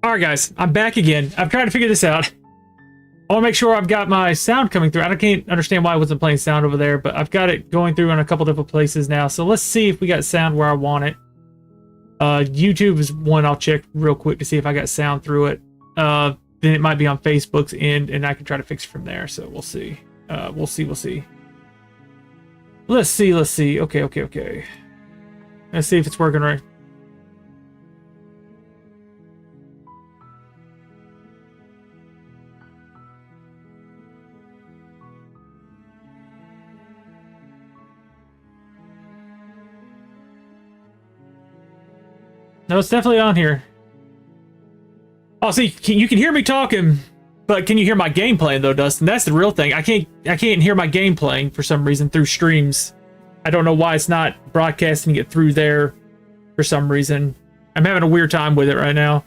All right, guys, I'm back again. I'm trying to figure this out. I want to make sure I've got my sound coming through. I can't understand why I wasn't playing sound over there, but I've got it going through in a couple different places now. So let's see if we got sound where I want it. YouTube is one I'll check real quick to see if I got sound through it. Then it might be on Facebook's end, and I can try to fix it from there. So we'll see. We'll see. Let's see. Okay. Let's see if it's working right. No, it's definitely on here. Oh, see, you can hear me talking, but can you hear my game playing though, Dustin? That's the real thing. I can't hear my game playing for some reason through streams. I don't know why it's not broadcasting it through there for some reason. I'm having a weird time with it right now.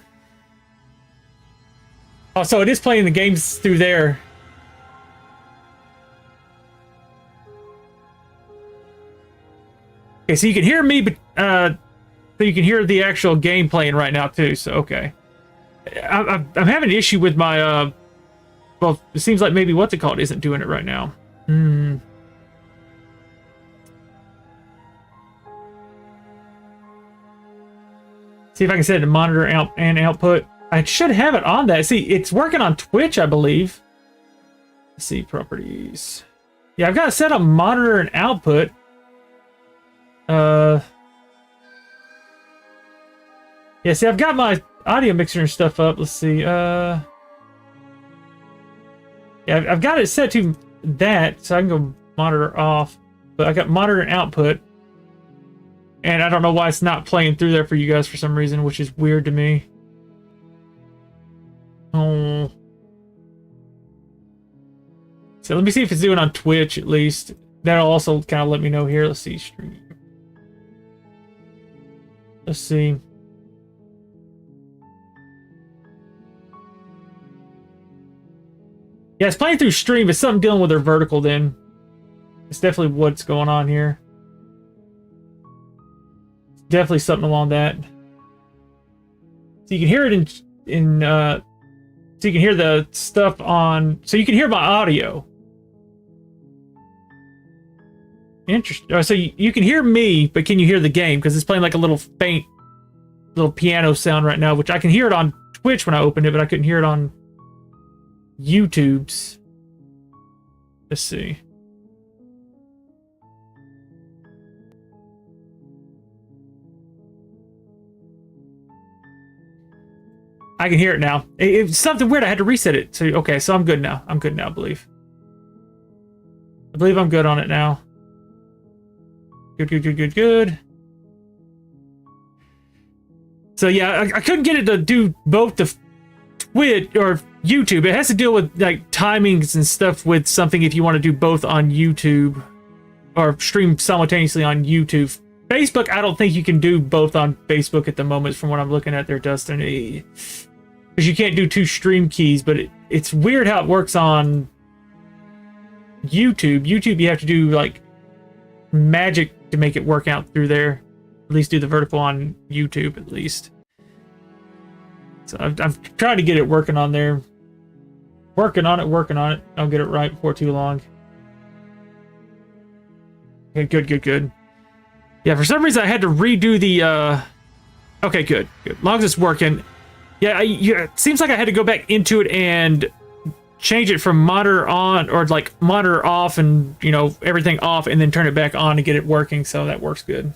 Oh, so it is playing the games through there. Okay, so you can hear me, but so you can hear the actual game playing right now too. So okay, I'm having an issue with my well, it seems like maybe what's it called isn't doing it right now. See if I can set it to monitor out and output. I should have it on that. See, it's working on Twitch, I believe. Let's see, properties. Yeah, I've got it set on monitor and output. Yeah, see, I've got my audio mixer and stuff up. Let's see. Yeah, I've got it set to that, so I can go monitor off. But I got monitor and output. And I don't know why it's not playing through there for you guys for some reason, which is weird to me. Oh. So let me see if it's doing on Twitch at least. That'll also kind of let me know here. Let's see. Stream. Let's see. Yeah, it's playing through stream. It's something dealing with their vertical then. It's definitely what's going on here. Definitely something along that. So you can hear it in so you can hear the stuff on, so you can hear my audio. Interesting. So you can hear me, but can you hear the game? Because it's playing like a little faint little piano sound right now, which I can hear it on Twitch when I opened it, but I couldn't hear it on YouTube's. Let's see. I can hear it now. It's something weird. I had to reset it. So okay, so I'm good now. I believe. I believe I'm good on it now. Good. So yeah, I couldn't get it to do both the Twitch or YouTube. It has to deal with like timings and stuff with something if you want to do both on YouTube or stream simultaneously on YouTube. Facebook, I don't think you can do both on Facebook at the moment from what I'm looking at there, Dustin. Because you can't do two stream keys, but it's weird how it works on YouTube. YouTube, you have to do like magic to make it work out through there. At least do the vertical on YouTube, at least. So I'm trying to get it working on there. Working on it. I'll get it right before too long. Okay, good. Yeah, for some reason I had to redo the, okay, good. As long as it's working. Yeah, it seems like I had to go back into it and change it from monitor on, or like monitor off and, you know, everything off, and then turn it back on to get it working, so that works good.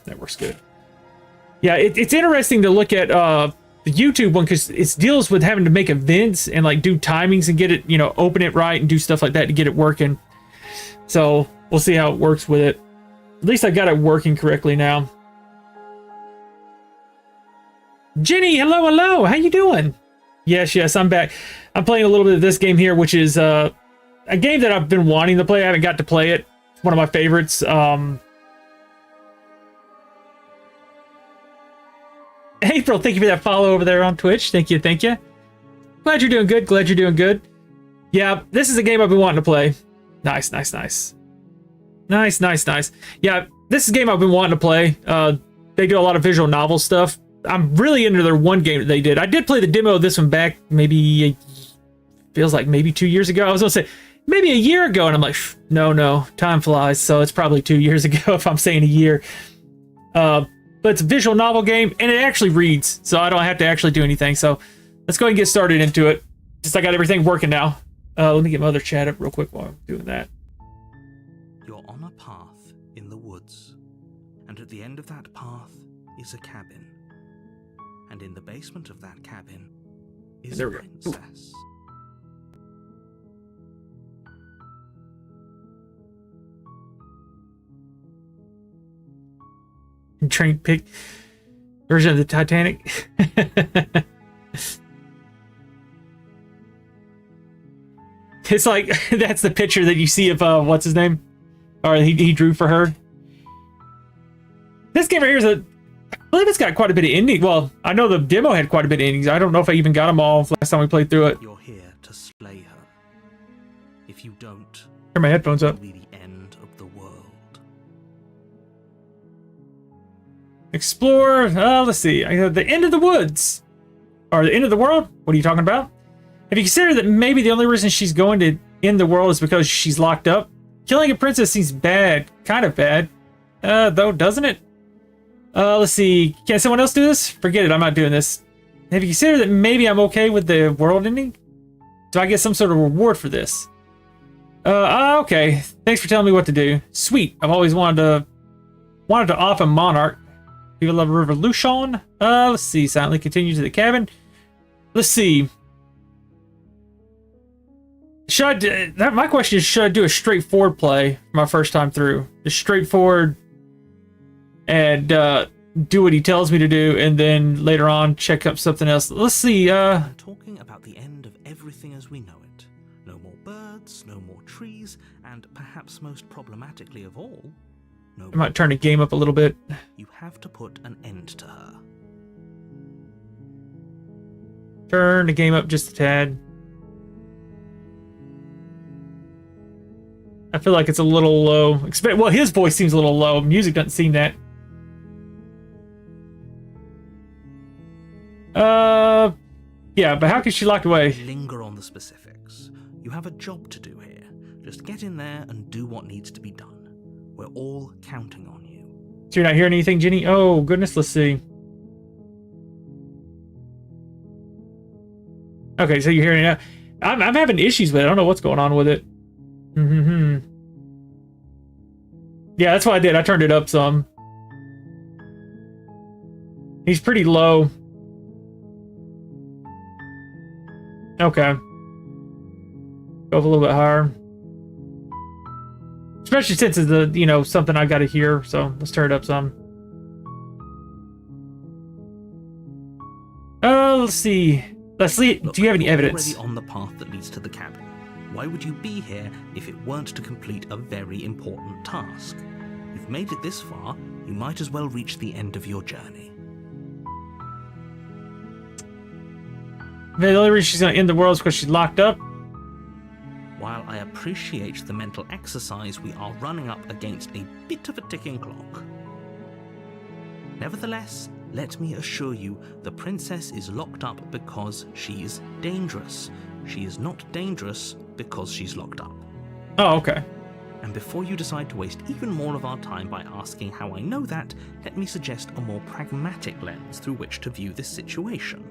Yeah, it's interesting to look at the YouTube one, because it deals with having to make events and like do timings and get it, you know, open it right and do stuff like that to get it working. So we'll see how it works with it. At least I got it working correctly now. Jenny, hello. How you doing? Yes, I'm back. I'm playing a little bit of this game here, which is a game that I've been wanting to play. I haven't got to play it. It's one of my favorites. April, thank you for that follow over there on Twitch. Thank you. Glad you're doing good. Yeah, this is a game I've been wanting to play. Nice. Yeah, this is a game I've been wanting to play. They do a lot of visual novel stuff, I'm really into their one game that they did. I did play the demo of this one back maybe, feels like maybe 2 years ago. I was gonna say maybe a year ago, and I'm like, no, time flies. So it's probably 2 years ago if I'm saying a year. But it's a visual novel game, and it actually reads, so I don't have to actually do anything. So let's go ahead and get started into it. Just I got everything working now. Let me get my other chat up real quick while I'm doing that. You're on a path in the woods, and at the end of that path is a cabin. And in the basement of that cabin is a princess. Train pick version of the Titanic. It's like that's the picture that you see of what's his name, or he drew for her. This game right here is I believe it's got quite a bit of ending. Well, I know the demo had quite a bit of endings. I don't know if I even got them all last time we played through it. You're here to slay her. If you don't, turn my headphones up. It'll be the end of the world. Explore. Let's see. The end of the woods, or the end of the world. What are you talking about? If you consider that maybe the only reason she's going to end the world is because she's locked up, killing a princess seems bad, kind of bad, though, doesn't it? Let's see. Can someone else do this? Forget it. I'm not doing this. Have you considered that maybe I'm okay with the world ending? Do I get some sort of reward for this? Okay. Thanks for telling me what to do. Sweet. I've always wanted to off a monarch. People love revolution. Let's see. Silently continue to the cabin. Let's see. My question is, should I do a straightforward play my first time through? Just straightforward and do what he tells me to do, and then later on check up something else. Let's see. I'm talking about the end of everything as we know it. No more birds, no more trees, and perhaps most problematically of all, no. I might turn the game up a little bit. You have to put an end to her. Turn the game up just a tad. I feel like it's a little low. Well, his voice seems a little low. Music doesn't seem that. Yeah, but how can she locked away? Linger on the specifics. You have a job to do here. Just get in there and do what needs to be done. We're all counting on you. So you're not hearing anything, Jenny? Oh, goodness, let's see. Okay, so you're hearing it now. I'm having issues with it. I don't know what's going on with it. Yeah, that's what I did. I turned it up some. He's pretty low. Okay. Go up a little bit higher. Especially since it's something I gotta hear, so let's turn it up some. Let's see. Leslie, do you have any evidence? Already on the path that leads to the cabin. Why would you be here if it weren't to complete a very important task? You've made it this far, you might as well reach the end of your journey. The only reason she's gonna end the world is because she's locked up? While I appreciate the mental exercise, we are running up against a bit of a ticking clock. Nevertheless, let me assure you, the princess is locked up because she's dangerous. She is not dangerous because she's locked up. Oh, okay. And before you decide to waste even more of our time by asking how I know that, let me suggest a more pragmatic lens through which to view this situation.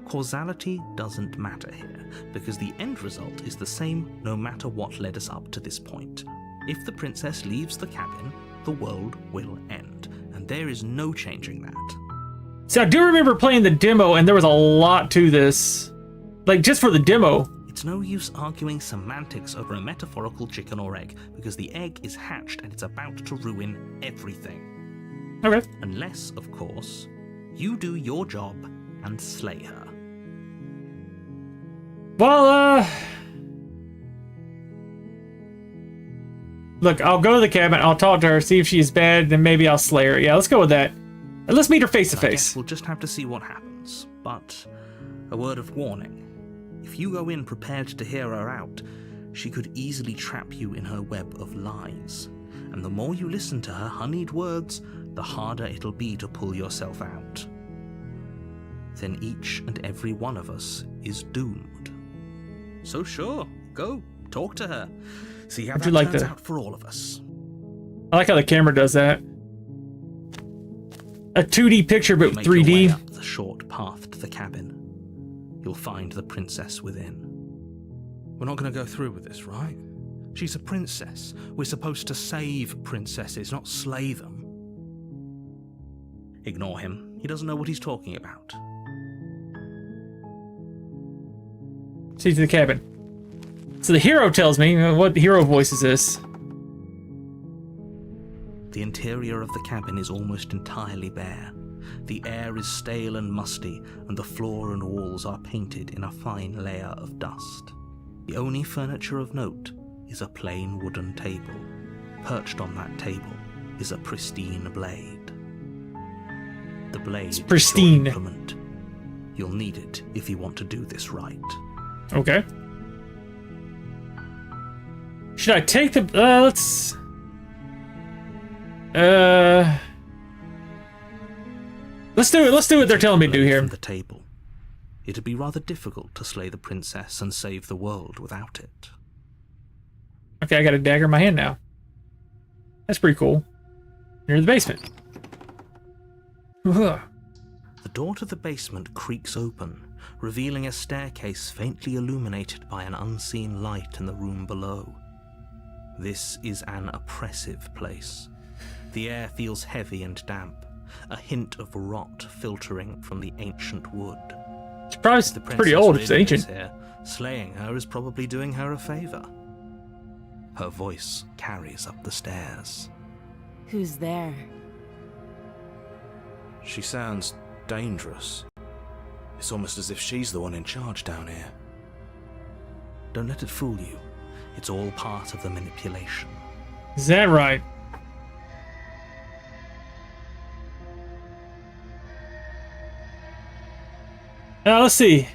Causality doesn't matter here, because the end result is the same no matter what led us up to this point. If the princess leaves the cabin, the world will end, and there is no changing that. See, I do remember playing the demo, and there was a lot to this. Like, just for the demo. It's no use arguing semantics over a metaphorical chicken or egg, because the egg is hatched and it's about to ruin everything. Okay. Unless, of course, you do your job and slay her. Well, look, I'll go to the cabin, I'll talk to her, see if she's bad, then maybe I'll slay her. Yeah, let's go with that. And let's meet her face to face. We'll just have to see what happens. But a word of warning. If you go in prepared to hear her out, she could easily trap you in her web of lies. And the more you listen to her honeyed words, the harder it'll be to pull yourself out. then each and every one of us is doomed. So sure, go, talk to her. See how that turns out for all of us. I like how the camera does that. A 2D picture, but 3D. Make your way up the short path to the cabin. You'll find the princess within. We're not going to go through with this, right? She's a princess. We're supposed to save princesses, not slay them. Ignore him. He doesn't know what he's talking about. See to the cabin. So the hero tells me, what hero voice is this? The interior of the cabin is almost entirely bare. The air is stale and musty, and the floor and walls are painted in a fine layer of dust. The only furniture of note is a plain wooden table. Perched on that table is a pristine blade. The blade is pristine. your implement. You'll need it if you want to do this right. Okay. Should I take the... let's... Let's do it. Let's do what they're telling me to do here. From the table. It'd be rather difficult to slay the princess and save the world without it. Okay, I got a dagger in my hand now. That's pretty cool. Near the basement. Ugh. The door to the basement creaks open, revealing a staircase faintly illuminated by an unseen light in the room below. This is an oppressive place. The air feels heavy and damp, a hint of rot filtering from the ancient wood. It's probably pretty old. It's ancient. Here, slaying her is probably doing her a favor. Her voice carries up the stairs. Who's there? She sounds dangerous. It's almost as if she's the one in charge down here. Don't let it fool you. It's all part of the manipulation. Is that right? Now let's see.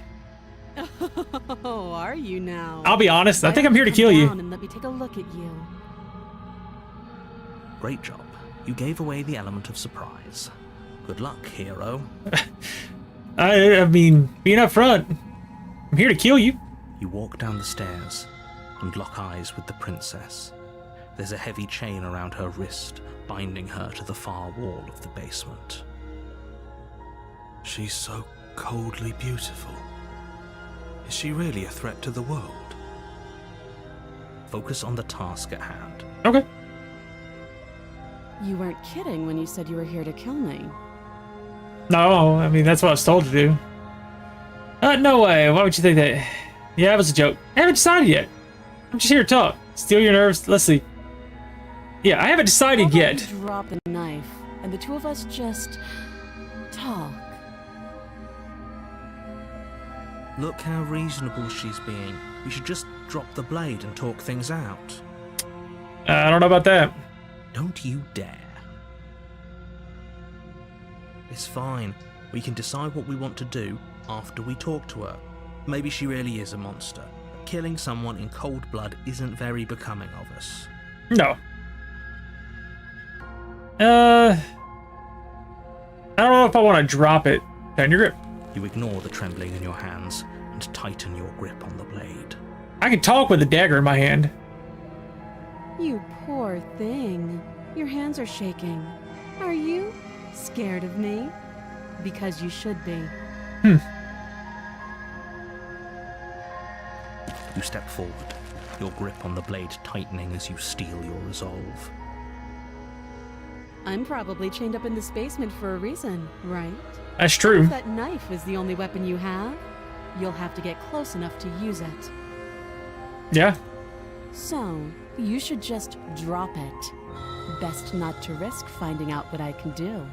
Oh, are you now? I'll be honest. I think I'm here to kill you. And let me take a look at you. Great job. You gave away the element of surprise. Good luck, hero. I mean, being up front, I'm here to kill you. You walk down the stairs and lock eyes with the princess. There's a heavy chain around her wrist, binding her to the far wall of the basement. She's so coldly beautiful. Is she really a threat to the world? Focus on the task at hand. Okay. You weren't kidding when you said you were here to kill me. No, I mean, that's what I was told to do. No way. Why would you think that? Yeah, it was a joke. I haven't decided yet. I'm just here to talk. Steal your nerves. Let's see. Yeah, I haven't decided How about yet. you drop the knife, and the two of us just talk. Look how reasonable she's being. We should just drop the blade and talk things out. I don't know about that. Don't you dare. It's fine. We can decide what we want to do after we talk to her. Maybe she really is a monster. Killing someone in cold blood isn't very becoming of us. No. I don't know if I want to drop it. Tighten your grip. You ignore the trembling in your hands and tighten your grip on the blade. I can talk with a dagger in my hand. You poor thing. Your hands are shaking. Are you scared of me? Because you should be. You step forward, your grip on the blade tightening as you steel your resolve. I'm probably chained up in this basement for a reason, right? That's true. If that knife is the only weapon you have, you'll have to get close enough to use it. Yeah. So, you should just drop it. Best not to risk finding out what I can do.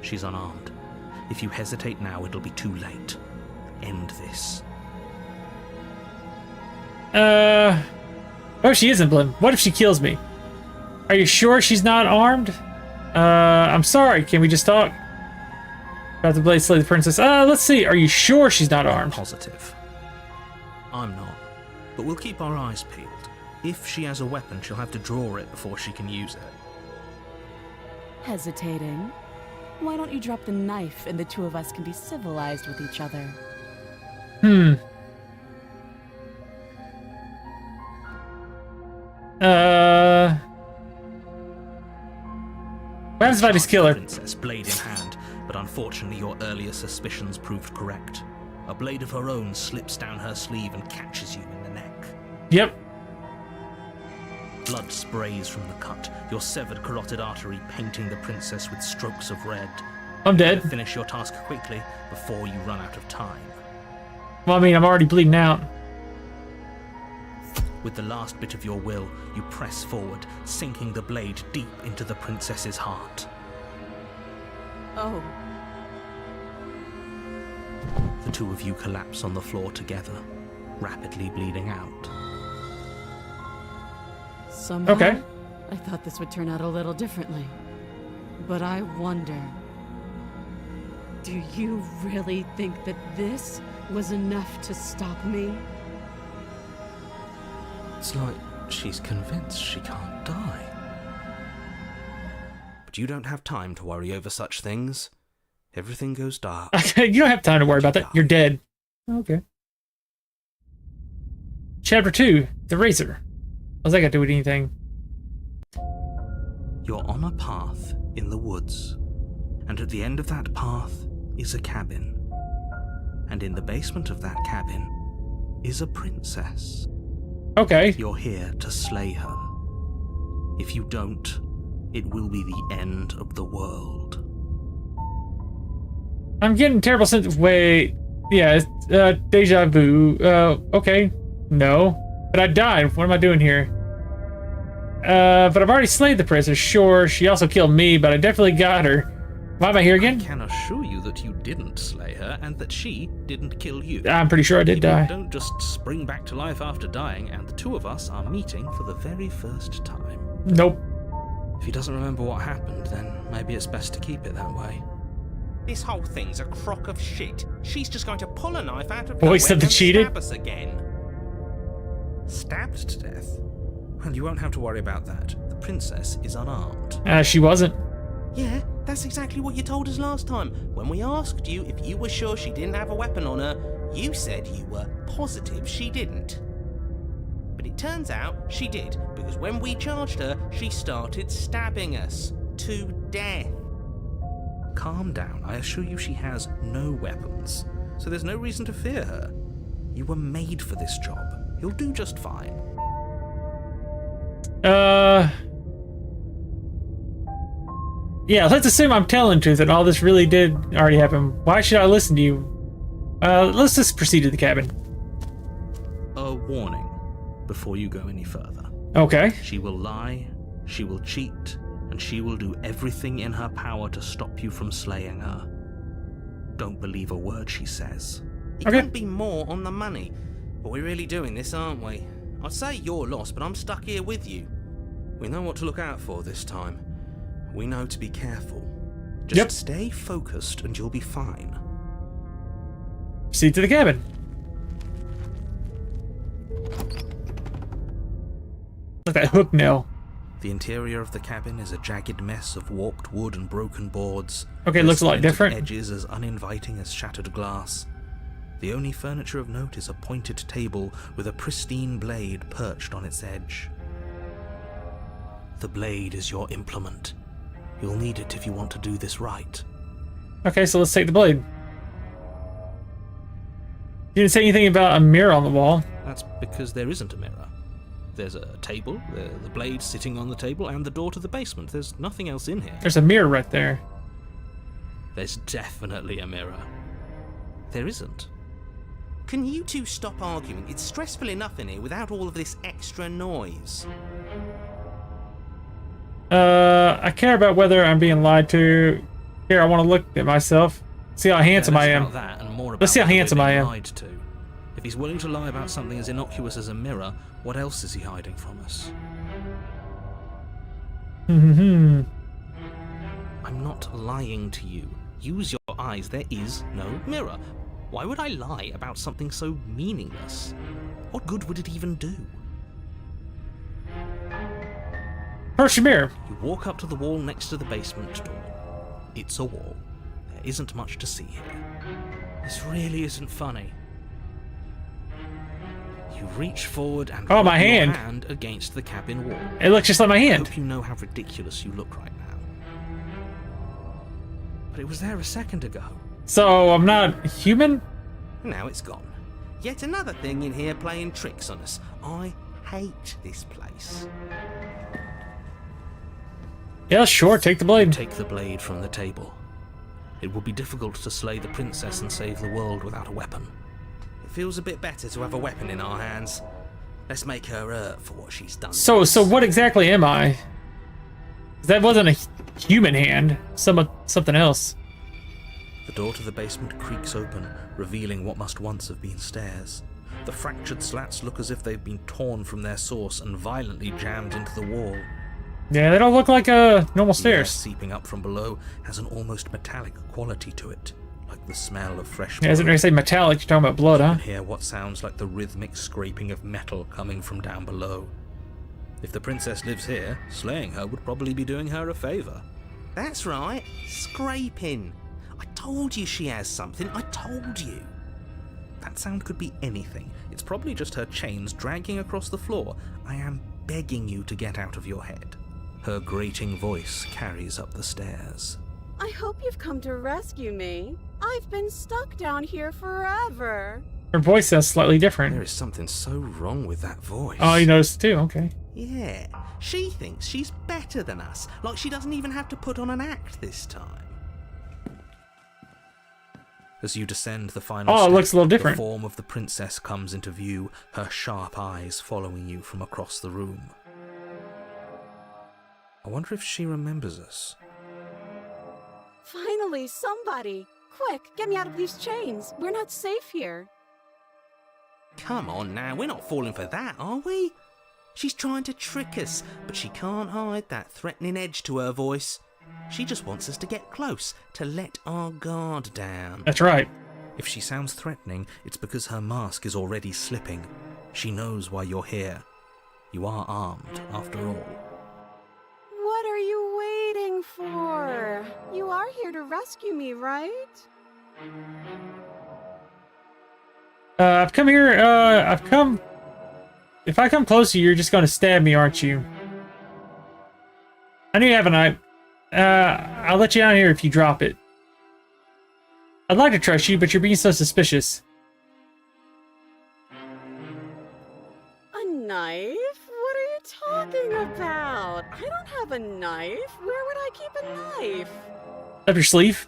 She's unarmed. If you hesitate now, it'll be too late. End this. What if she isn't, Blim? What if she kills me? Are you sure she's not armed? I'm sorry. Can we just talk? About the blade slay the princess. Let's see. Are you sure she's not armed? Positive. I'm not. But we'll keep our eyes peeled. If she has a weapon, she'll have to draw it before she can use it. Hesitating? Why don't you drop the knife and the two of us can be civilized with each other? What happens if I just kill her? Princess, blade in hand, but unfortunately your earlier suspicions proved correct. A blade of her own slips down her sleeve and catches you in the neck. Yep. Blood sprays from the cut, your severed carotid artery painting the princess with strokes of red. I'm dead. Finish your task quickly before you run out of time. Well, I mean, I'm already bleeding out. With the last bit of your will, you press forward, sinking the blade deep into the princess's heart. Oh, The two of you collapse on the floor together, rapidly bleeding out. somehow Okay. I thought this would turn out a little differently. But I wonder, do you really think that this was enough to stop me? It's like she's convinced she can't die. But you don't have time to worry over such things. Everything goes dark. You don't have time to worry about that. You're dead. Okay. Chapter 2, The Razor. What's that got to do with anything? You're on a path in the woods, and at the end of that path is a cabin. And in the basement of that cabin is a princess. Okay. You're here to slay her. If you don't, it will be the end of the world. I'm getting a terrible sense of wait. Yeah, it's, deja vu. Okay. No. But I died. What am I doing here? But I've already slayed the princess. Sure, she also killed me, but I definitely got her. Why am I here I again? can assure you that you didn't slay her and that she didn't kill you. I'm pretty sure I did People die. don't just spring back to life after dying, and the two of us are meeting for the very first time. Nope. If he doesn't remember what happened, then maybe it's best to keep it that way. This whole thing's a crock of shit. She's just going to pull a knife out of Boy, nowhere something and cheated? stab us again. Stabbed to death? Well, you won't have to worry about that. The princess is unarmed. She wasn't. Yeah, that's exactly what you told us last time. When we asked you if you were sure she didn't have a weapon on her, you said you were positive she didn't. But it turns out she did, because when we charged her, she started stabbing us to death. Calm down. I assure you she has no weapons, so there's no reason to fear her. You were made for this job. You'll do just fine. Yeah, let's assume I'm telling the truth and all this really did already happen. Why should I listen to you? Let's just proceed to the cabin. A warning before you go any further. Okay. She will lie, she will cheat, and she will do everything in her power to stop you from slaying her. Don't believe a word she says. It Okay. couldn't be more on the money. But we're really doing this, aren't we? I'd say you're lost, but I'm stuck here with you. We know what to look out for this time. We know to be careful. Just Yep. stay focused and you'll be fine. Proceed to the cabin. Look at that hook nail. The interior of the cabin is a jagged mess of warped wood and broken boards. Okay, it looks a lot splintered different. Edges as uninviting as shattered glass. The only furniture of note is a pointed table with a pristine blade perched on its edge. The blade is your implement. You'll need it if you want to do this right. Okay, so let's take the blade. You didn't say anything about a mirror on the wall. That's because there isn't a mirror. There's a table, the blade sitting on the table, and the door to the basement. There's nothing else in here. There's a mirror right there. There's definitely a mirror. There isn't. Can you two stop arguing? It's stressful enough in here without all of this extra noise. I care about whether I'm being lied to. Here, I want to look at myself. See how handsome I less am. about that and more about Let's see how whether handsome we're I being am. lied to. If he's willing to lie about something as innocuous as a mirror, what else is he hiding from us? Hmm. I'm not lying to you. Use your eyes. There is no mirror. Why would I lie about something so meaningless? What good would it even do? Where's your mirror? You walk up to the wall next to the basement door. It's a wall. There isn't much to see here. This really isn't funny. You reach forward and Oh, rub my your hand. against the cabin wall. It looks just like my I hand. hope you know how ridiculous you look right now. But it was there a second ago. So I'm not human? Now it's gone. Yet another thing in here playing tricks on us. I hate this place. Yeah, sure, take the blade. Take the blade from the table. It would be difficult to slay the princess and save the world without a weapon. It feels a bit better to have a weapon in our hands. Let's make her hurt for what she's done. So what exactly am I? That wasn't a human hand. Something else. The door to the basement creaks open, revealing what must once have been stairs. The fractured slats look as if they've been torn from their source and violently jammed into the wall. Yeah, they don't look like normal The air stairs. seeping up from below has an almost metallic quality to it, like the smell of fresh Yeah, isn't blood. it say metallic? You're talking about blood, You huh? can hear what sounds like the rhythmic scraping of metal coming from down below. If the princess lives here, slaying her would probably be doing her a favor. That's right. Scraping. I told you she has something. I told you. That sound could be anything. It's probably just her chains dragging across the floor. I am begging you to get out of your head. Her grating voice carries up the stairs. I hope you've come to rescue me. I've been stuck down here forever. Her voice sounds slightly There different. is something so wrong with that voice. Oh, you noticed too? Okay. Yeah. She thinks she's better than us. Like she doesn't even have to put on an act this time. As you descend the final Oh, it step, looks a little different. The form of the princess comes into view, her sharp eyes following you from across the room. I wonder if she remembers us. Finally, somebody! Quick, get me out of these chains. We're not safe here. Come on now, we're not falling for that, are we? She's trying to trick us, but she can't hide that threatening edge to her voice. She just wants us to get close, to let our guard down. That's right. If she sounds threatening, it's because her mask is already slipping. She knows why you're here. You are armed, after all. What are you waiting for? You are here to rescue me, right? I've come here, if I come close to you, you're just gonna stab me, aren't you? I knew you have a knife. I'll let you out here if you drop it. I'd like to trust you, but you're being so suspicious. A knife? What are you talking about? I don't have a knife. Where would I keep a knife? Up your sleeve?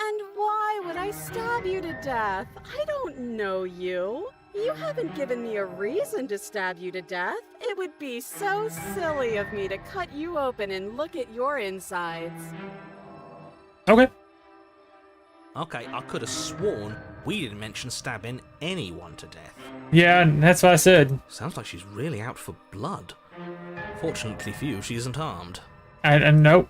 And why would I stab you to death? I don't know you. You haven't given me a reason to stab you to death. It would be so silly of me to cut you open and look at your insides. Okay. Okay, I could have sworn we didn't mention stabbing anyone to death. Yeah, that's what I said. Sounds like she's really out for blood. Fortunately for you, she isn't armed. And nope.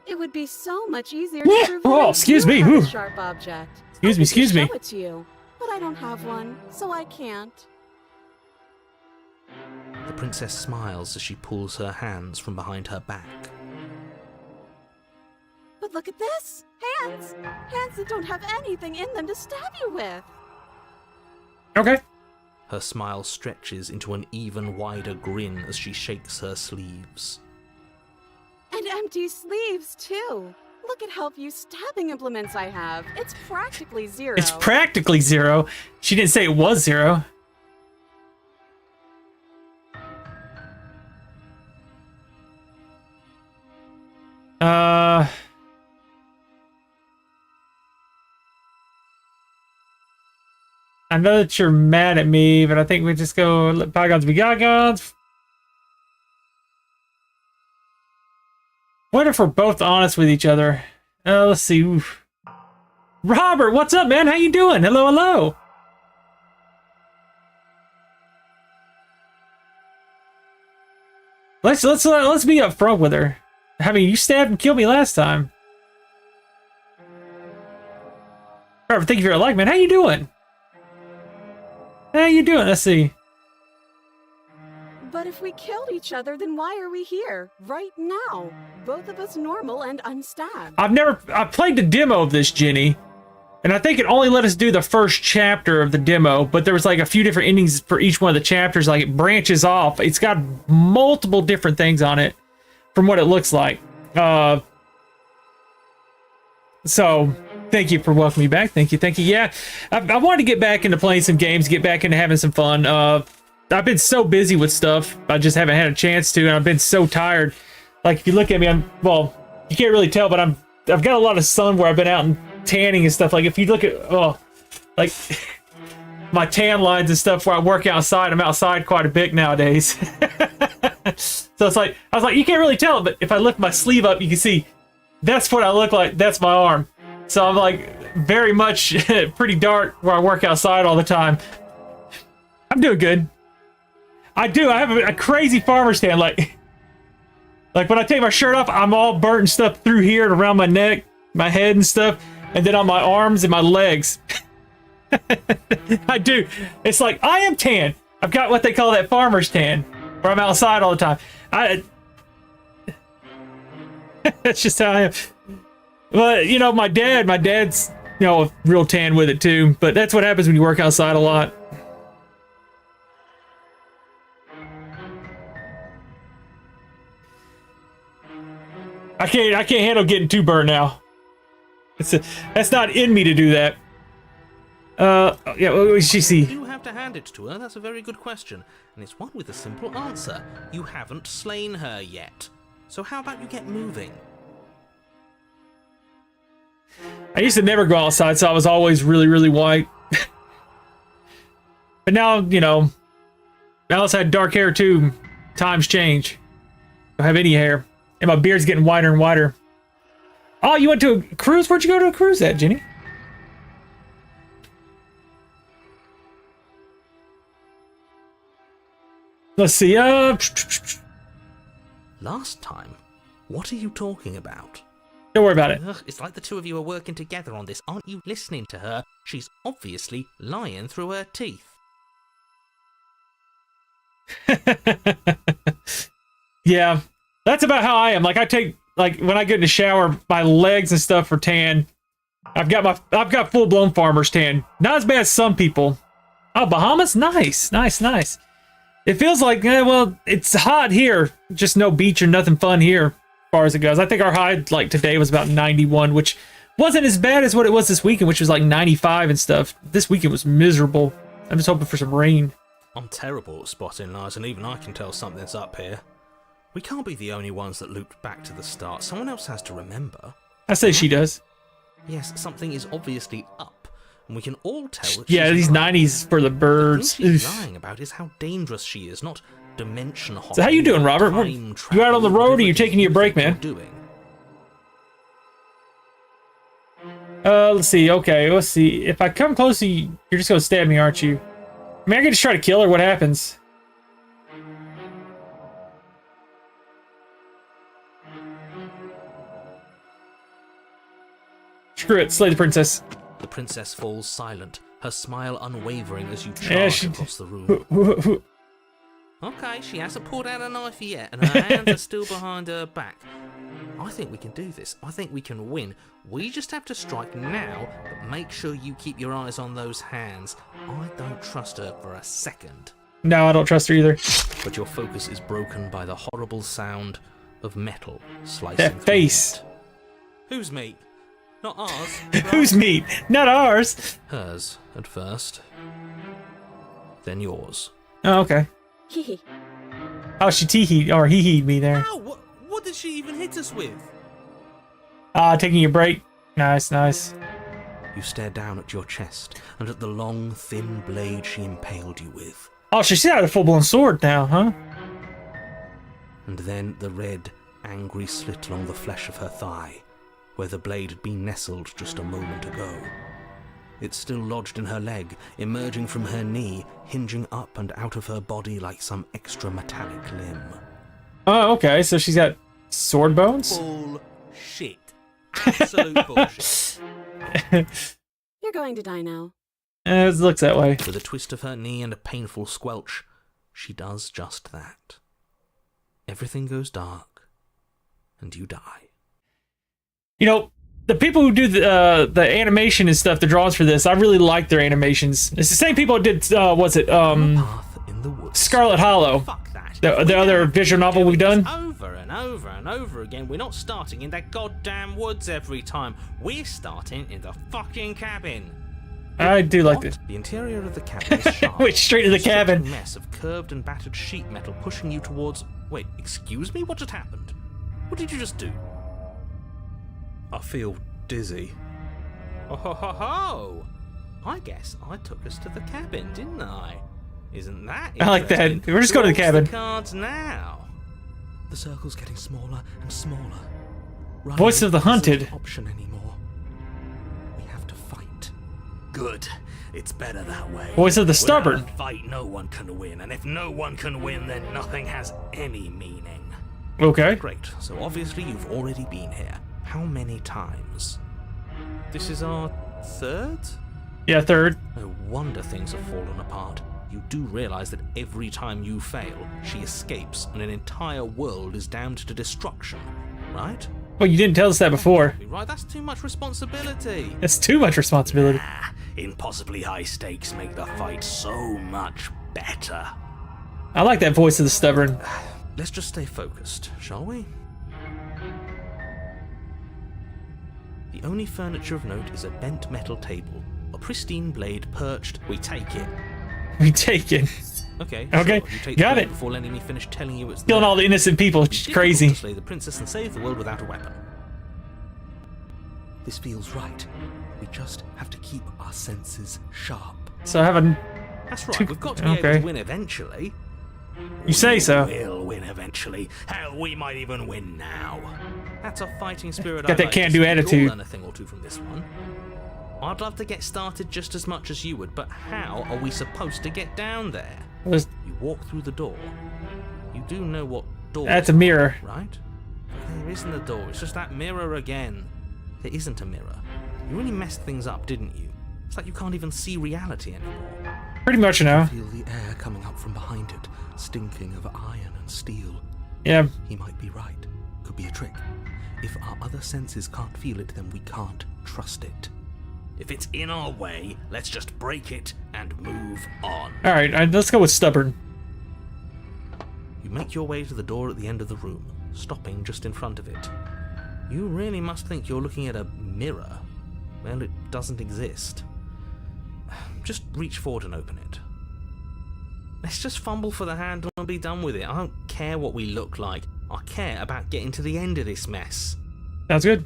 It would be so much easier to prove Oh, that excuse you me, have a whew. sharp object. Excuse me, I could excuse me. show it to you, but I don't have one, so I can't. The princess smiles as she pulls her hands from behind her back. But look at this! Hands! Hands that don't have anything in them to stab you with! Okay. Her smile stretches into an even wider grin as she shakes her sleeves. And empty sleeves, too! Look at how few stabbing implements I have. It's practically zero. It's practically zero. She didn't say it was zero. I know that you're mad at me, but I think we just go let bygones be bygones. What if we're both honest with each other? Let's see. Oof. Robert, what's up, man? How you doing? Hello, hello. Let's be upfront with her. I mean, you stabbed and killed me last time. Robert, thank you for your like, man. How you doing? How you doing? Let's see. But if we killed each other, then why are we here? Right now. Both of us normal and unstabbed. I played the demo of this, Jenny. And I think it only let us do the first chapter of the demo, but there was like a few different endings for each one of the chapters. Like it branches off. It's got multiple different things on it from what it looks like. So thank you for welcoming me back. Thank you. Yeah, I wanted to get back into playing some games, get back into having some fun. I've been so busy with stuff, I just haven't had a chance to, and I've been so tired. Like if you look at me, well, you can't really tell, but I've got a lot of sun where I've been out and tanning and stuff. Like if you look at like my tan lines and stuff where I work outside, I'm outside quite a bit nowadays. So it's like I was like, you can't really tell, but if I lift my sleeve up, you can see that's what I look like. That's my arm. So I'm like very much pretty dark where I work outside all the time. I'm doing good. I have a crazy farmer's tan. Like when I take my shirt off, I'm all burnt and stuff through here and around my neck, my head and stuff, and then on my arms and my legs. I do. It's like I am tan. I've got what they call that farmer's tan, where I'm outside all the time. That's just how I am. But you know, my dad's real tan with it too. But that's what happens when you work outside a lot. I can't handle getting too burnt now. That's not in me to do that. Yeah, what did she see? You do have to hand it to her. That's a very good question, and it's one with a simple answer. You haven't slain her yet. So how about you get moving? I used to never go outside, so I was always really, really white. But now, Alice had dark hair too. Times change. I don't have any hair. And my beard's getting whiter and whiter. Oh, you went to a cruise? Where'd you go to a cruise at, Jenny? Let's see. Last time? What are you talking about? Don't worry about it. Ugh, it's like the two of you are working together on this. Aren't you listening to her? She's obviously lying through her teeth. Yeah, that's about how I am. Like when I get in the shower, my legs and stuff are tan. I've got full blown farmer's tan. Not as bad as some people. Oh, Bahamas, nice. It feels like it's hot here. Just no beach or nothing fun here, as far as it goes. I think our high today was about 91, which wasn't as bad as what it was this weekend, which was like 95 and stuff. This weekend was miserable. I'm just hoping for some rain. I'm terrible at spotting lies, and even I can tell something's up here. We can't be the only ones that looped back to the start. Someone else has to remember. I say she does. Yes, something is obviously up, and we can all tell that Yeah, she's these lying. 90s for the birds. The thing she's lying about is how dangerous she is, not dimension hopping. So how you doing, Robert? time You out on the travel, road or you whatever taking your break, man? Doing. Let's see. Okay, let's see. If I come close to you, you're just gonna stab me, aren't you? I mean, I can just try to kill her. What happens? Screw it. Slay the princess. The princess falls silent, her smile unwavering as you charge across the room. Okay, she hasn't pulled out a knife yet, and her hands are still behind her back. I think we can do this. I think we can win. We just have to strike now, but make sure you keep your eyes on those hands. I don't trust her for a second. No, I don't trust her either. But your focus is broken by the horrible sound of metal slicing That through face. meat. Whose meat? Not ours. Whose meat? Not ours. Hers at first. Then yours. Oh, okay. Hee. Oh, she tee-heed or he-heed me there. Ow! What did she even hit us with? Taking your break. Nice. You stare down at your chest and at the long, thin blade she impaled you with. Oh, she's got a full-blown sword now, huh? And then the red, angry slit along the flesh of her thigh, where the blade had been nestled just a moment ago. It's still lodged in her leg, emerging from her knee, hinging up and out of her body like some extra metallic limb. Oh, okay. So she's got sword bones? Bullshit. Absolute bullshit. You're going to die now. It looks that way. With a twist of her knee and a painful squelch, she does just that. Everything goes dark, and you die. You know, the people who do the animation and stuff, the drawings for this, I really like their animations. It's the same people who did, Path in the woods. Scarlet Hollow. Fuck that. The other visual novel we've done. Over and over and over again. We're not starting in that goddamn woods every time. We're starting in the fucking cabin. I do like this. The interior of the cabin is sharp. Wait, straight to the A circular cabin. mess of curved and battered sheet metal pushing you towards... Wait, excuse me? What just happened? What did you just do? I feel dizzy. Oh ho ho ho! I guess I took us to the cabin, didn't I? Isn't that I like that. interesting? We're just going to the What's cabin. The cards now. The circle's getting smaller and smaller. Running Voice of the isn't Hunted. an option anymore. We have to fight. Good. It's better that way. Voice of the Stubborn. Without a fight, no one can win, and if no one can win, then nothing has any meaning. Okay. Great. So obviously you've already been here. How many times? This is our third? Yeah, third. No wonder things have fallen apart. You do realize that every time you fail, she escapes and an entire world is damned to destruction, right? Well, you didn't tell us that before. Right, that's too much responsibility. That's too much responsibility. Impossibly high stakes make the fight so much better. I like that Voice of the Stubborn. Let's just stay focused, shall we? The only furniture of note is a bent metal table, a pristine blade perched. We take it. We take it. Okay. Okay, Sure. You take got the blade it. before letting me finish telling you it's Killing there. all the innocent people. It's Difficult crazy. to slay the princess and save the world without a weapon. This feels right. We just have to keep our senses sharp. So I have a... That's right. We've got to be able Okay. to win eventually. You say so. We'll win eventually. Hell, we might even win now. That's a fighting spirit. Got I that like to can-do see. We'll attitude. learn a thing or two from this one. I'd love to get started just as much as you would, but how are we supposed to get down there? Was- You walk through the door. You do know what door. That's a mirror. Right? There isn't a door. It's just that mirror again. There isn't a mirror. You really messed things up, didn't you? It's like you can't even see reality anymore. Pretty much now. Feel the air coming up from behind it, stinking of iron and steel. Yeah. He might be right. Could be a trick. If our other senses can't feel it, then we can't trust it. If it's in our way, let's just break it and move on. Alright, let's go with Stubborn. You make your way to the door at the end of the room, stopping just in front of it. You really must think you're looking at a mirror. Well, it doesn't exist. Just reach forward and open it. Let's just fumble for the handle and be done with it. I don't care what we look like. I care about getting to the end of this mess. Sounds good.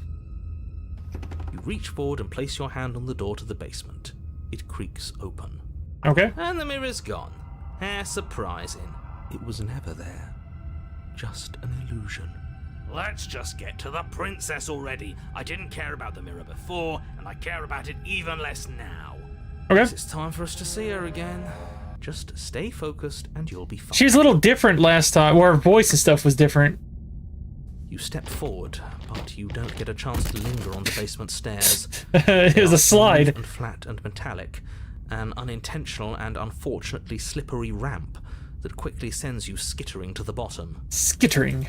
You reach forward and place your hand on the door to the basement. It creaks open. Okay. And the mirror's gone. How surprising. It was never there. Just an illusion. Let's just get to the princess already. I didn't care about the mirror before, and I care about it even less now. Okay. It's time for us to see her again. Just stay focused and you'll be fine. She's a little different last time, or her voice and stuff was different. You step forward, but you don't get a chance to linger on the basement stairs. It was a slide. And flat and metallic, an unintentional and unfortunately slippery ramp that quickly sends you skittering to the bottom. Skittering.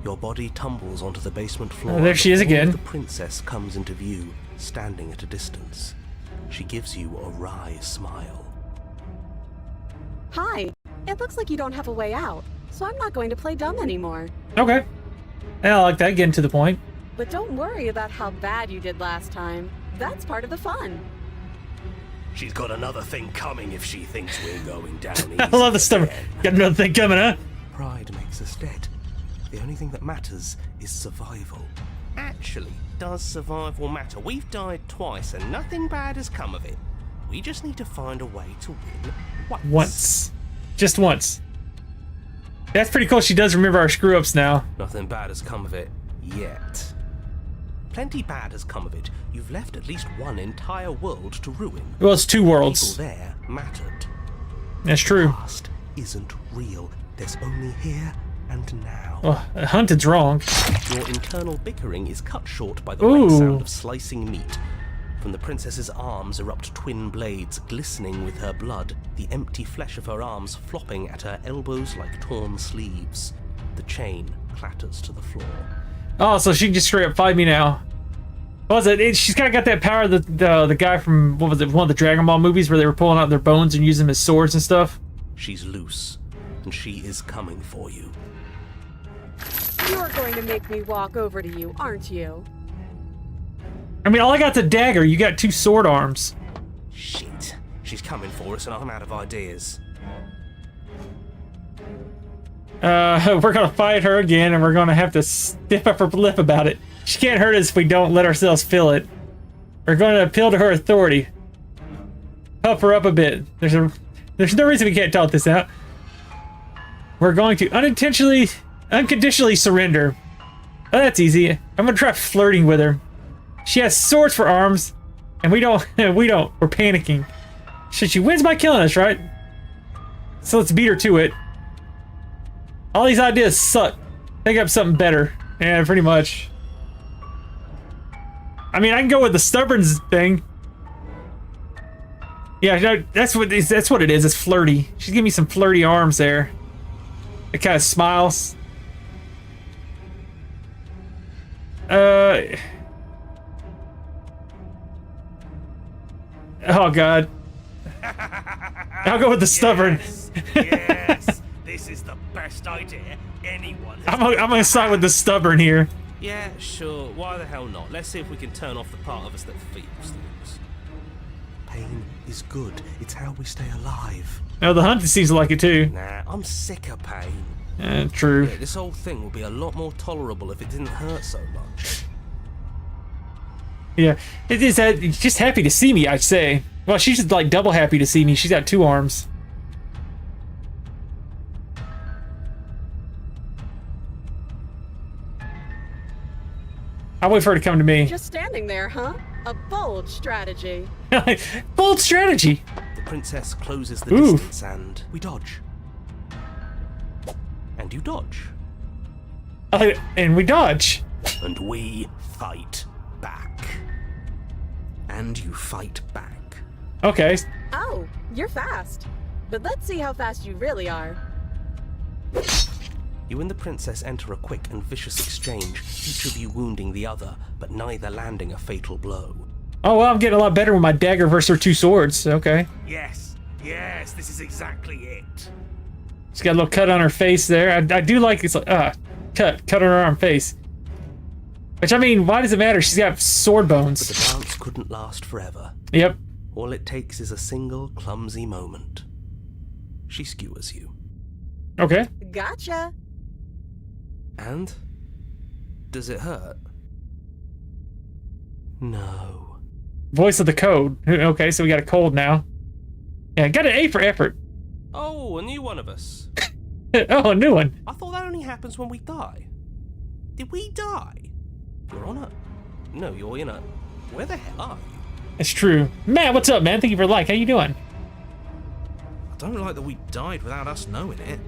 Your body tumbles onto the basement floor. Oh, there she is before again. The princess comes into view, standing at a distance. She gives you a wry smile. Hi. It looks like you don't have a way out, so I'm not going to play dumb anymore. Okay. Yeah, I like that, getting to the point. But don't worry about how bad you did last time. That's part of the fun. She's got another thing coming if she thinks we're going down easy. I love the Stubborn. again. Got another thing coming, huh? Pride makes us dead. The only thing that matters is survival. Actually, does survival matter? We've died twice and nothing bad has come of it. We just need to find a way to win Once. Just once. That's pretty cool. She does remember our screw-ups now. Nothing bad has come of it yet. Plenty bad has come of it. You've left at least one entire world to ruin. Well, it's two People worlds. there mattered. That's true. Past isn't real. There's only here and now. Well, Hunted's wrong. Your internal bickering is cut short by the Ooh. wet sound of slicing meat. From the princess's arms erupt twin blades, glistening with her blood, the empty flesh of her arms flopping at her elbows like torn sleeves. The chain clatters to the floor. Oh, so she can just straight up fight me now. What was it? She's kind of got that power that the guy from, what was it, one of the Dragon Ball movies where they were pulling out their bones and using them as swords and stuff? She's loose, and she is coming for you. You're going to make me walk over to you, aren't you? I mean, all I got's a dagger. You got 2 sword arms. Shit. She's coming for us, and I'm out of ideas. We're gonna fight her again, and we're gonna have to stiff up her lip about it. She can't hurt us if we don't let ourselves feel it. We're gonna appeal to her authority. Puff her up a bit. There's no reason we can't talk this out. We're going to unconditionally surrender. Oh, that's easy. I'm gonna try flirting with her. She has swords for arms, and we don't. We're panicking. She wins by killing us, right? So let's beat her to it. All these ideas suck. Think up something better. Yeah, pretty much. I mean, I can go with the stubborn thing. Yeah, no, that's what it is. It's flirty. She's giving me some flirty arms there. It kind of smiles. Oh God. I'll go with the stubborn. Yes, this is the best idea anyone has. I'm gonna side with the stubborn here. Yeah, sure, why the hell not? Let's see if we can turn off the part of us that feels things. Pain is good. It's how we stay alive. Oh, the hunter seems to like it too. Nah, I'm sick of pain. True. Yeah, this whole thing would be a lot more tolerable if it didn't hurt so much. Yeah, it is that just happy to see me, I'd say. Well, she's just like double happy to see me. She's got 2 arms. I'll wait for her to come to me. Just standing there, huh? A bold strategy. Bold strategy. The princess closes the Ooh. distance and we dodge. And you dodge. And we dodge. And we fight back. And you fight back. Okay. Oh, you're fast. But let's see how fast you really are. You and the princess enter a quick and vicious exchange, each of you wounding the other, but neither landing a fatal blow. Oh, well, I'm getting a lot better with my dagger versus her 2 swords. Okay. Yes, this is exactly it. She's got a little cut on her face there. I do like it's like, cut on her arm face. Which, I mean, why does it matter? She's got sword But bones. the dance couldn't last forever. Yep. All it takes is a single clumsy moment. She skewers you. Okay. Gotcha. And? Does it hurt? No. Voice of the code. Okay, so we got a cold now. Yeah, got an A for effort. Oh, a new one of us. Oh, a new one. I thought that only happens when we die. Did we die? You're on a... No, you're in a... Where the hell are you? It's true. Matt, what's up, man? Thank you for the like. How you doing? I don't like that we died without us knowing it.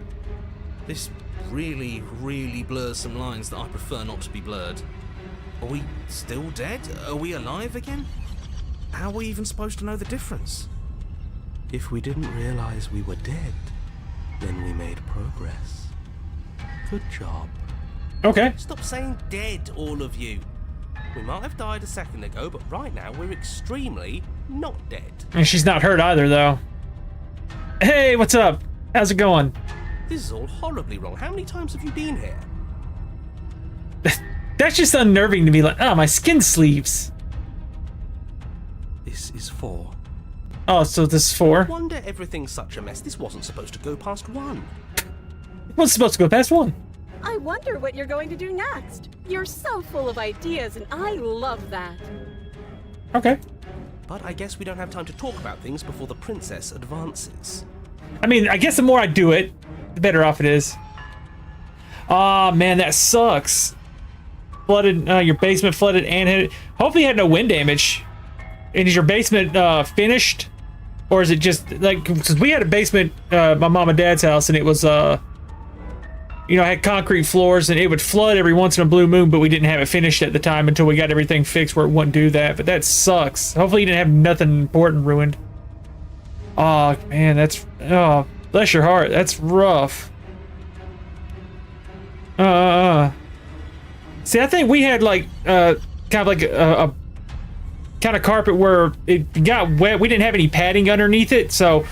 This really, really blurs some lines that I prefer not to be blurred. Are we still dead? Are we alive again? How are we even supposed to know the difference? If we didn't realize we were dead, then we made progress. Good job. Okay. Stop saying dead, all of you. We might have died a second ago, but right now we're extremely not dead. And she's not hurt either, though. Hey, what's up? How's it going? This is all horribly wrong. How many times have you been here? That's just unnerving to me. Like, oh, my skin sleeves. This is 4. Oh, so this is 4. Wonder everything's such a mess. This wasn't supposed to go past 1. What's supposed to go past 1? I wonder what you're going to do next. You're so full of ideas, and I love that. Okay. But I guess we don't have time to talk about things before the princess advances. I mean, I guess the more I do it, the better off it is. Aw, man, that sucks. Flooded, your basement flooded and hit it. Hopefully you had no wind damage. And is your basement finished? Or is it just, like, because we had a basement, my mom and dad's house, and it was you know, had concrete floors, and it would flood every once in a blue moon, but we didn't have it finished at the time until we got everything fixed where it wouldn't do that. But that sucks. Hopefully you didn't have nothing important ruined. Oh, man, that's... Oh, bless your heart. That's rough. See, I think we had, like, kind of like a kind of carpet where it got wet. We didn't have any padding underneath it, so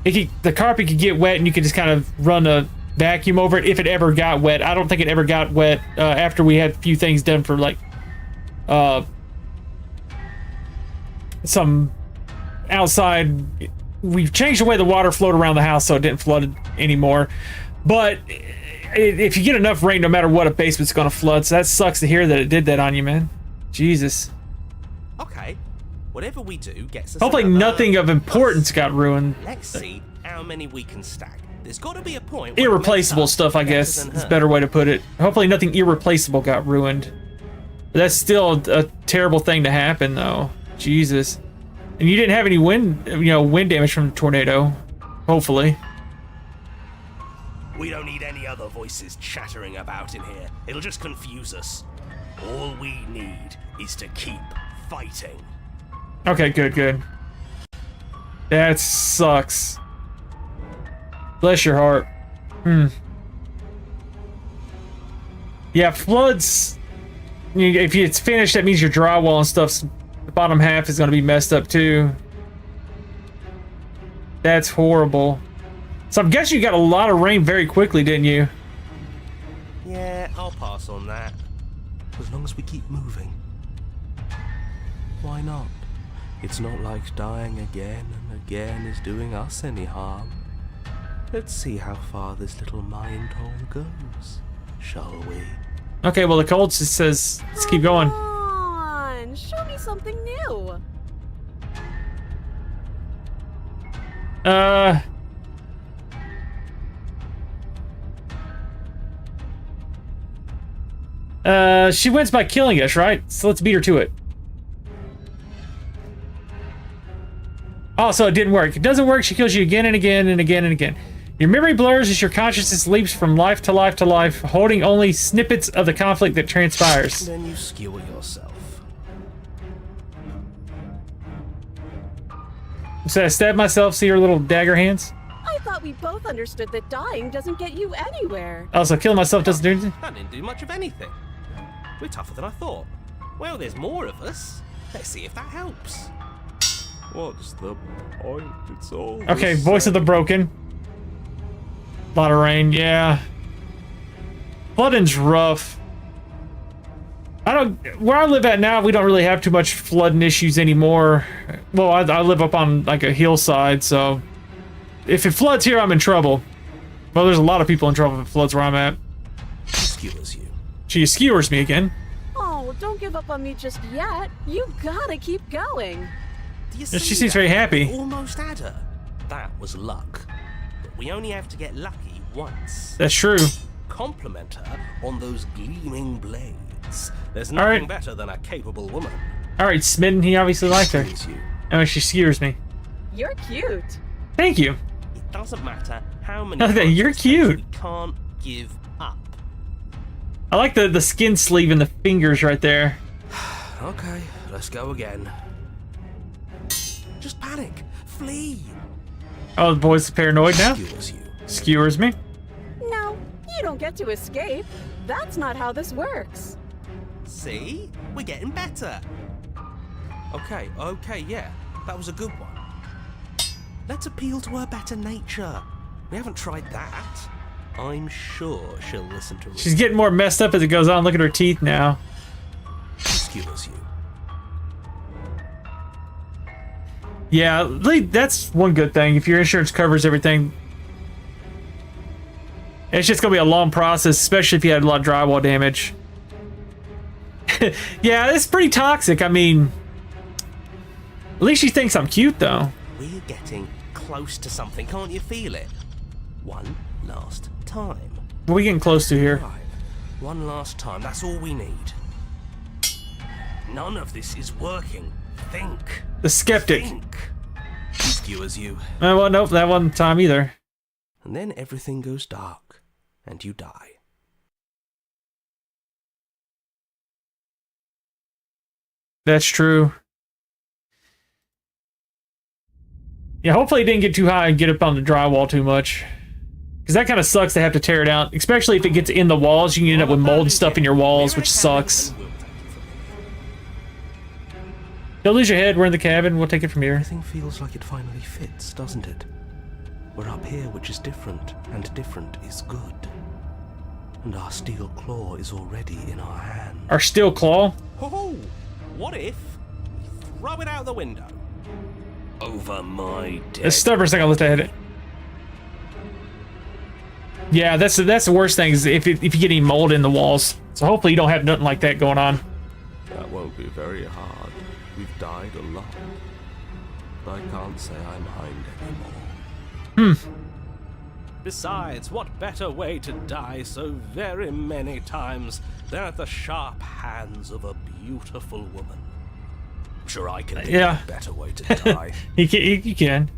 the carpet could get wet, and you could just kind of run a vacuum over it if it ever got wet. I don't think it ever got wet after we had a few things done for, like, some outside... We've changed the way the water flowed around the house so it didn't flood anymore. But if you get enough rain, no matter what, a basement's going to flood. So that sucks to hear that it did that on you, man. Jesus. Okay, whatever we do gets us. Hopefully nothing of importance got ruined. Let's see how many we can stack. There's got to be a point where Irreplaceable stuff, I guess, is a better way to put it. Hopefully nothing irreplaceable got ruined. But that's still a terrible thing to happen, though. Jesus. And you didn't have any wind damage from the tornado. Hopefully. We don't need any other voices chattering about in here. It'll just confuse us. All we need is to keep fighting. Okay, good. That sucks. Bless your heart. Yeah, floods. If it's finished, that means your drywall and stuff's... The bottom half is going to be messed up too. That's horrible. So I'm guessing you got a lot of rain very quickly, didn't you? Yeah, I'll pass on that. As long as we keep moving. Why not? It's not like dying again and again is doing us any harm. Let's see how far this little mind hole goes, shall we? Okay, well the code just says let's keep going. Come on, show me something new. She wins by killing us, right? So let's beat her to it. Oh, so it didn't work. If it doesn't work, she kills you again and again and again and again. Your memory blurs as your consciousness leaps from life to life to life, holding only snippets of the conflict that transpires. Then you skewer yourself. So I stab myself, see her little dagger hands? I thought we both understood that dying doesn't get you anywhere. Oh, so killing myself doesn't do anything? That didn't do much of anything. We're tougher than I thought. Well, there's more of us. Let's see if that helps. What's the point? It's all Okay, voice of the broken. A lot of rain, yeah. Flooding's rough. Where I live at now, we don't really have too much flooding issues anymore. Well, I live up on like a hillside, so if it floods here, I'm in trouble. Well, there's a lot of people in trouble if it floods where I'm at. skewers you. She skewers me again. Oh, don't give up on me just yet. You gotta keep going. Do you She see seems that? very happy. Almost had her. That was luck. But we only have to get lucky once. That's true. Compliment her on those gleaming blades. There's All nothing right. better than a capable woman. All right, Smitten, he obviously liked her. Skewers you. Oh, she skewers me. You're cute. Thank you. It doesn't matter how many Okay, times you're it takes, cute. We can't give up. I like the skin sleeve and the fingers right there. Okay, let's go again. Just panic. Flee. Oh, the boy's paranoid now? Skewers you. Skewers me. No, you don't get to escape. That's not how this works. See? We're getting better. Okay, yeah. That was a good one. Let's appeal to her better nature. We haven't tried that. I'm sure she'll listen to She's getting more messed up as it goes on. Look at her teeth now. skewers you. Yeah, that's one good thing. If your insurance covers everything, it's just gonna be a long process, especially if you had a lot of drywall damage. Yeah, it's pretty toxic. I mean, at least she thinks I'm cute, though. We're getting close to something, can't you feel it? One last time. What are we getting close to here? Right. One last time, that's all we need. None of this is working. Think. The skeptic. Think. Skewers you. Well, nope, that wasn't time either. And then everything goes dark. and you die. That's true. Yeah, hopefully it didn't get too high and get up on the drywall too much. Because that kind of sucks to have to tear it out. Especially if it gets in the walls, you can end up with mold and stuff in your walls, which sucks. Don't lose your head, we're in the cabin, we'll take it from here. Everything feels like it finally fits, doesn't it? We're up here, which is different, and different is good. And our steel claw is already in our hand. Our steel claw? Oh, what if we throw it out the window? Over my dead. It's the first thing I looked at it. Yeah, that's the worst thing is if you get any mold in the walls. So hopefully you don't have nothing like that going on. That won't be very hard. We've died a lot. But I can't say I mind anymore. Besides, what better way to die so very many times than at the sharp hands of a beautiful woman? I'm sure I can think Yeah. of a better way to die. You can.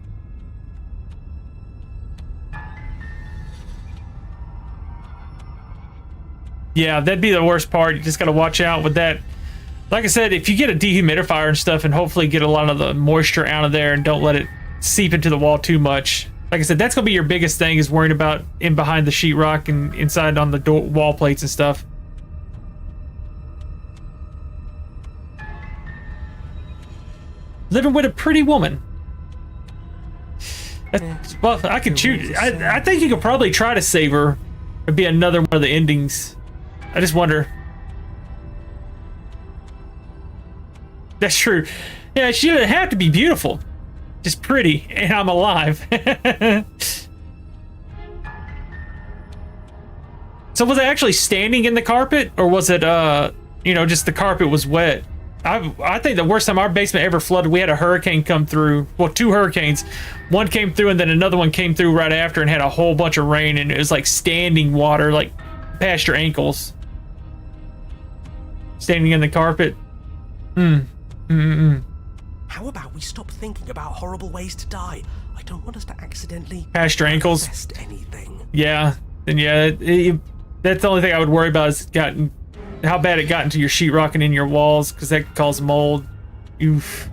Yeah, that'd be the worst part. You just gotta watch out with that. Like I said, if you get a dehumidifier and stuff and hopefully get a lot of the moisture out of there and don't let it seep into the wall too much. Like I said, that's gonna be your biggest thing is worrying about in behind the sheetrock and inside on the door, wall plates and stuff. Living with a pretty woman. Well, I can choose. I think you could probably try to save her. It'd be another one of the endings. I just wonder. That's true. Yeah, she doesn't have to be beautiful. Just pretty, and I'm alive. So was it actually standing in the carpet, or was it, just the carpet was wet? I think the worst time our basement ever flooded, we had a hurricane come through. Well, two hurricanes. One came through, and then another one came through right after and had a whole bunch of rain, and it was like standing water, like past your ankles. Standing in the carpet. How about we stop thinking about horrible ways to die? I don't want us to accidentally Past your ankles. manifest anything. Yeah. Then yeah, that's the only thing I would worry about is how bad it got into your sheetrock and in your walls, because that could cause mold. Oof.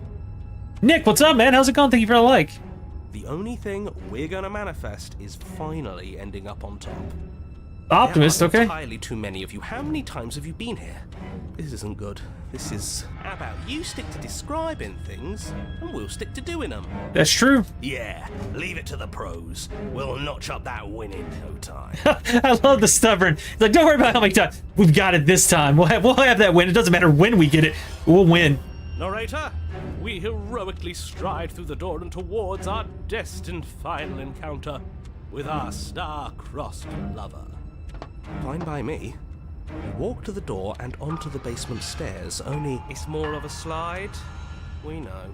Nick, what's up, man? How's it going? Thank you for the like. The only thing we're gonna manifest is finally ending up on top. Optimist, There are okay. entirely too many of you. How many times have you been here? This isn't good. This is... How about you stick to describing things, and we'll stick to doing them. That's true. Yeah, leave it to the pros. We'll notch up that win in no time. I love the stubborn. It's like, don't worry about how many times. We've got it this time. We'll have that win. It doesn't matter when we get it. We'll win. Narrator, we heroically stride through the door and towards our destined final encounter with our star-crossed lover. Fine by me. We walk to the door and onto the basement stairs, only... It's more of a slide. We know.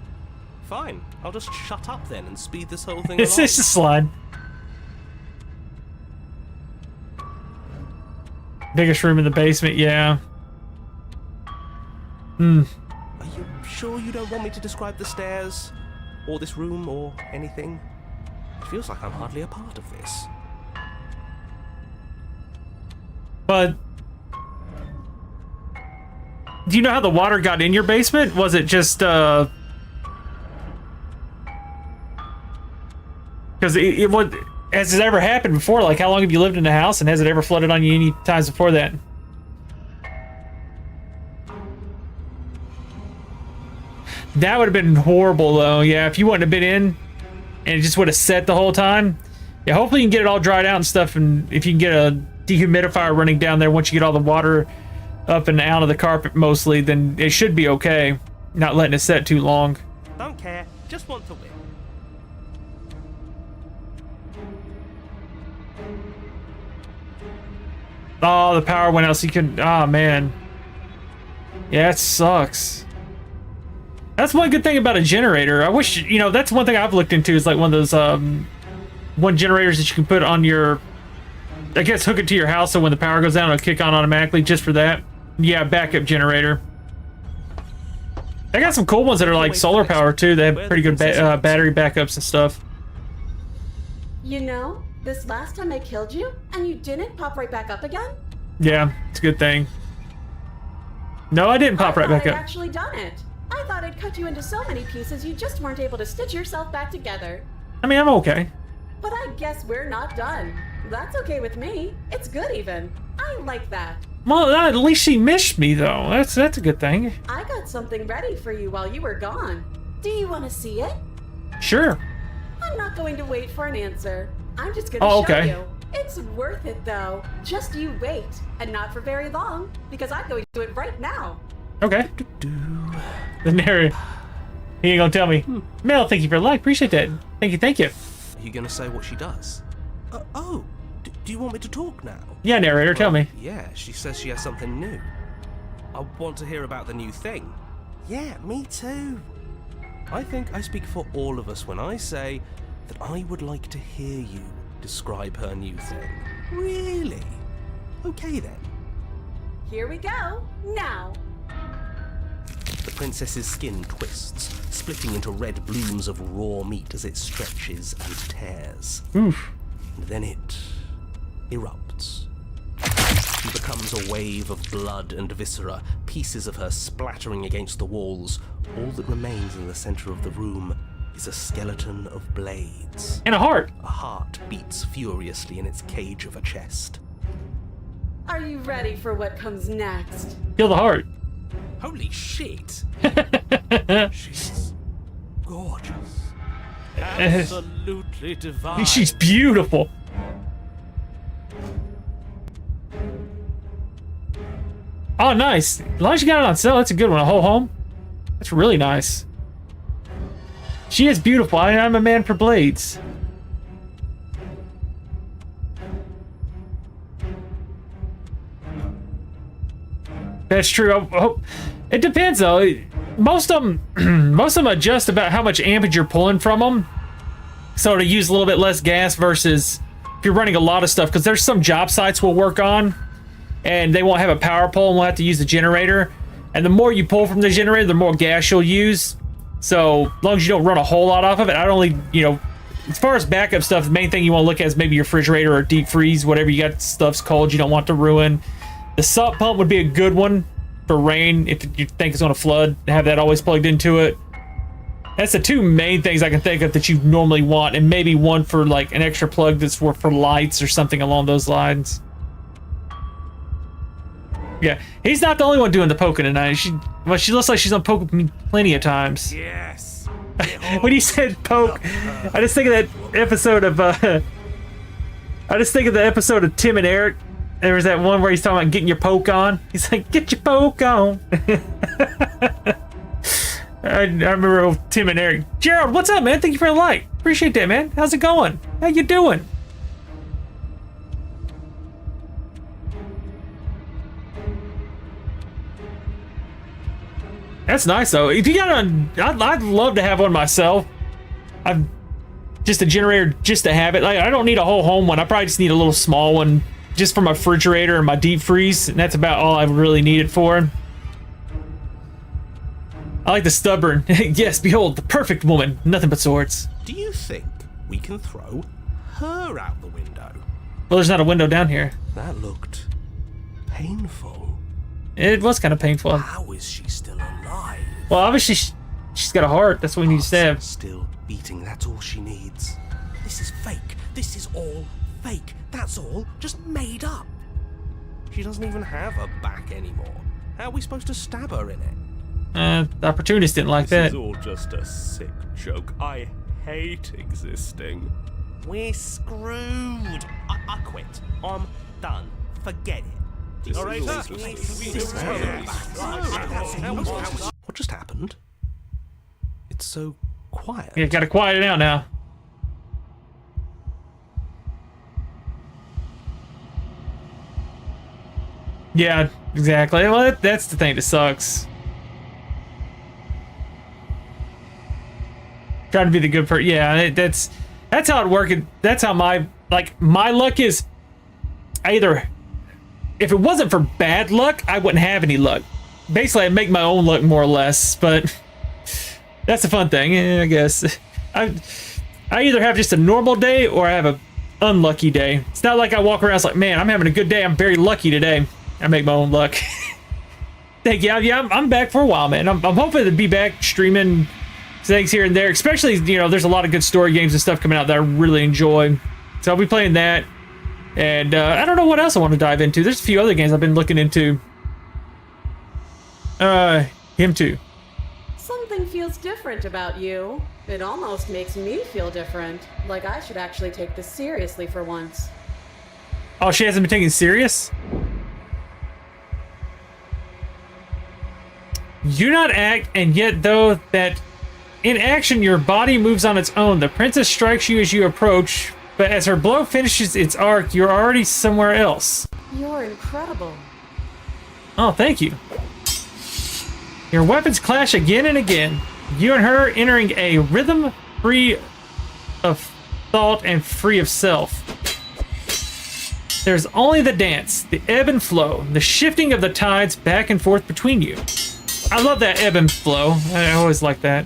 Fine, I'll just shut up then and speed this whole thing It's along. just a slide. Biggest room in the basement, yeah. Are you sure you don't want me to describe the stairs? Or this room, or anything? It feels like I'm hardly a part of this. But do you know how the water got in your basement? Was it just because it was, has it ever happened before? Like, how long have you lived in the house, and has it ever flooded on you any times before that? That would have been horrible, though. Yeah, if you wouldn't have been in and it just would have set the whole time. Yeah, hopefully you can get it all dried out and stuff, and if you can get a dehumidifier running down there once you get all the water up and out of the carpet mostly, then it should be okay. Not letting it set too long. Don't care, just want to win. Oh, the power went out so you couldn't... Oh, man. Yeah, it sucks. That's one good thing about a generator. I wish, that's one thing I've looked into is like one of those, one generators that you can put on your... I guess hook it to your house so when the power goes down, it'll kick on automatically just for that. Yeah, backup generator. I got some cool ones that are like solar power too. They have pretty good battery backups and stuff. You know, This last time I killed you, and you didn't pop right back up again? Yeah, it's a good thing. No, I didn't pop right back I'd up. actually done it. I thought I'd cut you into so many pieces you just weren't able to stitch yourself back together. I mean, I'm okay. But I guess we're not done. That's okay with me. It's good even. I like that. Well, at least she missed me, though. That's a good thing. I got something ready for you while you were gone. Do you want to see it? Sure. I'm not going to wait for an answer. I'm just going to Oh, show okay. you. It's worth it, though. Just you wait. And not for very long, because I'm going to do it right now. Okay. The narrator. He ain't gonna tell me. Mel, thank you for the like. Appreciate that. Thank you, thank you. Are you gonna say what she does? Do you want me to talk now? Yeah, narrator, tell me. Yeah, she says she has something new. I want to hear about the new thing. Yeah, me too. I think I speak for all of us when I say that I would like to hear you describe her new thing. Really? Okay then. Here we go. Now. The princess's skin twists, splitting into red blooms of raw meat as it stretches and tears. Oof. And then it erupts. She becomes a wave of blood and viscera, pieces of her splattering against the walls. All that remains in the center of the room is a skeleton of blades. And a heart. A heart beats furiously in its cage of a chest. Are you ready for what comes next? Kill the heart. Holy shit! She's gorgeous. Absolutely divine. She's beautiful. Oh, nice. Elijah got it on sale. That's a good one. A whole home. That's really nice. She is beautiful. I'm a man for blades. That's true. It depends though. Most of them adjust about how much ampage you're pulling from them, so to use a little bit less gas versus if you're running a lot of stuff. Because there's some job sites we'll work on, and they won't have a power pole, and we'll have to use the generator. And the more you pull from the generator, the more gas you'll use. So as long as you don't run a whole lot off of it, I'd only, as far as backup stuff, the main thing you want to look at is maybe your refrigerator or deep freeze, whatever you got stuff's cold you don't want to ruin. The sump pump would be a good one for rain if you think it's going to flood. Have that always plugged into it. That's the two main things I can think of that you normally want, and maybe one for like an extra plug that's for lights or something along those lines. Yeah, he's not the only one doing the poking tonight. She looks like she's on poke me plenty of times. Yes. When you said poke, I just think of that episode of Tim and Eric. There was that one where he's talking about getting your poke on. He's like, get your poke on. I remember Tim and Eric. Gerald, what's up, man? Thank you for the like. Appreciate that, man. How's it going? How you doing? That's nice, though. If you got one, I'd love to have one myself. I've just a generator just to have it. Like, I don't need a whole home one. I probably just need a little small one just for my refrigerator and my deep freeze, and that's about all I really need it for. I like the stubborn. Yes, behold, the perfect woman. Nothing but swords. Do you think we can throw her out the window? Well, there's not a window down here. That looked painful. It was kind of painful. How is she still alive? Well, obviously she's got a heart. That's what we need to stab. Still beating. That's all she needs. This is fake. This is all fake. That's all just made up. She doesn't even have a back anymore. How are we supposed to stab her in it? The opportunist didn't like This that. is all just a sick joke. I hate existing. We're screwed. I quit. I'm done. Forget it. What just happened? It's so quiet. You gotta quiet it out now. Yeah, exactly. Well, that's the thing that sucks. Trying to be the good person. Yeah, that's how it works. That's how my luck is. Either if it wasn't for bad luck, I wouldn't have any luck. Basically, I make my own luck more or less, but that's the fun thing, I guess. I either have just a normal day or I have a unlucky day. It's not like I walk around, it's like, man, I'm having a good day. I'm very lucky today. I make my own luck. Thank you. Yeah, I'm back for a while, man. I'm hoping to be back streaming things here and there, especially, you know, there's a lot of good story games and stuff coming out that I really enjoy. So I'll be playing that. And I don't know what else I want to dive into. There's a few other games I've been looking into. Him too. Something feels different about you. It almost makes me feel different. Like I should actually take this seriously for once. Oh, she hasn't been taken serious? You do not act, and yet though that in action your body moves on its own. The princess strikes you as you approach, but as her blow finishes its arc, you're already somewhere else. You're incredible. Oh, thank you. Your weapons clash again and again. You and her entering a rhythm free of thought and free of self. There's only the dance, the ebb and flow, the shifting of the tides back and forth between you. I love that ebb and flow. I always like that.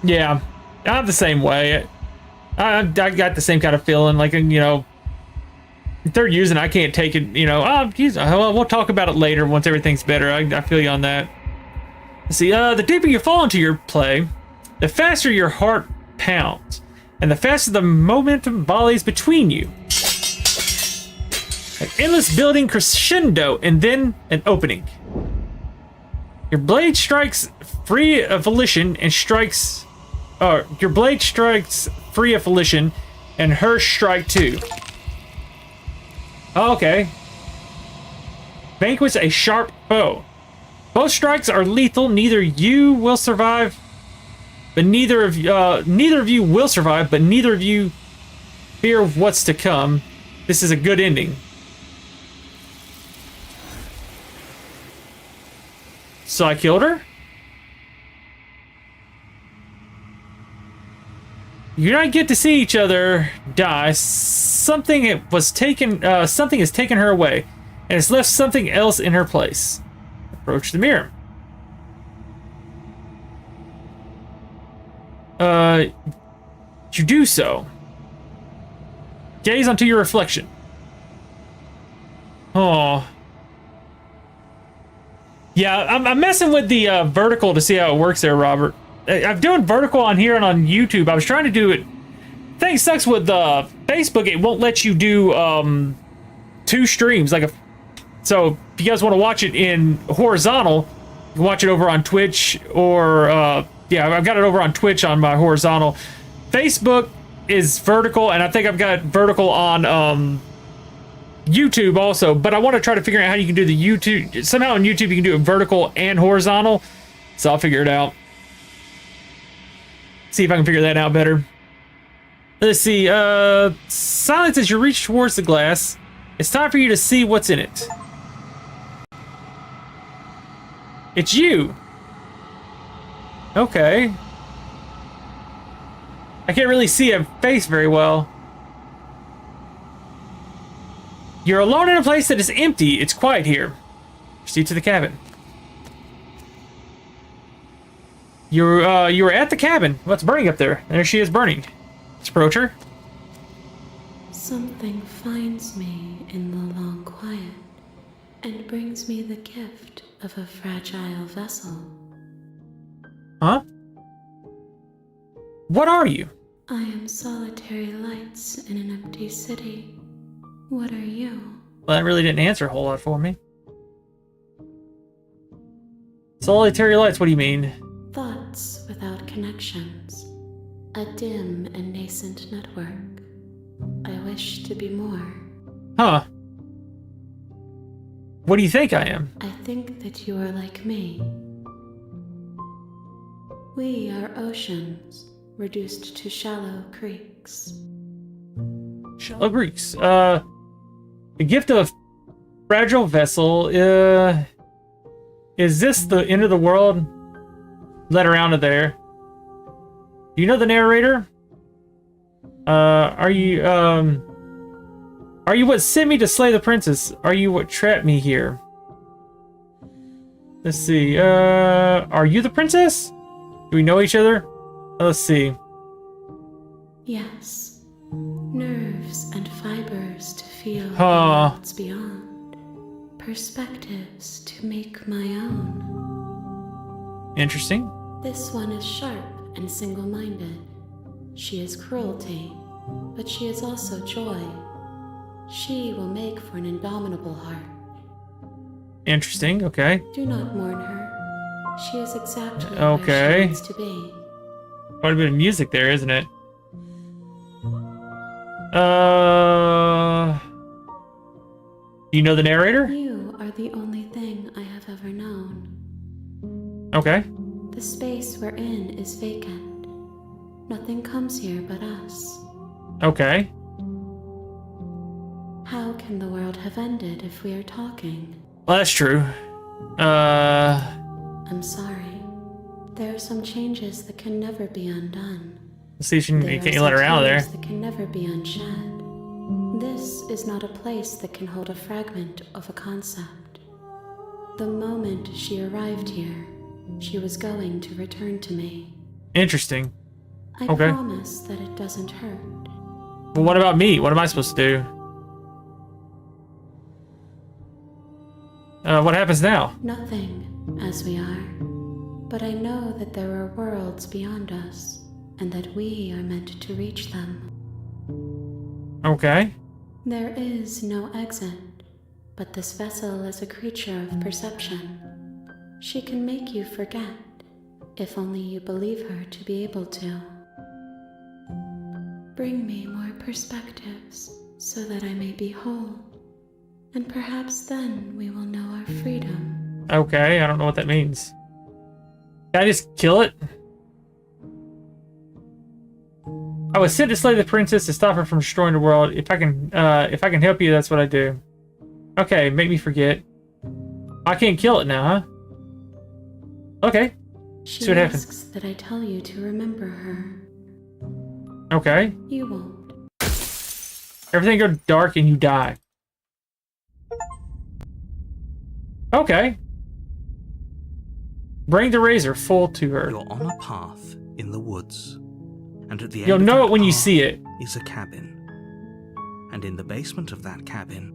Yeah, I'm the same way. I got the same kind of feeling, like, you know, if they're using, I can't take it, you know, well, we'll talk about it later once everything's better. I feel you on that. See, the deeper you fall into your play, the faster your heart pounds, and the faster the momentum volleys between you. An endless building crescendo, and then an opening. Your blade strikes free of volition and strikes... your blade strikes free of volition, and her strike too. Oh, okay. Vanquish a sharp foe. Both strikes are lethal. Neither you will survive, but neither of you will survive, but neither of you fear what's to come. This is a good ending. So I killed her? You don't get to see each other die. Something has taken her away, and it's left something else in her place. Approach the mirror. You do so. Gaze onto your reflection. Oh. Yeah, I'm messing with the vertical to see how it works there, Robert. I'm doing vertical on here and on YouTube. I was trying to do it. Thing sucks with Facebook. It won't let you do 2 streams. So if you guys want to watch it in horizontal, you can watch it over on Twitch or yeah, I've got it over on Twitch on my horizontal. Facebook is vertical, and I think I've got vertical on YouTube also. But I want to try to figure out how you can do the YouTube. Somehow on YouTube you can do it vertical and horizontal. So I'll figure it out. See if I can figure that out better. Let's see. Silence as you reach towards the glass. It's time for you to see what's in it. It's you. Okay. I can't really see a face very well. You're alone in a place that is empty. It's quiet here. Proceed to the cabin. You were at the cabin. What's burning up there? There she is burning. Let's approach her. Something finds me in the long quiet and brings me the gift of a fragile vessel. Huh? What are you? I am solitary lights in an empty city. What are you? Well, that really didn't answer a whole lot for me. Solitary lights, what do you mean? Thoughts without connections. A dim and nascent network. I wish to be more. Huh. What do you think I am? I think that you are like me. We are oceans, reduced to shallow creeks. Shallow Greeks. The gift of fragile vessel. Is this the end of the world? Let her out of there. Do you know the narrator? Are you what sent me to slay the princess? Are you what trapped me here? Let's see. Are you the princess? Do we know each other? Let's see. Yes. Nerves and fibers to feel the Huh. worlds beyond. Perspectives to make my own. Interesting. This one is sharp and single-minded. She is cruelty, but she is also joy. She will make for an indomitable heart. Interesting. Okay. Do not mourn her. She is exactly Okay. where she needs to be. Quite a bit of music there, isn't it? Do you know the narrator? You are the only thing I have ever known. Okay. The space we're in is vacant. Nothing comes here but us. Okay. How can the world have ended if we are talking? Well, that's true. I'm sorry. There are some changes that can never be undone. Let's see if you There can are let her some out of there. tears that can never be unshed. This is not a place that can hold a fragment of a concept. The moment she arrived here, she was going to return to me. Interesting. I Okay. promise that it doesn't hurt. But what about me? What am I supposed to do? What happens now? Nothing, as we are. But I know that there are worlds beyond us, and that we are meant to reach them. Okay. There is no exit, but this vessel is a creature of perception. She can make you forget, if only you believe her to be able to. Bring me more perspectives, so that I may be whole. And perhaps then we will know our freedom. Okay, I don't know what that means. Can I just kill it? I was sent to slay the princess to stop her from destroying the world. If I can help you, that's what I do. Okay, make me forget. I can't kill it now, huh? Okay. She See what happens. asks that I tell you to remember her. Okay. You won't. Everything goes dark and you die. Okay. Bring the razor full to her. You're on a path in the woods, and at the end You'll of know that it when you path see it. is a cabin. And in the basement of that cabin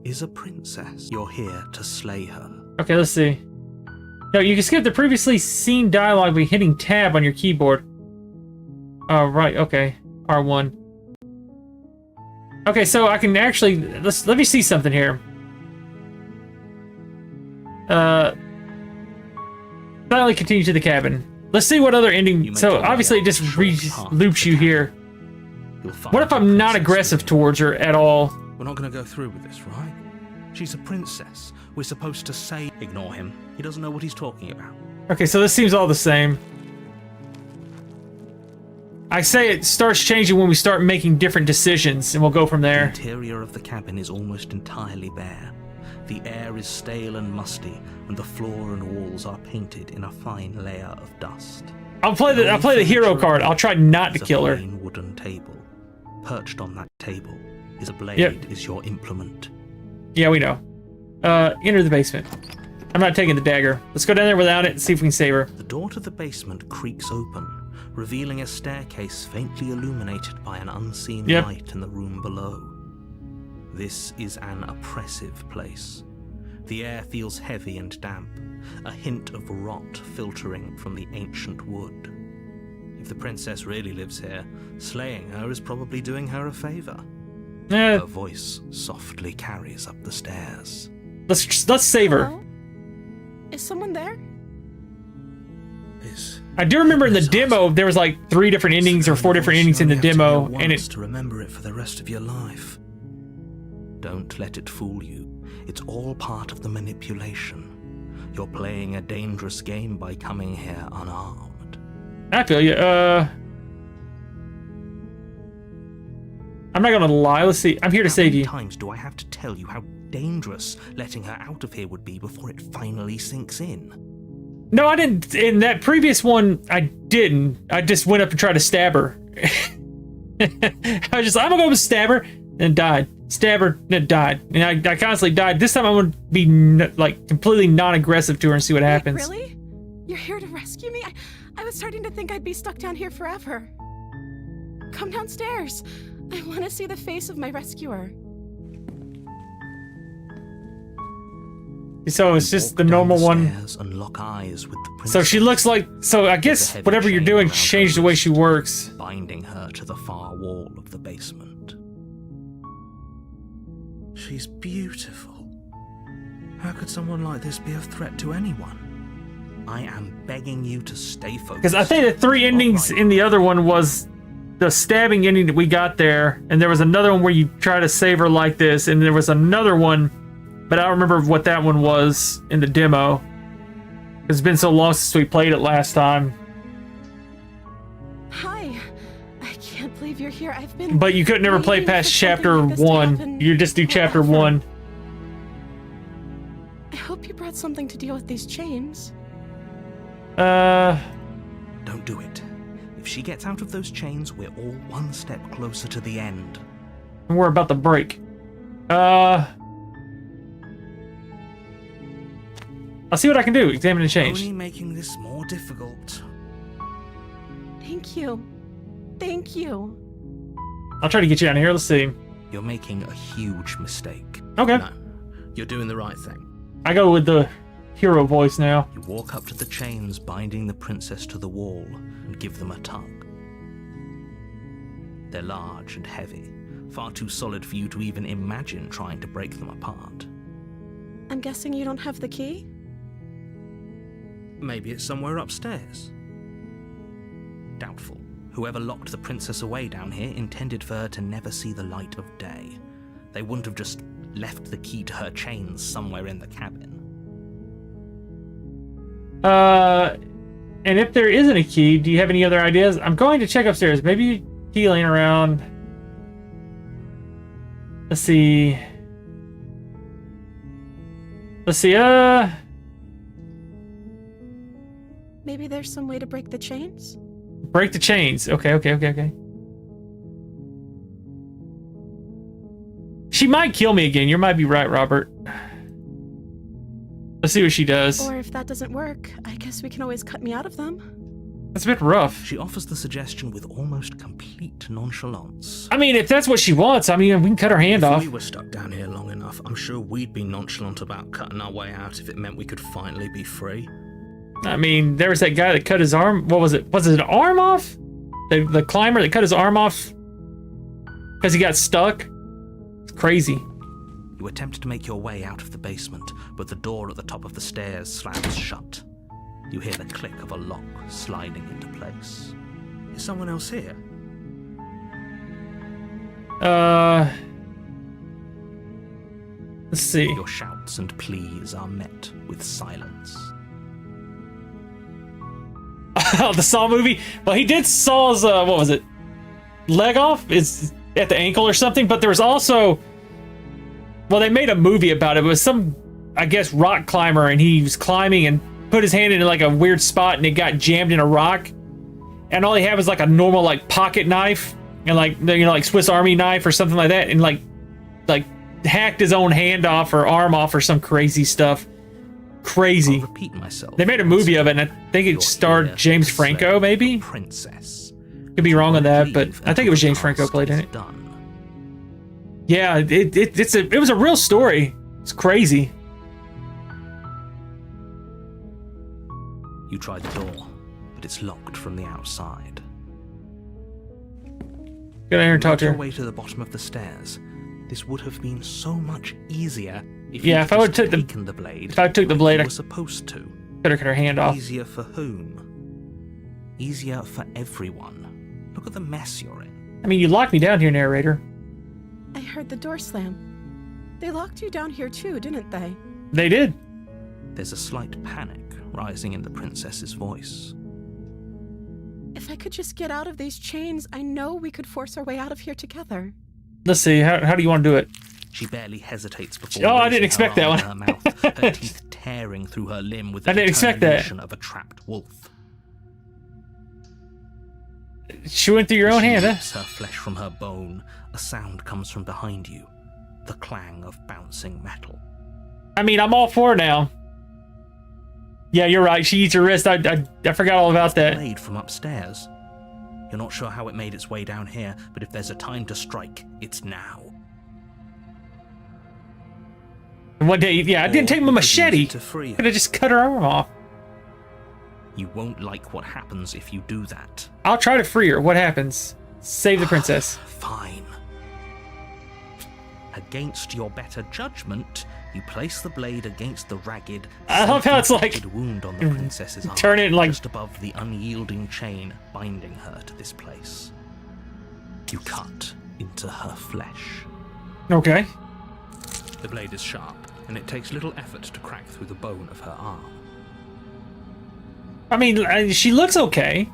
is a princess. You're here to slay her. Okay, let's see. No, you can skip the previously seen dialogue by hitting tab on your keyboard. Oh, right, okay. R1. Okay, so I can actually let me see something here. Finally continue to the cabin. Let's see what other You ending. make So your way obviously up it just the short path to loops the you cabin. here. You'll find What if the I'm not princess aggressive here. towards her at all? We're not going to go through with this, right? She's a princess. We're supposed to say, ignore him. He doesn't know what he's talking about. Okay, so this seems all the same. I say it starts changing when we start making different decisions, and we'll go from The there. interior of the cabin is almost entirely bare. The air is stale and musty, and the floor and walls are painted in a fine layer of dust. I'll play the hero card. I'll try not to Is a kill her. plain wooden table. Perched on that table is a blade. Yep. Is your implement. Yeah, we know. Enter the basement. I'm not taking the dagger. Let's go down there without it and see if we can save her. The door to the basement creaks open, revealing a staircase faintly illuminated by an unseen Yep. light in the room below. This is an oppressive place. The air feels heavy and damp, a hint of rot filtering from the ancient wood. If the princess really lives here, slaying her is probably doing her a favor. Eh, Her voice softly carries up the stairs. let's save her. Hello? Is someone there? I do remember in the demo there was like 3 different endings or 4 different endings in the demo, and it. to remember it for the rest of your life. Don't let it fool you. It's all part of the manipulation. You're playing a dangerous game by coming here unarmed. I feel you. I'm not gonna lie. Let's see. I'm here to How save many you. times do I have to tell you how dangerous letting her out of here would be before it finally sinks in? No, I didn't. In that previous one, I didn't. I just went up to try to stab her. I was just, I'm gonna go and stab her, and died. Stab her, and died. And I constantly died. This time I'm gonna be like completely non-aggressive to her and see what happens. Wait, really? You're here to rescue me? I was starting to think I'd be stuck down here forever. Come downstairs. I want to see the face of my rescuer. So it's just the normal one. And lock eyes with the princess, So she looks like. So I guess whatever you're doing changed the way she works. binding her to the far wall of the basement. She's beautiful. How could someone like this be a threat to anyone? I am begging you to stay focused. Because I think the 3 endings in the other one was the stabbing ending that we got there, and there was another one where you try to save her like this, and there was another one, but I don't remember what that one was in the demo. It's been so long since we played it last time. Hi. I can't believe you're here. I've been. But you could never play waiting past for something chapter like this to 1. happen You just do chapter forever. 1. I hope you brought something to deal with these chains. Don't do it. If she gets out of those chains, we're all one step closer to the end. We're about to break. I'll see what I can do. Examine and change. Only making this more difficult. Thank you. Thank you. I'll try to get you down here. Let's see. You're making a huge mistake. Okay. No, you're doing the right thing. I go with the hero voice now. You walk up to the chains binding the princess to the wall and give them a tug. They're large and heavy, far too solid for you to even imagine trying to break them apart. I'm guessing you don't have the key? Maybe it's somewhere upstairs. Doubtful. Whoever locked the princess away down here intended for her to never see the light of day. They wouldn't have just left the key to her chains somewhere in the cabin. And if there isn't a key, do you have any other ideas? I'm going to check upstairs. Maybe key laying around. Let's see. Maybe there's some way to break the chains? Break the chains. Okay. She might kill me again. You might be right, Robert. Let's see what she does. Or if that doesn't work, I guess we can always cut me out of them. That's a bit rough. She offers the suggestion with almost complete nonchalance. I mean, if that's what she wants, I mean, we can cut her hand If off. we were stuck down here long enough, I'm sure we'd be nonchalant about cutting our way out if it meant we could finally be free. I mean, there was that guy that cut his arm. What was it? Was it an arm off? The climber that cut his arm off because he got stuck? It's crazy. You attempt to make your way out of the basement, but the door at the top of the stairs slams shut. You hear the click of a lock sliding into place. Is someone else here? Let's see. Your shouts and pleas are met with silence. Oh, the Saw movie? Well, he did Saw's, what was it? Leg off? Is at the ankle or something? But there was also... Well, they made a movie about it. It was some, I guess, rock climber, and he was climbing and put his hand in like a weird spot, and it got jammed in a rock. And all he had was like a normal like pocket knife, and like, you know, like Swiss Army knife or something like that, and like hacked his own hand off or arm off or some crazy stuff. Crazy. I'll repeat myself. They made a movie of it, and I think it starred James Franco, maybe? Princess. Could be wrong on that, but I think it was James Franco played in it. Done. Yeah, it was a real story. It's crazy. You try the door, but it's locked from the outside. Get in here and talk Make to your her. way to the bottom of the stairs. This would have been so much easier if Yeah, you if I would've just took the- taken the blade. if I took the when blade, you I- were supposed to. Better cut her hand off. Easier for whom? Easier for everyone. Look at the mess you're in. I mean, you locked me down here, narrator. I heard the door slam. They locked you down here too, didn't they? They did. There's a slight panic rising in the princess's voice. If I could just get out of these chains, I know we could force our way out of here together. Let's see. How do you want to do it? She barely hesitates before Oh, I didn't raising expect her that arm one. in her mouth, her teeth tearing through her limb with the I didn't expect that. determination of a trapped wolf. She went through your As own she hand, huh? rips her flesh from her bone, a sound comes from behind you, the clang of bouncing metal. I mean, I'm all for it now. Yeah, you're right. She eats her wrist. I forgot all about that. Blade from upstairs. You're not sure how it made its way down here, but if there's a time to strike, it's now. And one day, yeah, I didn't Or take my you could use machete. it to free her. Could have just cut her arm off. You won't like what happens if you do that. I'll try to free her. What happens? Save the princess. Fine. Against your better judgment, you place the blade against the ragged, I love how it's like, self-inflicted wound on the princess's arm, turn it like- just above the unyielding chain binding her to this place. You cut into her flesh. Okay. The blade is sharp, and it takes little effort to crack through the bone of her arm. I mean, she looks okay.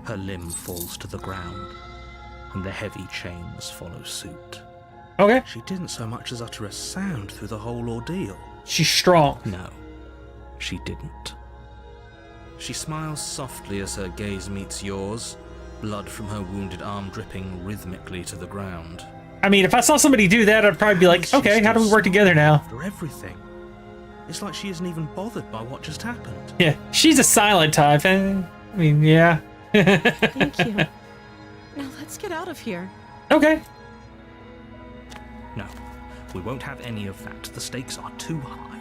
Her limb falls to the ground, and the heavy chains follow suit. Okay. She didn't so much as utter a sound through the whole ordeal. She's strong. No, she didn't. She smiles softly as her gaze meets yours, blood from her wounded arm dripping rhythmically to the ground. I mean, if I saw somebody do that, I'd probably be like, She's okay, how do we still work together now? After everything. It's like she isn't even bothered by what just happened. Yeah, she's a silent type. And I mean, yeah. Thank you. Now let's get out of here. Okay. No, we won't have any of that. The stakes are too high.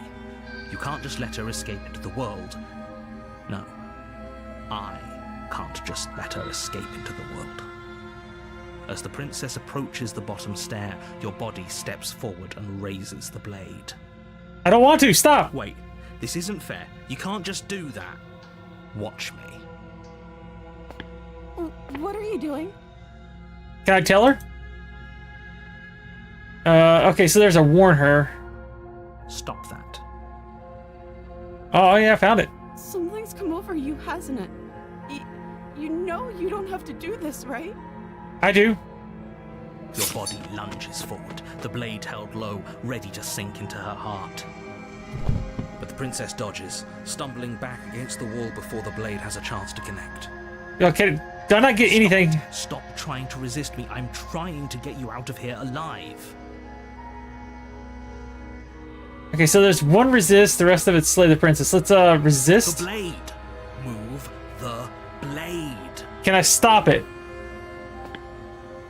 You can't just let her escape into the world. No, I can't just let her escape into the world. As the princess approaches the bottom stair, your body steps forward and raises the blade. I don't want to. Stop. Wait, this isn't fair. You can't just do that. Watch me. What are you doing? Can I tell her? Okay, so there's a warn her. Stop that. Oh, yeah, I found it. Something's come over you, hasn't it? You know you don't have to do this, right? I do. Your body lunges forward, the blade held low, ready to sink into her heart. But the princess dodges, stumbling back against the wall before the blade has a chance to connect. Okay, do I not get anything? Stop trying to resist me. I'm trying to get you out of here alive. Okay, so there's one resist, the rest of it's slay the princess. Let's resist. The blade. Move the blade. Can I stop it?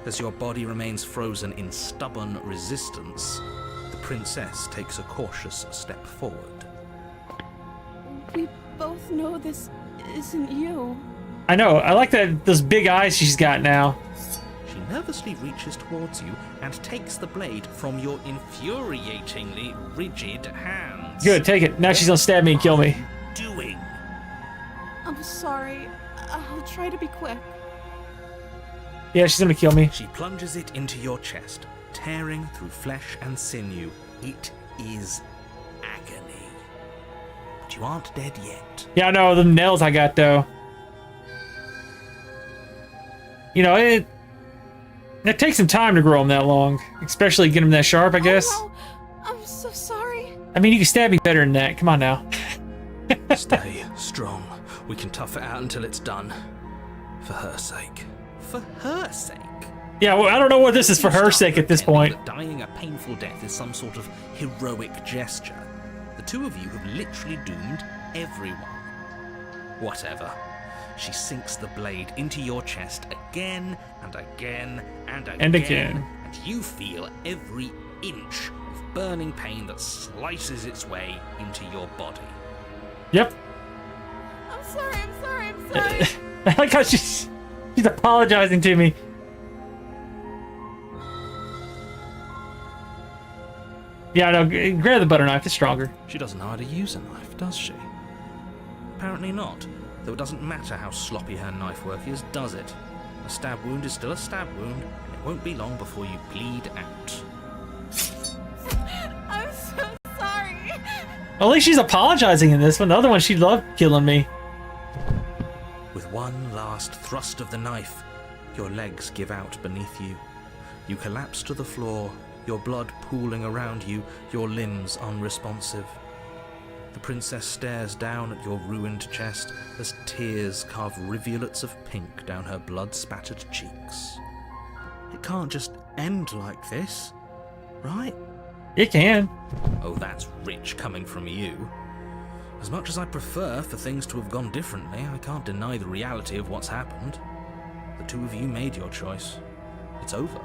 As your body remains frozen in stubborn resistance, the princess takes a cautious step forward. We both know this isn't you. I know. I like that those big eyes she's got now. She nervously reaches towards you and takes the blade from your infuriatingly rigid hands. Good, take it. Now she's gonna stab me and kill me. What are you doing? I'm sorry. I'll try to be quick. Yeah, she's gonna kill me. She plunges it into your chest, tearing through flesh and sinew. It is agony. But you aren't dead yet. Yeah, I know. The nails I got, though. You know, it takes some time to grow them that long. Especially get them that sharp, I guess. Oh, no. I'm so sorry. I mean, you can stab me better than that. Come on now. Stay strong. We can tough it out until it's done. For her sake. For her sake? Yeah, well, I don't know what this is for her sake at this point. That dying a painful death is some sort of heroic gesture. The two of you have literally doomed everyone. Whatever. She sinks the blade into your chest again and again and again. And again. And you feel every inch of burning pain that slices its way into your body. Yep. I'm sorry. I'm sorry. I like how she's apologizing to me. Yeah, no, grab the butter knife. It's stronger. She doesn't know how to use a knife, does she? Apparently not, though it doesn't matter how sloppy her knife work is, does it? A stab wound is still a stab wound, and it won't be long before you bleed out. I'm so sorry. At least she's apologizing in this one. The other one, she loved killing me. With one last thrust of the knife, your legs give out beneath you. You collapse to the floor, your blood pooling around you, your limbs unresponsive. The princess stares down at your ruined chest as tears carve rivulets of pink down her blood-spattered cheeks. It can't just end like this, right? It can. Oh, that's rich coming from you. As much as I prefer for things to have gone differently, I can't deny the reality of what's happened. The two of you made your choice. It's over.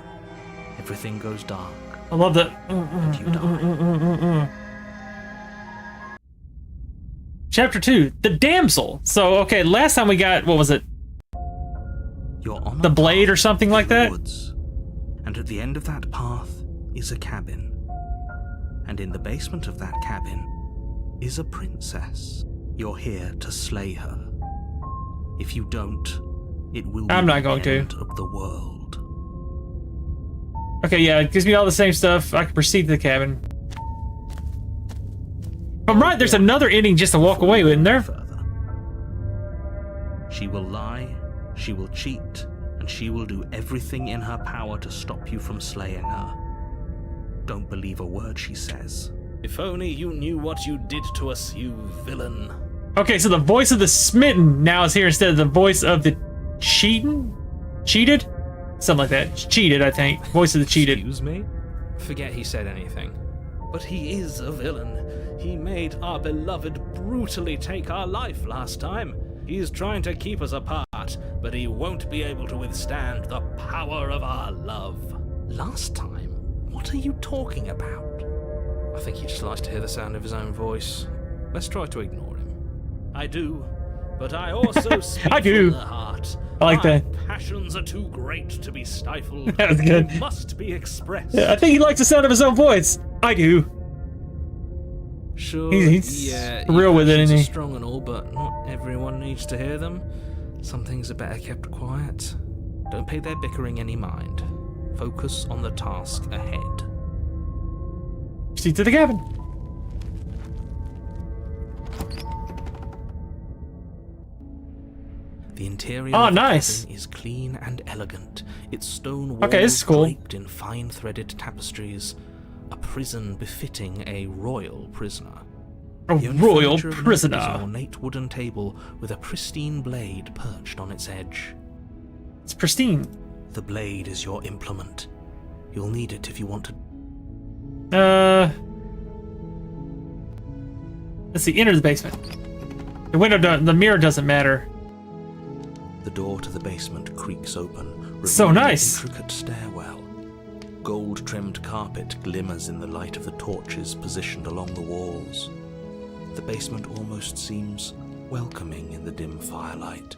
Everything goes dark. I love that. And you die. Chapter 2, The Damsel. So, okay, last time we got, what was it? You're on The a blade path or something like through the that? Woods, and at the end of that path is a cabin. And in the basement of that cabin is a princess. You're here to slay her. If you don't, it will be I'm not the going to. end of the world. Okay, yeah, it gives me all the same stuff. I can proceed to the cabin. If I'm right, there's another ending just to walk away with, isn't there? Further. She will lie, she will cheat, and she will do everything in her power to stop you from slaying her. Don't believe a word she says. If only you knew what you did to us, you villain. Okay, so the voice of the smitten now is here instead of the voice of the cheated? Something like that. Cheated, I think. Voice of the cheated. Excuse me? Forget he said anything. But he is a villain. He made our beloved brutally take our life last time. He's trying to keep us apart, but he won't be able to withstand the power of our love. Last time? What are you talking about? I think he just likes to hear the sound of his own voice. Let's try to ignore him. I do, but I also speak I do. from the heart. I like My that. passions are too great to be stifled. That was good. They must be expressed. Yeah, I think he likes the sound of his own voice. I do. Sure, He's yeah, real your with it, actions isn't are he? strong and all, but not everyone needs to hear them. Some things are better kept quiet. Don't pay their bickering any mind. Focus on the task ahead. Proceed to the cabin. The interior Oh, of the nice. cabin is clean and elegant. Its stone walls Okay, this is cool. draped in fine threaded tapestries. A prison befitting a royal prisoner. A The only royal furniture of note prisoner. is an ornate wooden table with a pristine blade perched on its edge. It's pristine. The blade is your implement. You'll need it if you want to. Let's see. Enter the basement. The window, the mirror doesn't matter. The door to the basement creaks open, So revealing nice. an intricate stairwell. Gold-trimmed carpet glimmers in the light of the torches positioned along the walls. The basement almost seems welcoming in the dim firelight,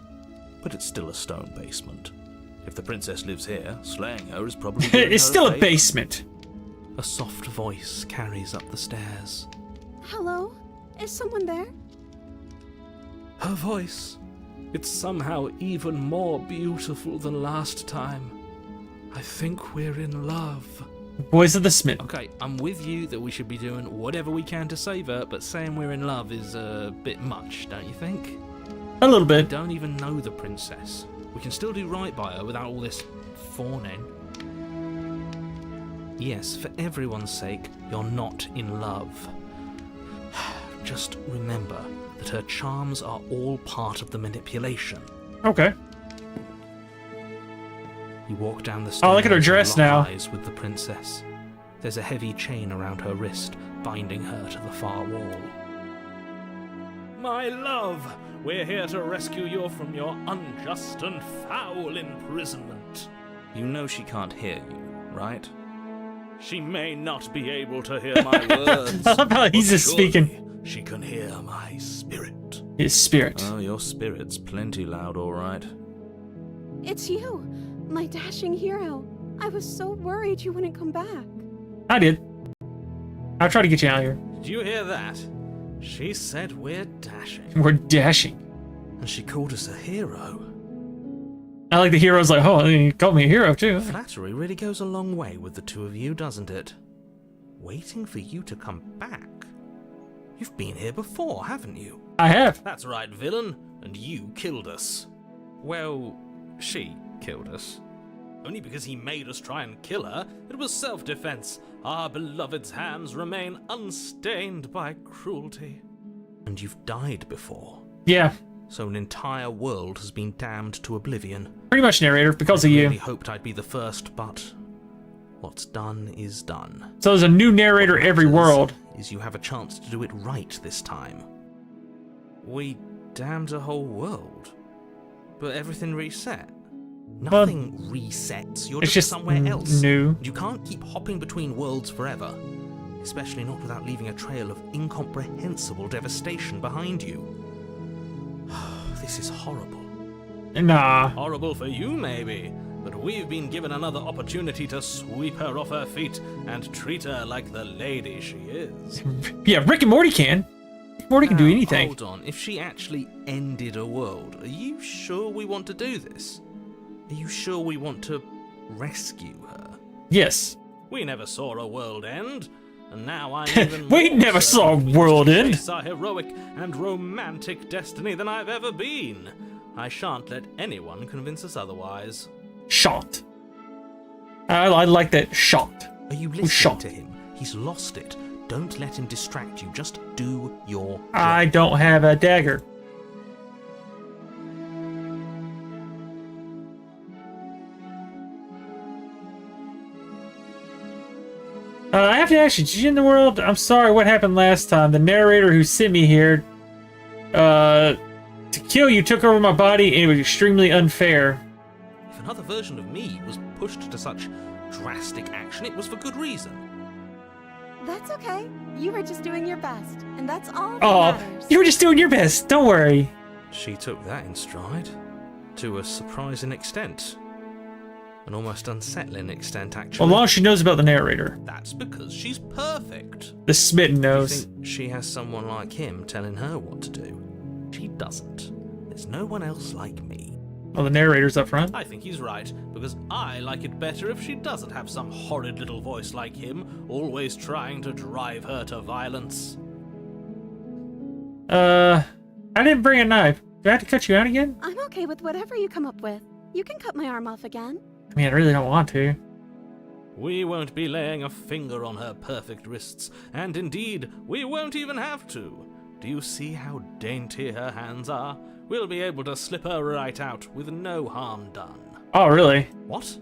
but it's still a stone basement. If the princess lives here, slaying her is probably doing It's her still a favour. basement. A soft voice carries up the stairs. Hello? Is someone there? Her voice. It's somehow even more beautiful than last time. I think we're in love. Voice of the smitten. Okay, I'm with you that we should be doing whatever we can to save her, but saying we're in love is a bit much, don't you think? A little We bit. don't even know the princess. We can still do right by her without all this fawning. Yes, for everyone's sake, you're not in love. Just remember that her charms are all part of the manipulation. Okay. You walk down the stairs. Oh, look at her and dress lock now. eyes with the princess. There's a heavy chain around her wrist, binding her to the far wall. My love, we're here to rescue you from your unjust and foul imprisonment. You know she can't hear you, right? She may not be able to hear my words. I love how he's but just surely speaking. She can hear my spirit. His spirit. Oh, your spirit's plenty loud, all right. It's you, my dashing hero. I was so worried you wouldn't come back. I did. I'll try to get you out of here. Did you hear that? She said we're dashing. We're dashing. And she called us a hero. I like the hero's like, oh, he called me a hero too. Flattery really goes a long way with the two of you, doesn't it? Waiting for you to come back. You've been here before, haven't you? I have. That's right, villain. And you killed us. Well, she killed us. Only because he made us try and kill her. It was self-defense. Our beloved's hands remain unstained by cruelty. And you've died before. Yeah, So an entire world has been damned to oblivion. pretty much, narrator, because of I you. really hoped I'd be the first, but what's done is done. So there's a new narrator every Matters world. Is you have a chance to do it right this time. We damned a whole world, but everything reset. Nothing resets. You're It's just just somewhere else. new. You can't keep hopping between worlds forever, especially not without leaving a trail of incomprehensible devastation behind you. This is horrible. Nah. Horrible for you, maybe, but we've been given another opportunity to sweep her off her feet and treat her like the lady she is. Yeah, Rick and Morty can. Rick and Morty can do Now, anything. Hold on. If she actually ended a world, are you sure we want to do this? Are you sure we want to rescue her? Yes. We never saw a world end, and now I'm even We more never certain saw a we world must end. face our heroic and romantic destiny than I've ever been. I shan't let anyone convince us otherwise. Shot. I like that. Shot. Are you shot. listening to him? He's lost it. Don't let him distract you. Just do your job. I don't have a dagger. I have to ask you, did you in the world? I'm sorry, what happened last time? The narrator who sent me here to kill you took over my body, and it was extremely unfair. If another version of me was pushed to such drastic action, it was for good reason. That's okay. You were just doing your best, and that's all that Oh, matters. you were just doing your best. Don't worry. She took that in stride. To a surprising extent. An almost unsettling extent, actually. Well, as long as she knows about the narrator. That's because she's perfect. The smitten Do you knows. think she has someone like him telling her what to do? She doesn't. There's no one else like me. Oh, the narrator's up front. I think he's right, because I like it better if she doesn't have some horrid little voice like him, always trying to drive her to violence. I didn't bring a knife. Do I have to cut you out again? I'm okay with whatever you come up with. You can cut my arm off again. I mean, I really don't want to. We won't be laying a finger on her perfect wrists, and indeed, we won't even have to. Do you see how dainty her hands are? We'll be able to slip her right out with no harm done. Oh, really? What?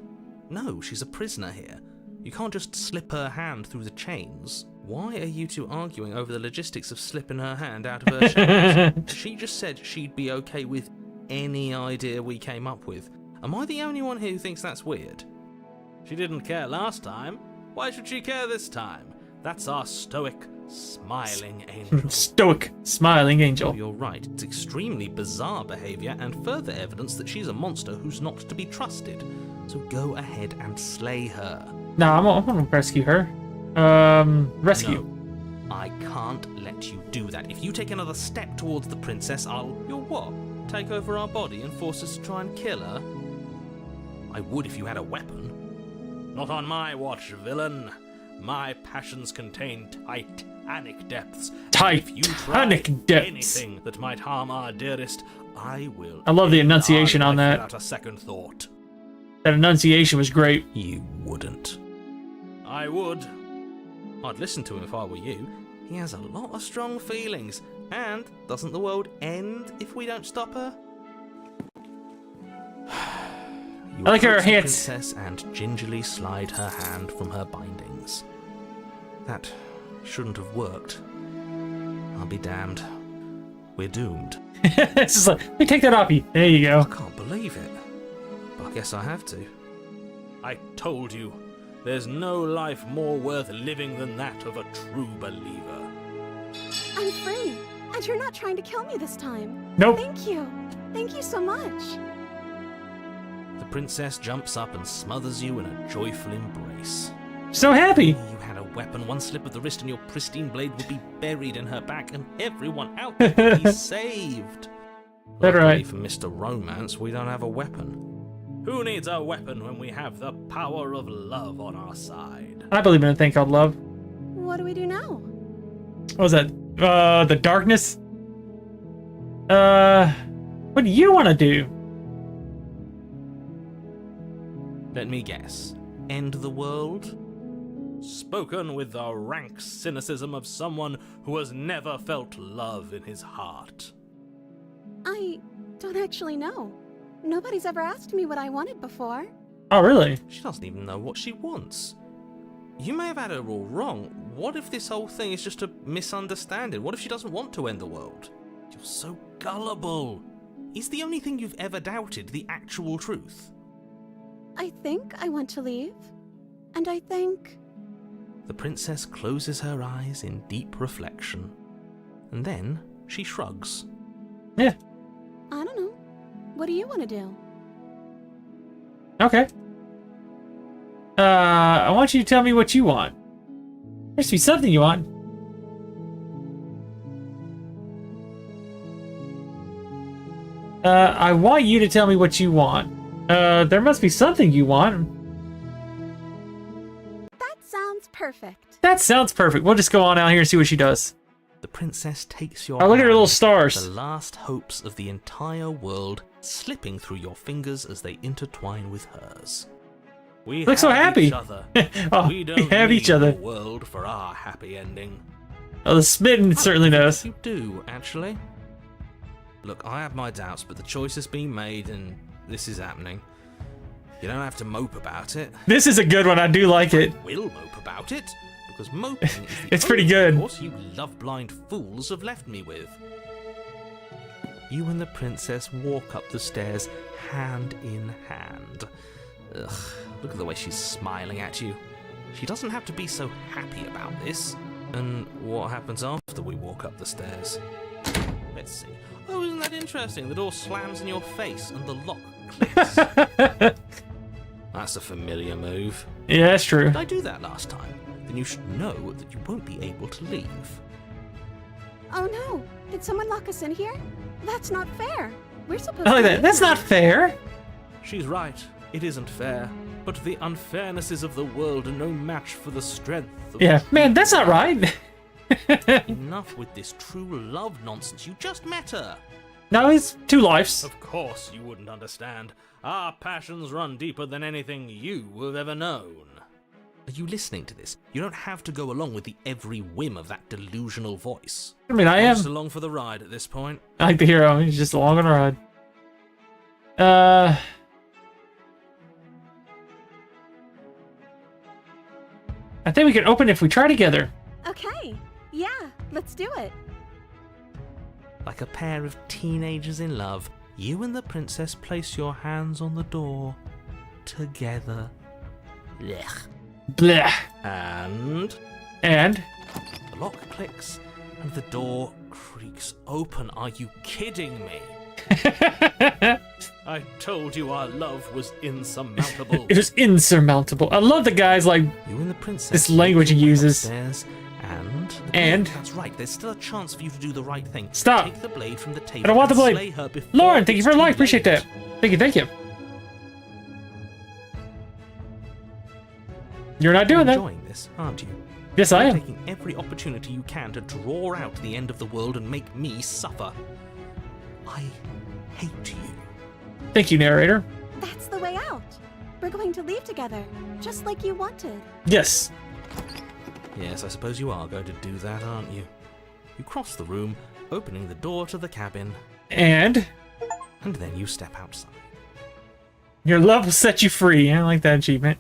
No, she's a prisoner here. You can't just slip her hand through the chains. Why are you two arguing over the logistics of slipping her hand out of her chains? She just said she'd be okay with any idea we came up with. Am I the only one here who thinks that's weird? She didn't care last time. Why should she care this time? That's our stoic, smiling angel. Stoic, smiling angel. You're right. It's extremely bizarre behavior and further evidence that she's a monster who's not to be trusted. So go ahead and slay her. Nah, I'm gonna rescue her. Rescue. No, I can't let you do that. If you take another step towards the princess, You'll what? Take over our body and force us to try and kill her? I would if you had a weapon. Not on my watch, villain. My passions contain titanic depths. And if you try Titanic depths. anything that might harm our dearest, I will. I love the end our enunciation on life that. Without a second thought. That enunciation was great. You wouldn't. I would. I'd listen to him if I were you. He has a lot of strong feelings. And doesn't the world end if we don't stop her? You I like her approach the hands. princess and gingerly slide her hand from her bindings. That shouldn't have worked. I'll be damned. We're doomed. It's just like, let me take that off you. There you I go. can't believe it. But I guess I have to. I told you. There's no life more worth living than that of a true believer. I'm free, and you're not trying to kill me this time. Nope. Thank you. Thank you so much. The princess jumps up and smothers you in a joyful embrace. So happy. You had a weapon, one slip of the wrist and your pristine blade would be buried in her back and everyone out there would be saved. That Luckily right. for Mr. Romance, we don't have a weapon. Who needs a weapon when we have the power of love on our side? I believe in a thing called love. What do we do now? What was that? The darkness? What do you want to do? Let me guess. End the world? Spoken with the rank cynicism of someone who has never felt love in his heart. I don't actually know. Nobody's ever asked me what I wanted before. Oh, really? She doesn't even know what she wants. You may have had her all wrong. What if this whole thing is just a misunderstanding? What if she doesn't want to end the world? You're so gullible. Is the only thing you've ever doubted the actual truth? I think I want to leave. And I think... The princess closes her eyes in deep reflection. And then she shrugs. Yeah. I don't know. What do you want to do? Okay. I want you to tell me what you want. There must be something you want. I want you to tell me what you want. There must be something you want. That sounds perfect. That sounds perfect. We'll just go on out here and see what she does. The princess takes your Oh, look at her hand, little stars. the last hopes of the entire world slipping through your fingers as they intertwine with hers. We Look so have happy. Each other. Oh, we don't have need each other. the world for our happy ending. Oh, the smitten certainly knows. You do, actually. Look, I have my doubts, but the choice has been made and this is happening. You don't have to mope about it. This is a good one. I do like it. Will mope about it, because moping is the It's pretty only good. course you love-blind fools have left me with. You and the princess walk up the stairs, hand in hand. Ugh, look at the way she's smiling at you. She doesn't have to be so happy about this. And what happens after we walk up the stairs? Let's see. Oh, isn't that interesting? The door slams in your face and the lock clicks. That's a familiar move. Yeah, that's true. Did I do that last time? Then you should know that you won't be able to leave. Oh no! Did someone lock us in here? That's not fair. We're supposed I like to that. leave That's now. not fair. She's right. It isn't fair. But the unfairnesses of the world are no match for the strength of... Yeah, man, that's not right. Enough with this true love nonsense. You just met her. No, it's 2 lives. Of course you wouldn't understand. Our passions run deeper than anything you have ever known. Are you listening to this? You don't have to go along with the every whim of that delusional voice. I mean, I I'm am. just along for the ride at this point. I like the hero. He's just along on a ride. I think we can open if we try together. Okay. Yeah, let's do it. Like a pair of teenagers in love, you and the princess place your hands on the door together. Blech. Blah. And And the lock clicks and the door creaks open. Are you kidding me? I told you our love was insurmountable. it is insurmountable. I love the guys like You and the princess. this language he walk uses. upstairs And? that's right. There's still a chance for you to do the right thing. Stop. Take the blade from the table. I don't want the and blade. slay her before Lauren, thank you it's for the too like. Appreciate late. that. Thank you, thank you. You're not doing that. Enjoying this, aren't you? Yes, I You're am. taking every opportunity you can to draw out the end of the world and make me suffer. I hate you. Thank you, narrator. That's the way out. We're going to leave together, just like you wanted. Yes. Yes, I suppose you are going to do that, aren't you? You cross the room, opening the door to the cabin, And and then you step outside. your love will set you free. I like that achievement.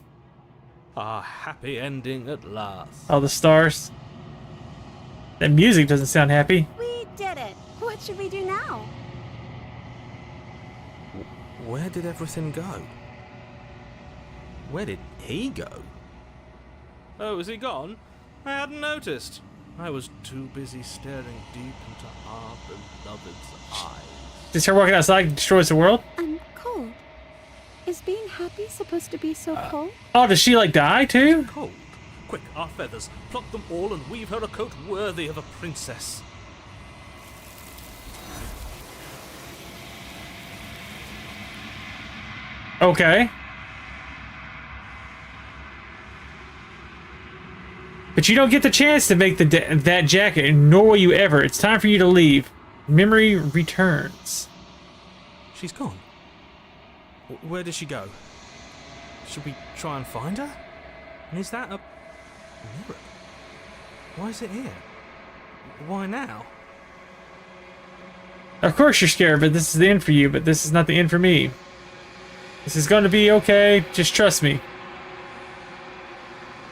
Our happy ending at last. All the stars. That music doesn't sound happy. We did it. What should we do now? Where did everything go? Where did he go? Oh, is he gone? I hadn't noticed. I was too busy staring deep into our beloved's eyes. Is her walking outside and destroys the world? I'm cold. Is being happy supposed to be so cold? Oh, does she like die too? Cold. Quick, our feathers. Pluck them all and weave her a coat worthy of a princess. Okay. But you don't get the chance to make that jacket, nor will you ever. It's time for you to leave. Memory returns. She's gone. Where did she go? Should we try and find her? And is that a mirror? Why is it here? Why now? Of course you're scared, but this is the end for you, but this is not the end for me. This is going to be okay, just trust me.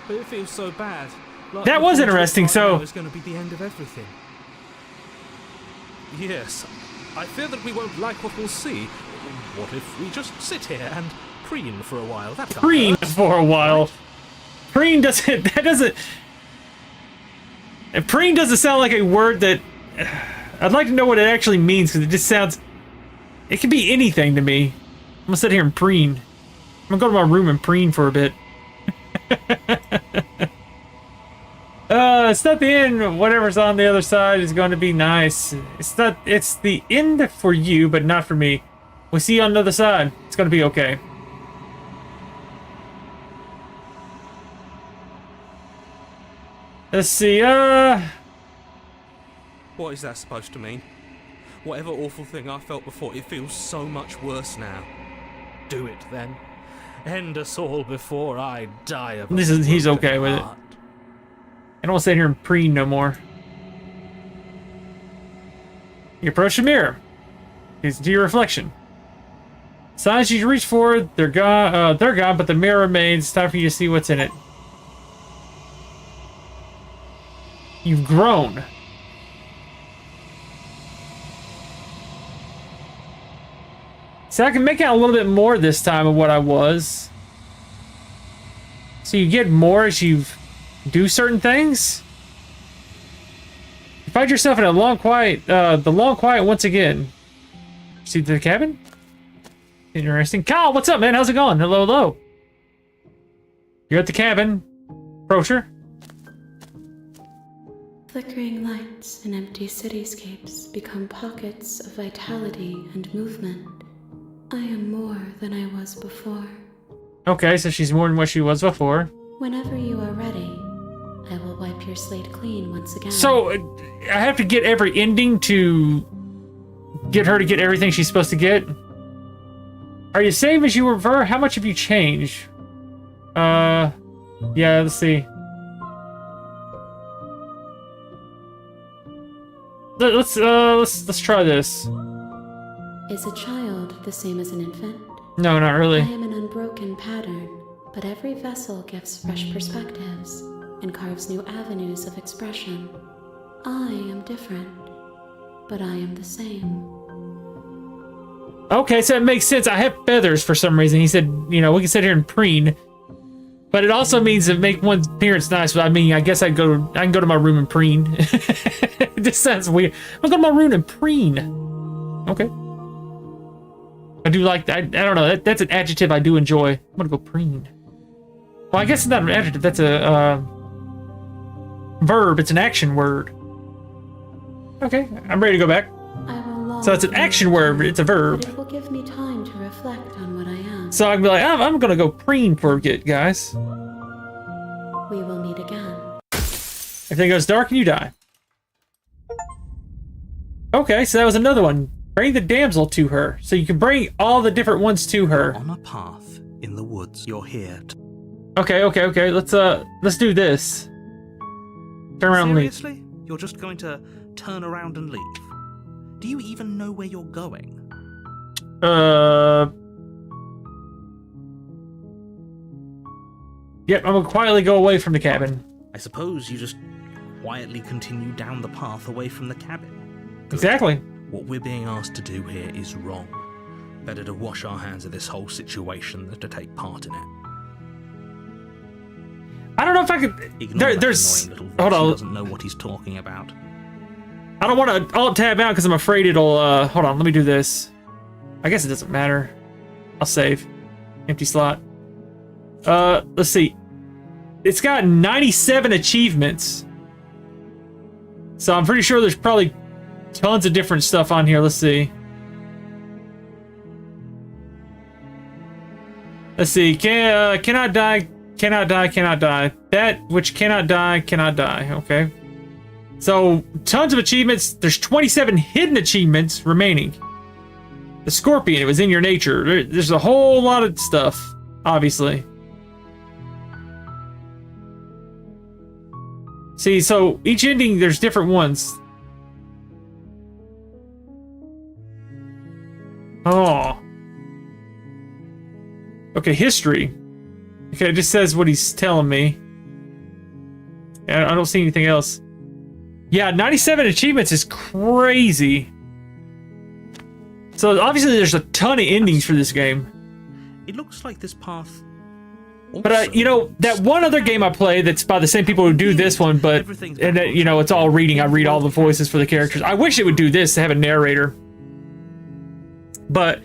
But it feels so bad. Like That was interesting, so... It's going to be the end of everything. Yes, I fear that we won't like what we'll see. What if we just sit here and preen for a while? That can't Preen hurt. for a while. Right? Preen doesn't... That doesn't... Preen doesn't sound like a word that... I'd like to know what it actually means, because it just sounds... It could be anything to me. I'm gonna sit here and preen. I'm gonna go to my room and preen for a bit. It's not the end. Whatever's on the other side is going to be nice. It's not... It's the end for you, but not for me. We'll see you on the other side. It's going to be okay. Let's see, What is that supposed to mean? Whatever awful thing I felt before, it feels so much worse now. Do it then. End us all before I die of a He's broken okay with it. heart. I don't want to sit here and preen no more. You approach the mirror. You see your reflection. Signs you reach for, they're gone, but the mirror remains. It's time for you to see what's in it. You've grown. So I can make out a little bit more this time of what I was. So you get more as you do certain things. You find yourself in a long quiet, the long quiet once again. See the cabin? Interesting. Kyle, what's up, man? How's it going? Hello, hello. You're at the cabin. Approach her. Flickering lights and empty cityscapes become pockets of vitality and movement. I am more than I was before. Okay, so she's more than what she was before. Whenever you are ready, I will wipe your slate clean once again. So, I have to get every ending to get her to get everything she's supposed to get? Are you same as you were before? How much have you changed? Yeah, let's see. Let's try this. Is a child the same as an infant? No, not really. I am an unbroken pattern, but every vessel gives fresh perspectives and carves new avenues of expression. I am different, but I am the same. Okay, so it makes sense. I have feathers for some reason. He said, you know, we can sit here and preen. But it also means to make one's appearance nice. But I mean, I guess I can go to my room and preen. It just sounds weird. I'll go to my room and preen. Okay. I do like that. I don't know. That's an adjective I do enjoy. I'm gonna go preen. Well, I guess it's not an adjective. That's a verb. It's an action word. Okay, I'm ready to go back. I will long So it's an action word, but it's a verb. But it will give me time to reflect on what I am. So I can be like, I'm gonna go preen for a bit, guys. We will meet again. Everything goes dark and you die. Okay, so that was another one. Bring the damsel to her. So you can bring all the different ones to her. On a path in the woods, you're here. Okay. Let's do this. Turn around and leave. Seriously? You're just going to turn around and leave? Do you even know where you're going? Yep, I'm gonna quietly go away from the cabin. I suppose you just quietly continue down the path away from the cabin. Good. Exactly. What we're being asked to do here is wrong. Better to wash our hands of this whole situation than to take part in it. I don't know if I could. Ignore that There's. annoying little voice. Hold He on. doesn't know what he's talking about. I don't want to alt tab out because I'm afraid it'll. Hold on. Let me do this. I guess it doesn't matter. I'll save. Empty slot. Let's see. It's got 97 achievements. So I'm pretty sure there's probably tons of different stuff on here. Let's see. Let's see. Cannot die. Cannot die. Cannot die. That which cannot die. Cannot die. Okay. So tons of achievements. There's 27 hidden achievements remaining. The scorpion. It was in your nature. There's a whole lot of stuff. Obviously. See, so each ending, there's different ones. Oh. Okay, history. Okay, it just says what he's telling me. I don't see anything else. Yeah, 97 achievements is crazy. So obviously there's a ton of endings for this game. It looks like this path. But you know, that one other game I play that's by the same people who do this one, but you know, it's all reading. I read all the voices for the characters. I wish it would do this to have a narrator. But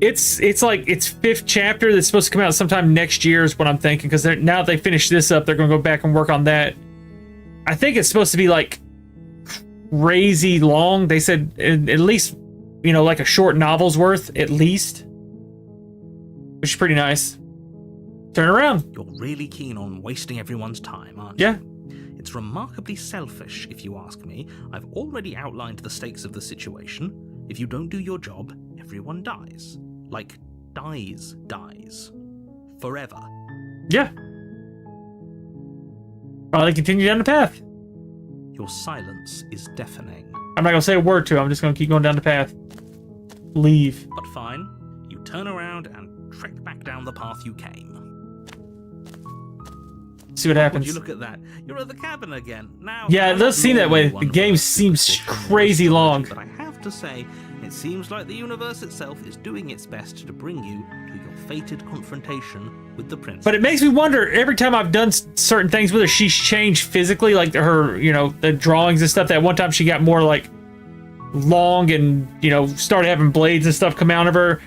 it's like its 5th chapter that's supposed to come out sometime next year is what I'm thinking, because now that they finish this up, they're going to go back and work on that. I think it's supposed to be like crazy long. They said at least, you know, like a short novel's worth at least, which is pretty nice. Turn around. You're really keen on wasting everyone's time, aren't you? Yeah. It's remarkably selfish, if you ask me. I've already outlined the stakes of the situation. If you don't do your job, everyone dies. Like, dies. Forever. Yeah. Probably continue down the path. Your silence is deafening. I'm not going to say a word to him. I'm just going to keep going down the path. Leave. But fine. You turn around and trek back down the path you came. See what happens. Would you look at that? You're at the cabin again. Now, Yeah, it does seem that way. The game seems crazy long. But I have to say, it seems like the universe itself is doing its best to bring you to your fated confrontation with the prince. But it makes me wonder, every time I've done certain things with her, she's changed physically, like her, you know, the drawings and stuff. That one time she got more like long and, you know, started having blades and stuff come out of her.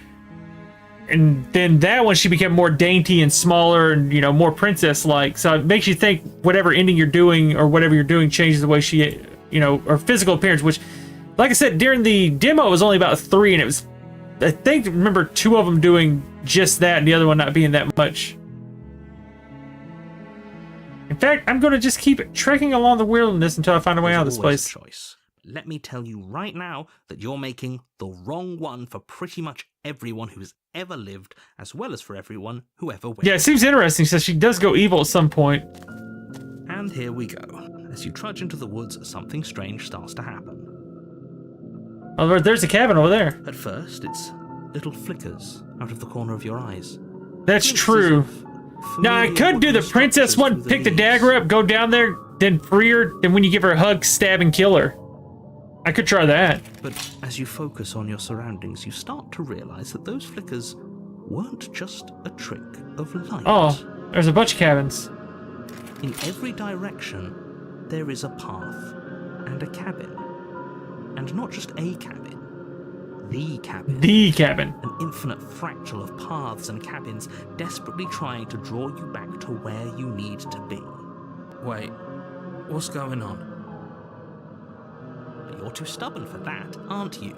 And then that one, she became more dainty and smaller and, you know, more princess-like. So it makes you think whatever ending you're doing or whatever you're doing changes the way she, you know, her physical appearance, which, like I said, during the demo, it was only about 3, and it was, I think, remember 2 of them doing just that and the other one not being that much. In fact, I'm going to just keep trekking along the wilderness until I find a way out of this Always place. a choice. Let me tell you right now that you're making the wrong one for pretty much everyone who's ever lived, as well as for everyone who ever will. Yeah, it seems interesting. So she does go evil at some point. And here we go. As you trudge into the woods, something strange starts to happen. Oh, there's a cabin over there. At first, it's little flickers out of the corner of your eyes. That's Glimpses true. of Now, I familiar could do the wooden princess structures one, through pick the leaves. dagger up, go down there, then free her, then when you give her a hug, stab and kill her. I could try that. But as you focus on your surroundings, you start to realize that those flickers weren't just a trick of light. Oh, there's a bunch of cabins. In every direction, there is a path and a cabin. And not just a cabin, the cabin. The cabin. An infinite fractal of paths and cabins desperately trying to draw you back to where you need to be. Wait, what's going on? But you're too stubborn for that, aren't you?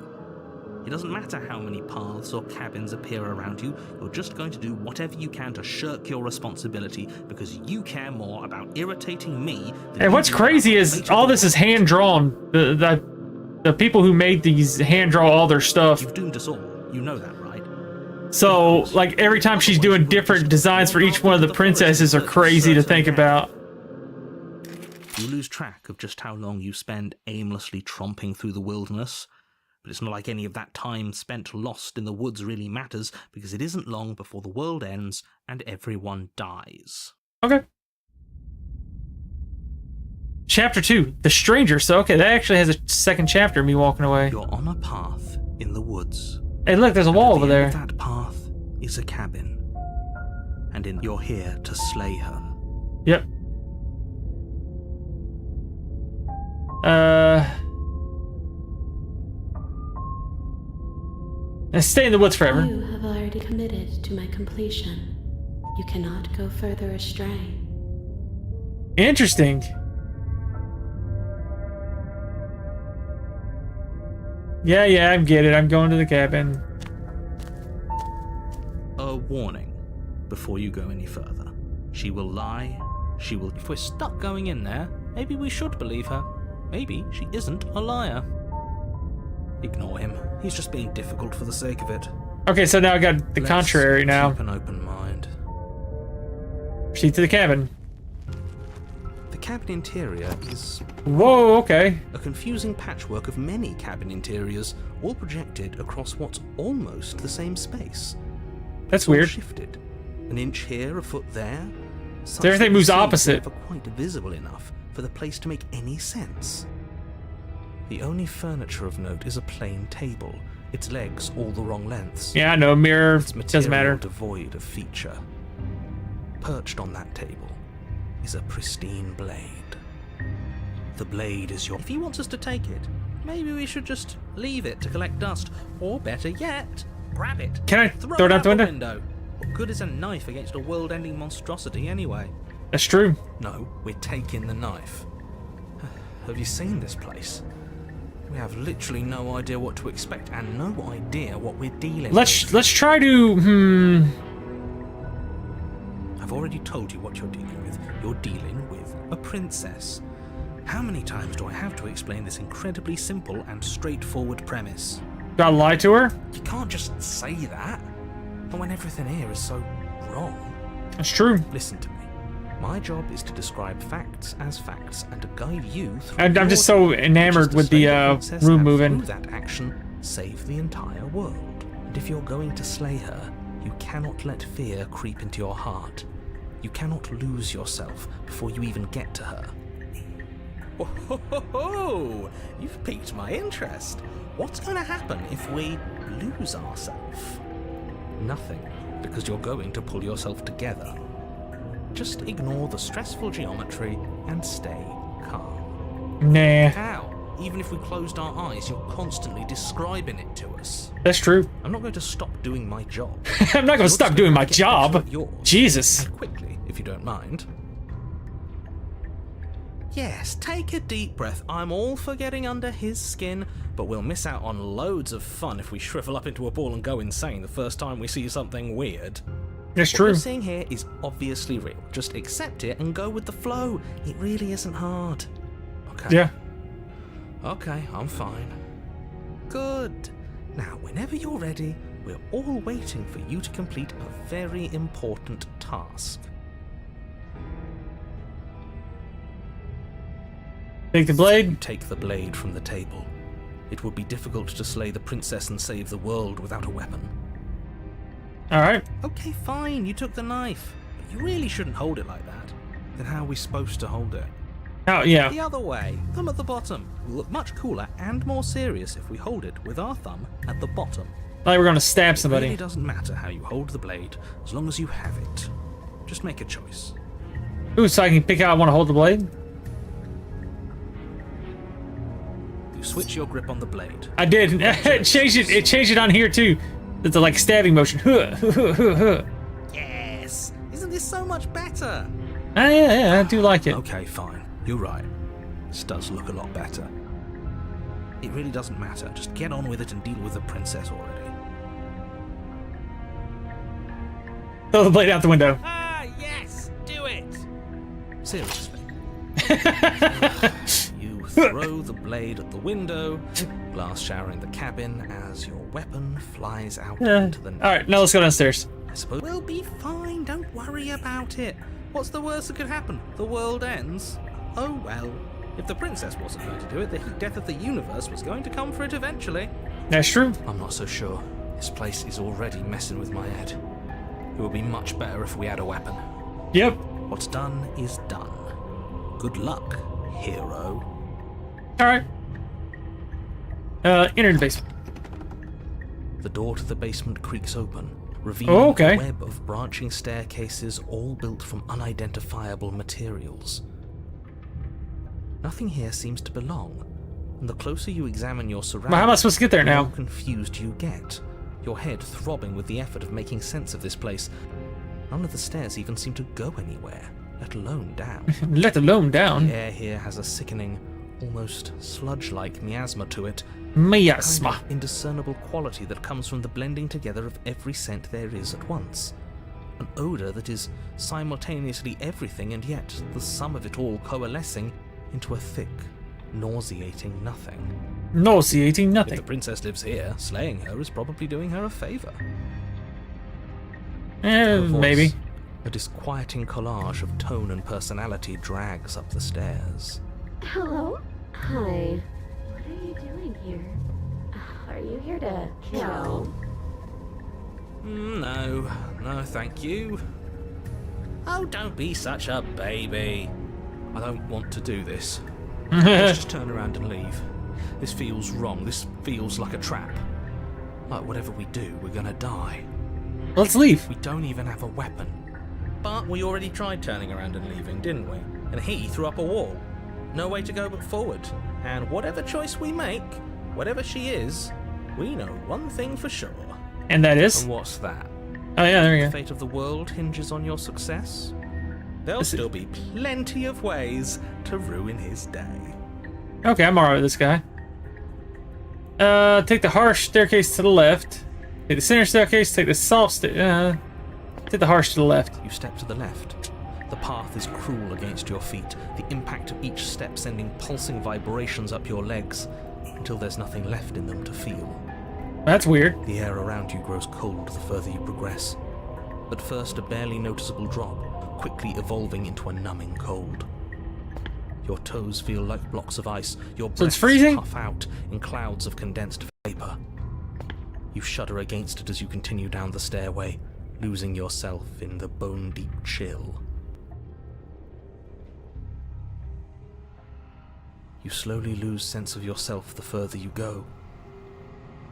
It doesn't matter how many paths or cabins appear around you, you're just going to do whatever you can to shirk your responsibility because you care more about irritating me than And you what's do crazy about is making all the this is world. hand drawn. The people who made these hand draw all their stuff. You've doomed us all. You know that, right? So, like, every time she's doing different designs for each one of the princesses are crazy to think about. You lose track of just how long you spend aimlessly tromping through the wilderness. But it's not like any of that time spent lost in the woods really matters, because it isn't long before the world ends and everyone dies. Okay. Chapter 2, The Stranger. So, okay, that actually has a second chapter, me walking away. You're on a path in the woods. Hey, look, there's a wall over At the end there. of that path is a cabin. And you're here to slay her. Yep. And stay in the woods forever. You have already committed to my completion. You cannot go further astray. Interesting. Yeah, I get it. I'm going to the cabin. A warning before you go any further. She will lie. She will. If we're stuck going in there, maybe we should believe her. Maybe she isn't a liar. Ignore him. He's just being difficult for the sake of it. Okay, so now I got the Let's contrary now. Keep an open mind. Proceed to the cabin. The cabin interior is Whoa, okay. a confusing patchwork of many cabin interiors, all projected across what's almost the same space. That's It's all weird. shifted. An inch here, a foot there. Such Everything that moves the seams are opposite. never quite visible enough for the place to make any sense. The only furniture of note is a plain table, its legs all the wrong lengths. Yeah, no mirror. Its Doesn't material matter. devoid of feature. Perched on that table is a pristine blade. The blade is your... If he wants us to take it, maybe we should just leave it to collect dust. Or better yet, grab it. Can I throw it out the window? What good is a knife against a world-ending monstrosity anyway? That's true. No, we're taking the knife. Have you seen this place? We have literally no idea what to expect and no idea what we're dealing with. Let's try to I've already told you what you're dealing with. You're dealing with a princess. How many times do I have to explain this incredibly simple and straightforward premise? gotta lie to her. You can't just say that. And when everything here is so wrong. That's true. Listen to me. My job is to describe facts as facts and to guide you through I'm your just so job, which is enamored to with slay the princess room and moving. through that action, save the entire world. And if you're going to slay her, you cannot let fear creep into your heart. You cannot lose yourself before you even get to her. Oh, you've piqued my interest. What's going to happen if we lose ourselves? Nothing, because you're going to pull yourself together. Just ignore the stressful geometry and stay calm. Nah, How? Even if we closed our eyes, you're constantly describing it to us. that's true. I'm not going to stop doing my job. I'm not gonna You're stop just doing gonna my get job. better at yours. Jesus. And quickly, if you don't mind. Yes, take a deep breath. I'm all for getting under his skin, but we'll miss out on loads of fun if we shrivel up into a ball and go insane the first time we see something weird. That's What true. you're seeing here is obviously real. Just accept it and go with the flow. It really isn't hard. Okay. Yeah. Okay, I'm fine. Good. Now, whenever you're ready, we're all waiting for you to complete a very important task. Take the blade. Take the blade from the table. It would be difficult to slay the princess and save the world without a weapon. All right. Okay, fine, you took the knife. But you really shouldn't hold it like that. Then how are we supposed to hold it? Oh yeah. The other way, thumb at the bottom. We'll look much cooler and more serious if we hold it with our thumb at the bottom. Like we're gonna stab It somebody. really doesn't matter how you hold the blade, as long as you have it. Just make a choice. Ooh, so I can pick out I want to hold the blade. You switch your grip on the blade. I did. It changed it. It changed it on here too. It's a like stabbing motion. Huh, huh, huh, huh, huh. Yes! Isn't this so much better? Ah, yeah, I do like it. Okay, fine. You're right. This does look a lot better. It really doesn't matter. Just get on with it and deal with the princess already. Throw the blade out the window. Ah, yes! Do it! Seriously. You throw the blade at the window, glass showering the cabin as your weapon flies out into the night. All right, now let's go downstairs. I suppose we'll be fine. Don't worry about it. What's the worst that could happen? The world ends? Oh well. If the princess wasn't going to do it, the heat death of the universe was going to come for it eventually. That's true. I'm not so sure. This place is already messing with my head. It would be much better if we had a weapon. Yep. What's done is done. Good luck, hero. All right. Enter the basement. The door to the basement creaks open, revealing Oh, okay. a web of branching staircases all built from unidentifiable materials. Nothing here seems to belong, and the closer you examine your surroundings, Well, how am I supposed to get there the now? more confused you get, your head throbbing with the effort of making sense of this place. None of the stairs even seem to go anywhere, let alone down. Let alone down. The air here has a sickening, almost sludge-like miasma to it, Miasma. kind of indiscernible quality that comes from the blending together of every scent there is at once. An odour that is simultaneously everything and yet the sum of it all coalescing into a thick, nauseating nothing. Nauseating If nothing. the princess lives here, slaying her is probably doing her a favour. Eh, Her voice, maybe. A disquieting collage of tone and personality drags up the stairs. Hello? Hi. What are you doing here? Are you here to kill? No, thank you. Oh, don't be such a baby. I don't want to do this. Let's just turn around and leave. This feels wrong. This feels like a trap. Like whatever we do, we're gonna die. Let's leave. We don't even have a weapon. But we already tried turning around and leaving, didn't we? And he threw up a wall. No way to go but forward. And whatever choice we make, whatever she is, we know one thing for sure. And that is? And what's that? Oh yeah, there we The go. fate of the world hinges on your success. There'll still be plenty of ways to ruin his day. Okay, I'm alright with this guy. Take the harsh staircase to the left. Take the center staircase, take the soft take the harsh to the left. You step to the left. The path is cruel against your feet, the impact of each step sending pulsing vibrations up your legs until there's nothing left in them to feel. That's weird. The air around you grows cold the further you progress. At first a barely noticeable drop, quickly evolving into a numbing cold. Your toes feel like blocks of ice, your So it's breaths freezing? puff out in clouds of condensed vapor. You shudder against it as you continue down the stairway, losing yourself in the bone-deep chill. You slowly lose sense of yourself the further you go.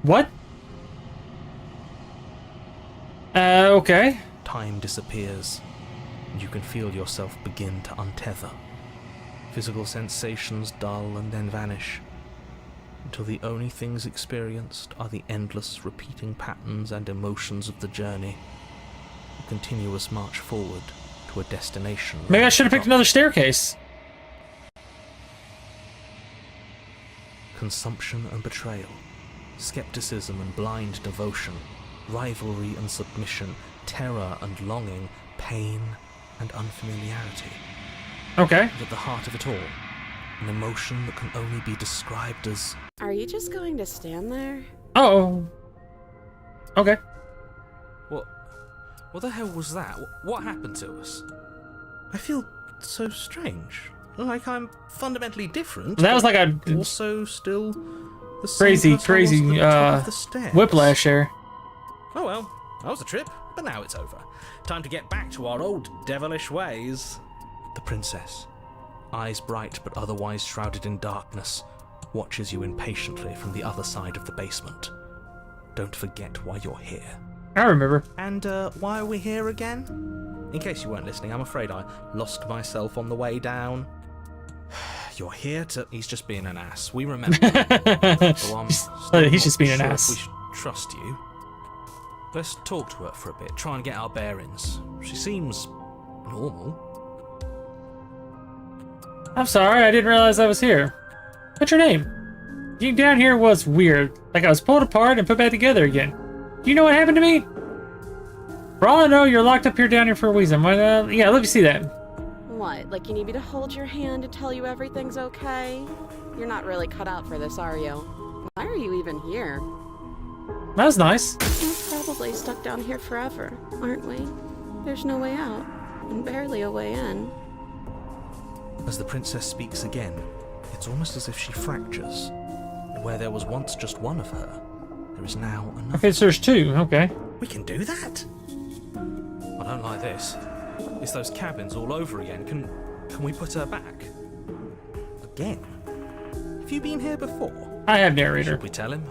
What? Okay. Time disappears, and you can feel yourself begin to untether. Physical sensations dull and then vanish, until the only things experienced are the endless repeating patterns and emotions of the journey, a continuous march forward to a destination. Maybe I should have picked another staircase. Consumption and betrayal, skepticism and blind devotion, rivalry and submission, terror and longing, pain and unfamiliarity. Okay. And at the heart of it all, an emotion that can only be described as... Are you just going to stand there? Oh. Okay. What the hell was that? What happened to us? I feel so strange. Like I'm fundamentally different. That was like a but also still the same crazy, person I was at the top of the stairs. whiplash there. Oh well, that was a trip, but now it's over. Time to get back to our old devilish ways. The princess, eyes bright but otherwise shrouded in darkness, watches you impatiently from the other side of the basement. Don't forget why you're here. I remember. And why are we here again? In case you weren't listening, I'm afraid I lost myself on the way down. You're here to... He's just being an ass. We remember. So I'm still He's just being an not sure ass. if we should trust you. Let's talk to her for a bit, try and get our bearings. She seems normal. I'm sorry, I didn't realize I was here. What's your name? Getting down here was weird. Like I was pulled apart and put back together again. Do you know what happened to me? For all I know, you're locked up here down here for a reason. Yeah, let me see that. What, like you need me to hold your hand to tell you everything's okay? You're not really cut out for this, are you? Why are you even here? That was nice. We're probably stuck down here forever, aren't we? There's no way out, and barely a way in. As the princess speaks again, it's almost as if she fractures. Where there was once just one of her, there is now another. Okay, so there's two. Okay. We can do that? I don't like this. It's those cabins all over again. Can we put her back? Again? Have you been here before? I have narrator. Should we tell him?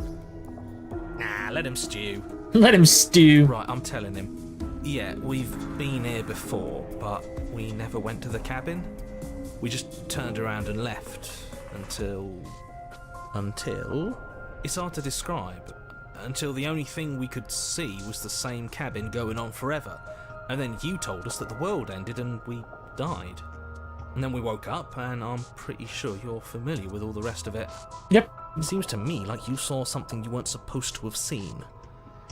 Nah, let him stew. Let him stew. Right, I'm telling him. Yeah, we've been here before, but we never went to the cabin. We just turned around and left until... It's hard to describe. Until the only thing we could see was the same cabin going on forever. And then you told us that the world ended and we died. And then we woke up, and I'm pretty sure you're familiar with all the rest of it. Yep. It seems to me like you saw something you weren't supposed to have seen.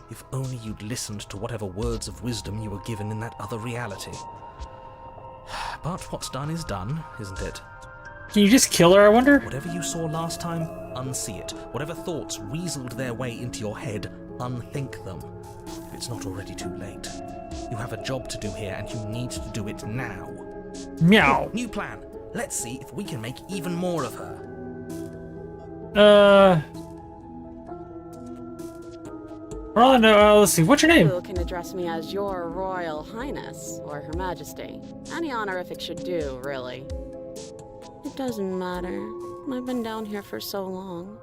If only you'd listened to whatever words of wisdom you were given in that other reality. But what's done is done, isn't it? Can you just kill her, I wonder? Whatever you saw last time, unsee it. Whatever thoughts weaseled their way into your head, unthink them. it's not already too late. You have a job to do here, and you need to do it now. Meow. New plan. Let's see if we can make even more of her. Well, I know. Let's see. What's your name? You can address me as Your Royal Highness or Her Majesty. Any honorific should do, really. It doesn't matter. I've been down here for so long.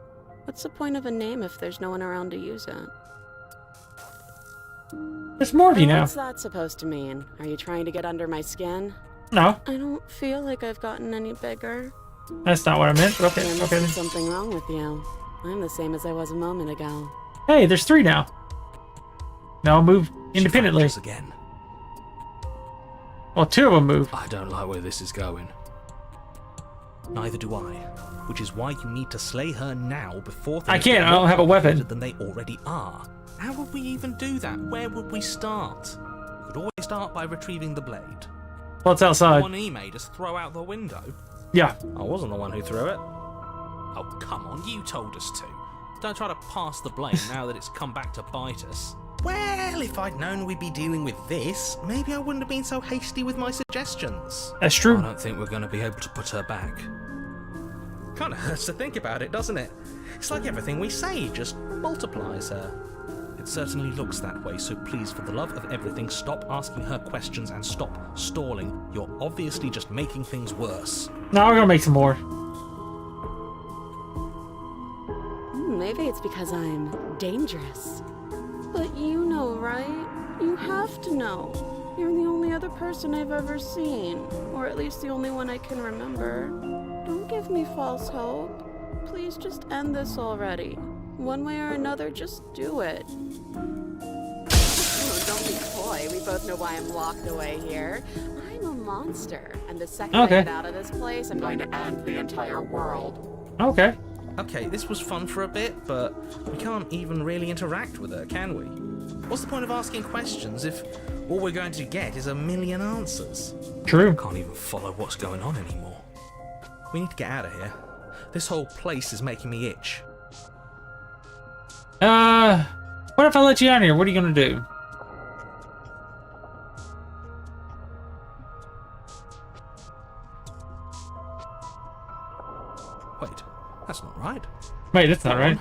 What's the point of a name if there's no one around to use it? There's more of you now. What's that supposed to mean? Are you trying to get under my skin? No, I don't feel like I've gotten any bigger. that's not what I meant. But There okay, must okay. be something wrong with you. I'm the same as I was a moment ago. Hey, there's 3 now. Now I'll move independently. She found us again. Well, 2 of them move. I don't like where this is going. Neither do I. Which is why you need to slay her now before things I can't, get I don't more have a weapon. complicated than they already are. How would we even do that? Where would we start? We could always start by retrieving the blade. Well, it's The outside. one he made us throw out the window. Yeah. I wasn't the one who threw it. Oh, come on, you told us to. Don't try to pass the blame now that it's come back to bite us. Well, if I'd known we'd be dealing with this, maybe I wouldn't have been so hasty with my suggestions. That's I true. don't think we're going to be able to put her back. Kind of hurts to think about it, doesn't it? It's like everything we say just multiplies her. It certainly looks that way, so please, for the love of everything, stop asking her questions and stop stalling. You're obviously just making things worse. Now we're gonna make some more. Maybe it's because I'm dangerous. But you know, right? You have to know. You're the only other person I've ever seen. Or at least the only one I can remember. Don't give me false hope. Please just end this already. One way or another, just do it. Oh, don't be coy. We both know why I'm locked away here. I'm a monster. And the second I Okay. get out of this place, I'm going to end the entire world. Okay. Okay, this was fun for a bit, but we can't even really interact with her, can we? What's the point of asking questions if all we're going to get is a million answers? True. Can't even follow what's going on anymore. We need to get out of here. This whole place is making me itch. What if I let you out here? What are you gonna do? Wait, that's not right. Wait, that's not right.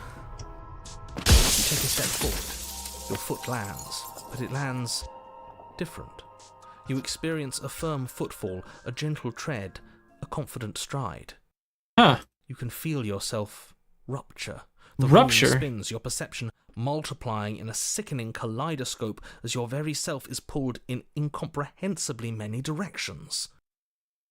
You take a step forward. Your foot lands, but it lands different. You experience a firm footfall, a gentle tread, a confident stride. Huh. You can feel yourself rupture. The Rupture? room spins, your perception multiplying in a sickening kaleidoscope as your very self is pulled in incomprehensibly many directions.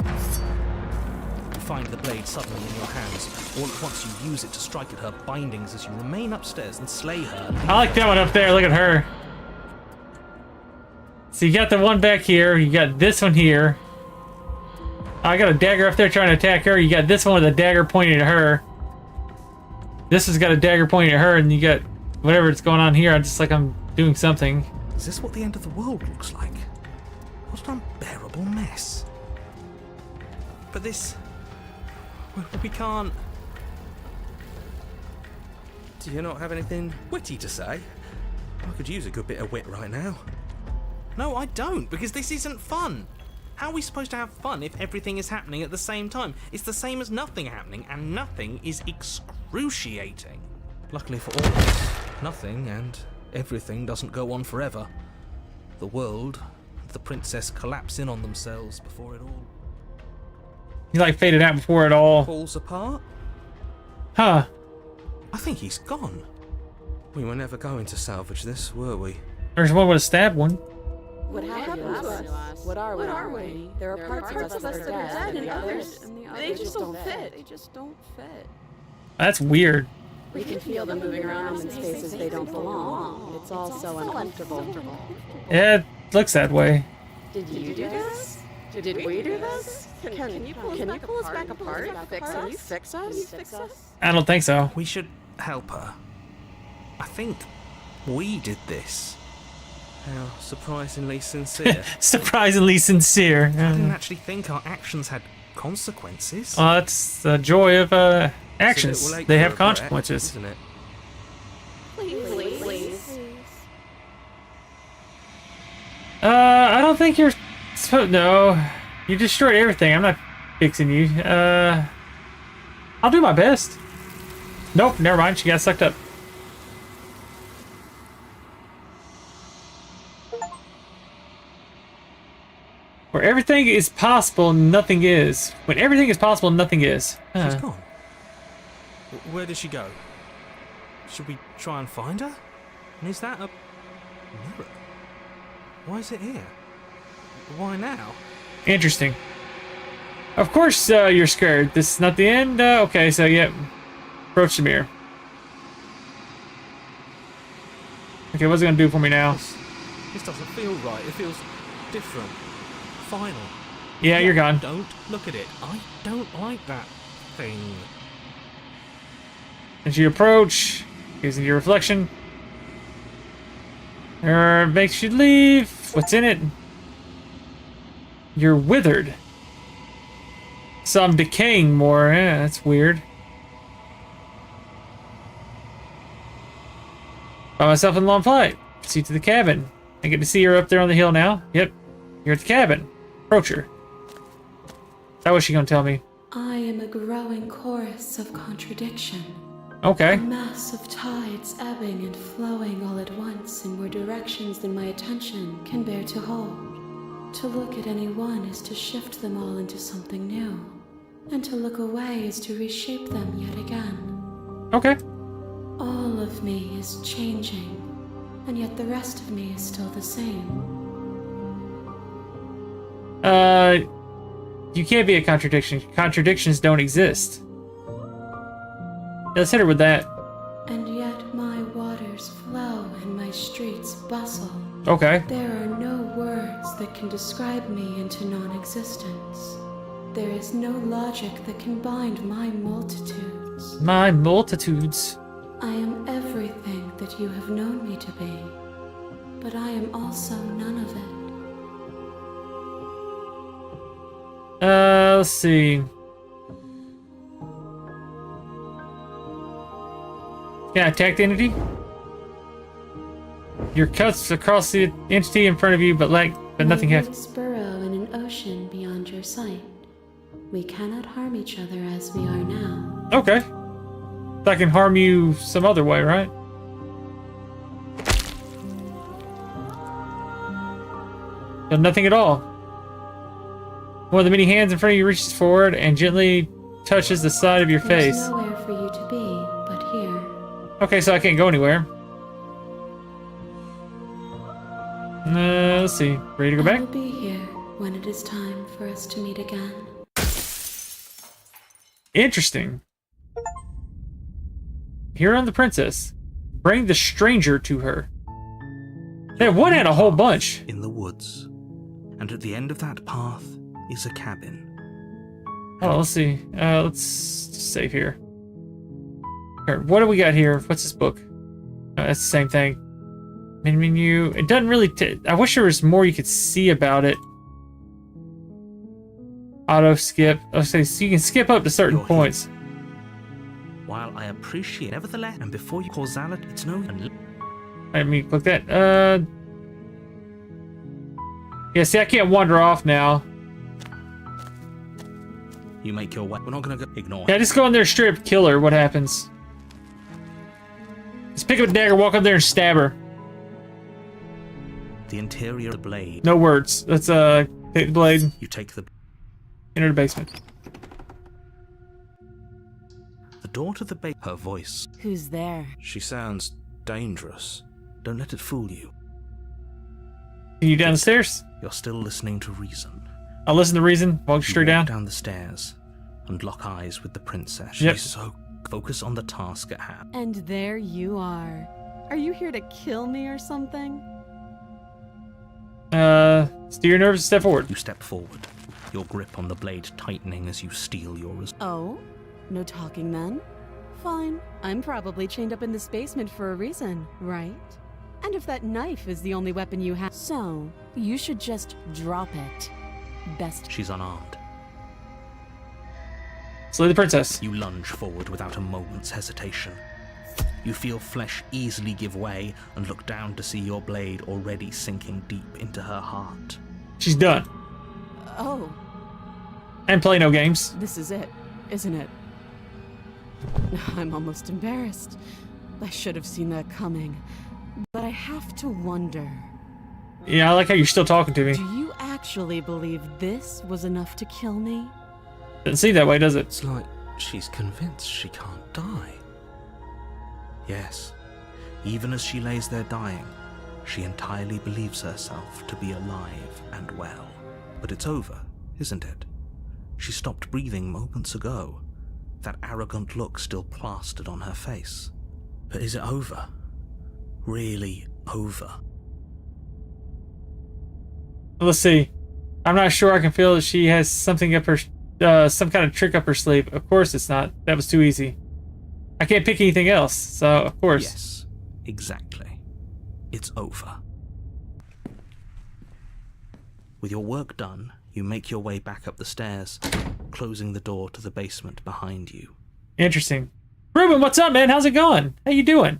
You find the blade suddenly in your hands. All at once you use it to strike at her bindings as you remain upstairs and slay her. I like that one up there. Look at her. So you got the one back here. You got this one here. I got a dagger up there trying to attack her. You got this one with a dagger pointing at her. This has got a dagger pointing at her, and you got whatever is going on here. I'm just like I'm doing something. Is this what the end of the world looks like? What an unbearable mess. But this... we can't... Do you not have anything witty to say? I could use a good bit of wit right now. No, I don't, because this isn't fun. How are we supposed to have fun if everything is happening at the same time? It's the same as nothing happening, and nothing is excruciating. Luckily for all of us, nothing and everything doesn't go on forever. The world and the princess collapse in on themselves before it all You like faded out before it all. falls apart. Huh. I think he's gone. We were never going to salvage this, were we? There's one with a stab one. What happened to us? What are we? There are parts of us that are dead, and others, they just don't fit. They just don't fit. That's weird. We can feel them moving around in spaces they don't belong. It's all so uncomfortable. Yeah, it looks that way. Did you do this? Did we do this? Can you pull us back apart? Can you fix us? I don't think so. We should help her. I think we did this. How surprisingly sincere. Surprisingly sincere. I didn't actually think our actions had consequences. Well, that's the joy of actions. It's a little late They for have regret, consequences. isn't it? Please. I don't think you're supposed. No, you destroyed everything. I'm not fixing you. I'll do my best. Nope, never mind. She got sucked up. Where everything is possible, nothing is. When everything is possible, nothing is. She's gone. Where did she go? Should we try and find her? And is that a mirror? Why is it here? Why now? Interesting. Of course, you're scared. This is not the end. Okay, so yeah, approach the mirror. Okay, what's it gonna do for me now? This doesn't feel right. It feels different. Final. Yeah, you're gone. Don't look at it. I don't like that thing. As you approach, using your reflection, makes you leave. What's in it? You're withered. So I'm decaying more. Yeah, that's weird. By myself in a long flight. See to the cabin. I get to see her up there on the hill now. Yep, you're at the cabin. Approach her. That was she gonna tell me. I am a growing chorus of contradiction. Okay. A mass of tides ebbing and flowing all at once in more directions than my attention can bear to hold. To look at any one is to shift them all into something new, and to look away is to reshape them yet again. Okay. All of me is changing, and yet the rest of me is still the same. You can't be a contradiction. Contradictions don't exist. Let's hit her with that. And yet my waters flow and my streets bustle. Okay. There are no words that can describe me into non-existence. There is no logic that can bind my multitudes. My multitudes. I am everything that you have known me to be, but I am also none of it. Let's see. Can I attack the entity? Your cuts across the entity in front of you, but nothing My happens. roots burrow in an ocean beyond your sight. We cannot harm each other as we are now. Okay. I can harm you some other way, right? No, nothing at all. One of the many hands in front of you reaches forward and gently touches the side of your There's face. nowhere for you to be but here. Okay, so I can't go anywhere. Let's see. Ready to go I back? will be here when it is time for us to meet again. Interesting. Here on the princess. Bring the stranger to her. That one had a whole bunch. In the woods. And at the end of that path is a cabin. Oh, let's see. Let's save here. Here, what do we got here? What's this book? Oh, that's the same thing. Main menu. It doesn't really. I wish there was more you could see about it. Auto skip. Okay, so you can skip up to certain You're points. While I appreciate, nevertheless, and before you causality, it's no. Let me click that. Yeah, see, I can't wander off now. You make your way. We're not gonna go. Ignore. Yeah, just go in there straight up, kill her. What happens? Just pick up a dagger, walk up there, and stab her. The interior of the blade. No words. Let's take the blade. You take the Enter the basement. door to the base. Her voice. Who's there? She sounds dangerous. Don't let it fool you. Can you down the stairs? You're still listening to reason. I'll listen to reason. Walk straight You walk down. down the stairs and lock eyes with the princess. Yep. She's so focused on the task at hand. And there you are. Are you here to kill me or something? Steer your nerves, step forward. You step forward, your grip on the blade tightening as you steal your Oh? No talking then? Fine. I'm probably chained up in this basement for a reason, right? And if that knife is the only weapon you have, so you should just drop it. Best. She's unarmed. Slay the princess. You lunge forward without a moment's hesitation. You feel flesh easily give way and look down to see your blade already sinking deep into her heart. She's done. Oh, And play no games. this is it, isn't it? I'm almost embarrassed. I should have seen that coming. But I have to wonder, Yeah, I like how you're still talking to me. do you actually believe this was enough to kill me? Doesn't seem that way, does it? It's like she's convinced she can't die. Yes, even as she lays there dying, she entirely believes herself to be alive and well. But it's over, isn't it? She stopped breathing moments ago, that arrogant look still plastered on her face. But is it over? Really over? Let's see. I'm not sure. I can feel that she has something up her, some kind of trick up her sleeve. Of course it's not. That was too easy. I can't pick anything else, so of course. Yes, exactly. It's over. With your work done, you make your way back up the stairs, closing the door to the basement behind you. Interesting. Ruben, what's up, man? How's it going? How you doing?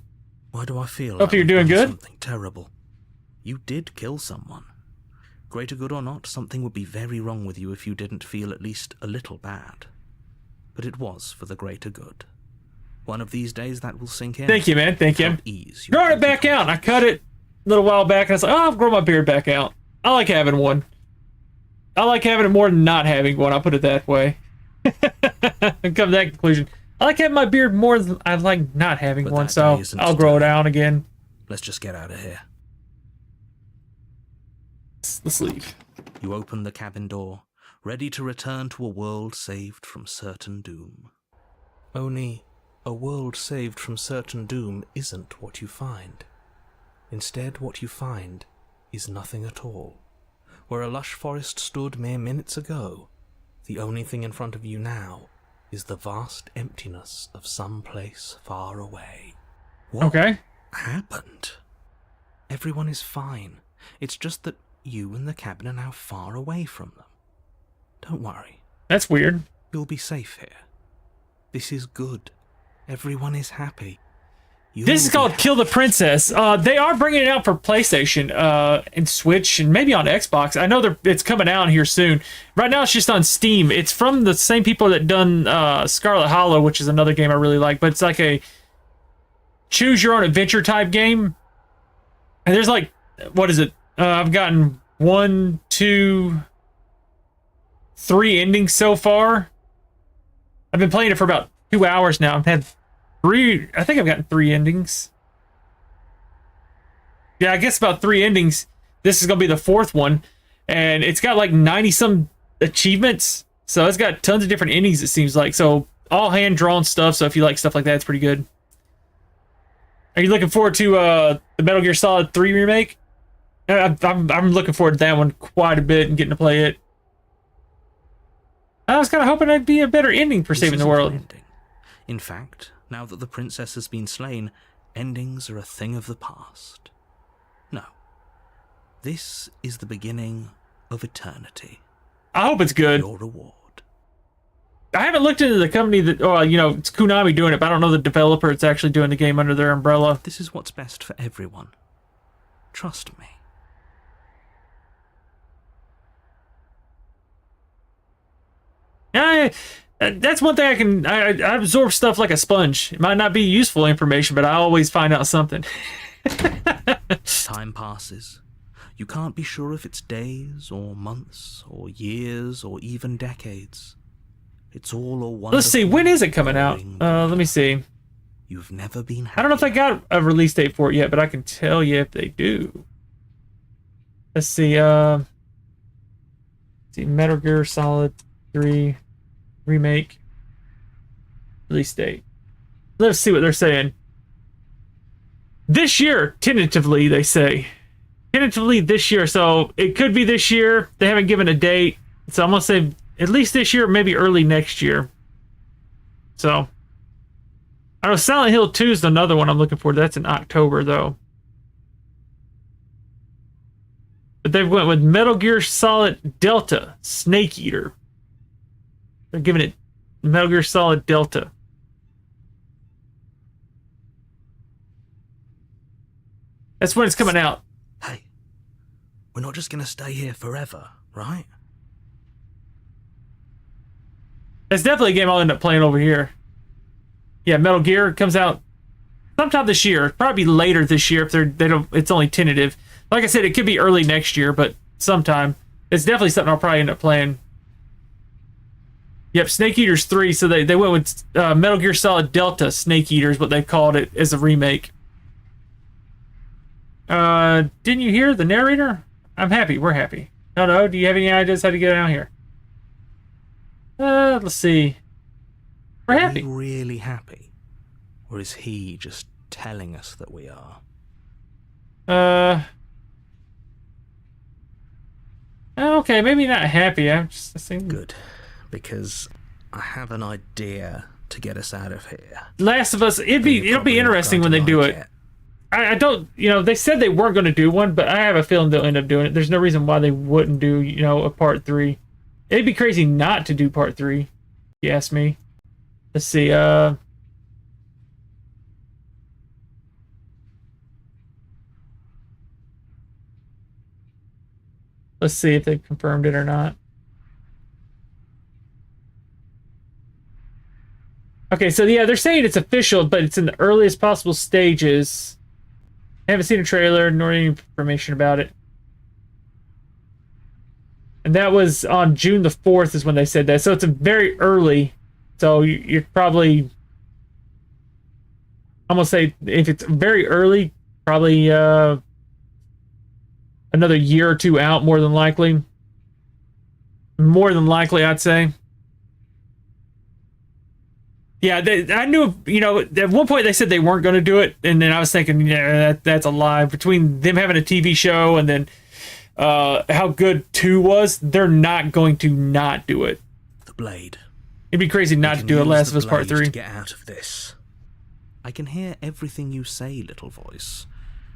Why do I feel Hope you're I've doing done good. Something terrible. You did kill someone. Greater good or not, something would be very wrong with you if you didn't feel at least a little bad. But it was for the greater good. One of these days that will sink in. Thank you, man. Thank you. Help ease your Growing it back guilty out. I conscience. cut it a little while back, and I was like, oh, I'll grow my beard back out. I like having one. I like having it more than not having one. I'll put it that way. And come to that conclusion. I like having my beard more than I like not having But one, that so day isn't I'll grow it today. out again. Let's just get out of here. Let's leave. You open the cabin door, ready to return to a world saved from certain doom. Only, a world saved from certain doom isn't what you find. Instead, what you find is nothing at all. Where a lush forest stood mere minutes ago, the only thing in front of you now is the vast emptiness of some place far away. What Okay. happened? Everyone is fine. It's just that you and the cabin are now far away from them. Don't worry. That's weird. You'll be safe here. This is good. Everyone is happy. This is called Kill the Princess. They are bringing it out for PlayStation and Switch and maybe on Xbox. I know it's coming out here soon. Right now it's just on Steam. It's from the same people that done Scarlet Hollow, which is another game I really like. But it's like a choose your own adventure type game. And there's like, what is it? I've gotten 1, 2, 3 endings so far. I've been playing it for about 2 hours now. I've had 3. I think I've gotten 3 endings. Yeah, I guess about 3 endings. This is gonna be the 4th one, and it's got like 90 some achievements. So it's got tons of different endings. It seems like so all hand drawn stuff. So if you like stuff like that, it's pretty good. Are you looking forward to the Metal Gear Solid 3 remake? I'm looking forward to that one quite a bit and getting to play it. I was kind of hoping it'd be a better ending for This saving the isn't an world. ending. In fact, now that the princess has been slain, endings are a thing of the past. No. This is the beginning of eternity. I hope it's good. Your reward. I haven't looked into the company that, it's Konami doing it, but I don't know the developer that's actually doing the game under their umbrella. This is what's best for everyone. Trust me. That's one thing I absorb stuff like a sponge. It might not be useful information, but I always find out something. Time passes. You can't be sure if it's days or months or years or even decades. It's all a wonderful. Let's see, when is it coming out? boring Let me see. You've never been happy. I don't know if they got a release date for it yet, but I can tell you if they do. Let's see, Metal Gear Solid 3 remake release date. Let's see what they're saying. This year, tentatively, they say. Tentatively this year, so it could be this year. They haven't given a date, so I'm gonna say at least this year, maybe early next year. So, I know Silent Hill 2 is another one I'm looking for. That's in October, though. But they went with Metal Gear Solid Delta Snake Eater. They're giving it Metal Gear Solid Delta. That's when it's coming out. Hey, we're not just gonna stay here forever, right? That's definitely a game I'll end up playing over here. Yeah, Metal Gear comes out sometime this year. Probably later this year if they don't. It's only tentative. Like I said, it could be early next year, but sometime. It's definitely something I'll probably end up playing. Yep, Snake Eaters 3. So they went with Metal Gear Solid Delta Snake Eaters, what they called it as a remake. Didn't you hear the narrator? I'm happy. We're happy. No. Do you have any ideas how to get out here? Let's see. We're happy. Are we really happy? Or is he just telling us that we are? Okay, maybe not happy. I'm just saying. Good, because I have an idea to get us out of here. Last of Us. It'll be interesting when they do it. I don't. They said they weren't going to do one, but I have a feeling they'll end up doing it. There's no reason why they wouldn't do a part 3. It'd be crazy not to do part 3. If you ask me. Let's see. Let's see if they've confirmed it or not. Okay, so yeah, they're saying it's official, but it's in the earliest possible stages. I haven't seen a trailer nor any information about it. And that was on June the 4th is when they said that. So it's a very early. So you're probably... I'm going to say if it's very early, probably... another year or two out, more than likely. More than likely, I'd say. Yeah, I knew, at one point they said they weren't going to do it, and then I was thinking, yeah, that's a lie. Between them having a TV show and then how good 2 was, they're not going to not do it. The blade. It'd be crazy not to do it. Last of Us Part 3. To get out of this. I can hear everything you say, little voice.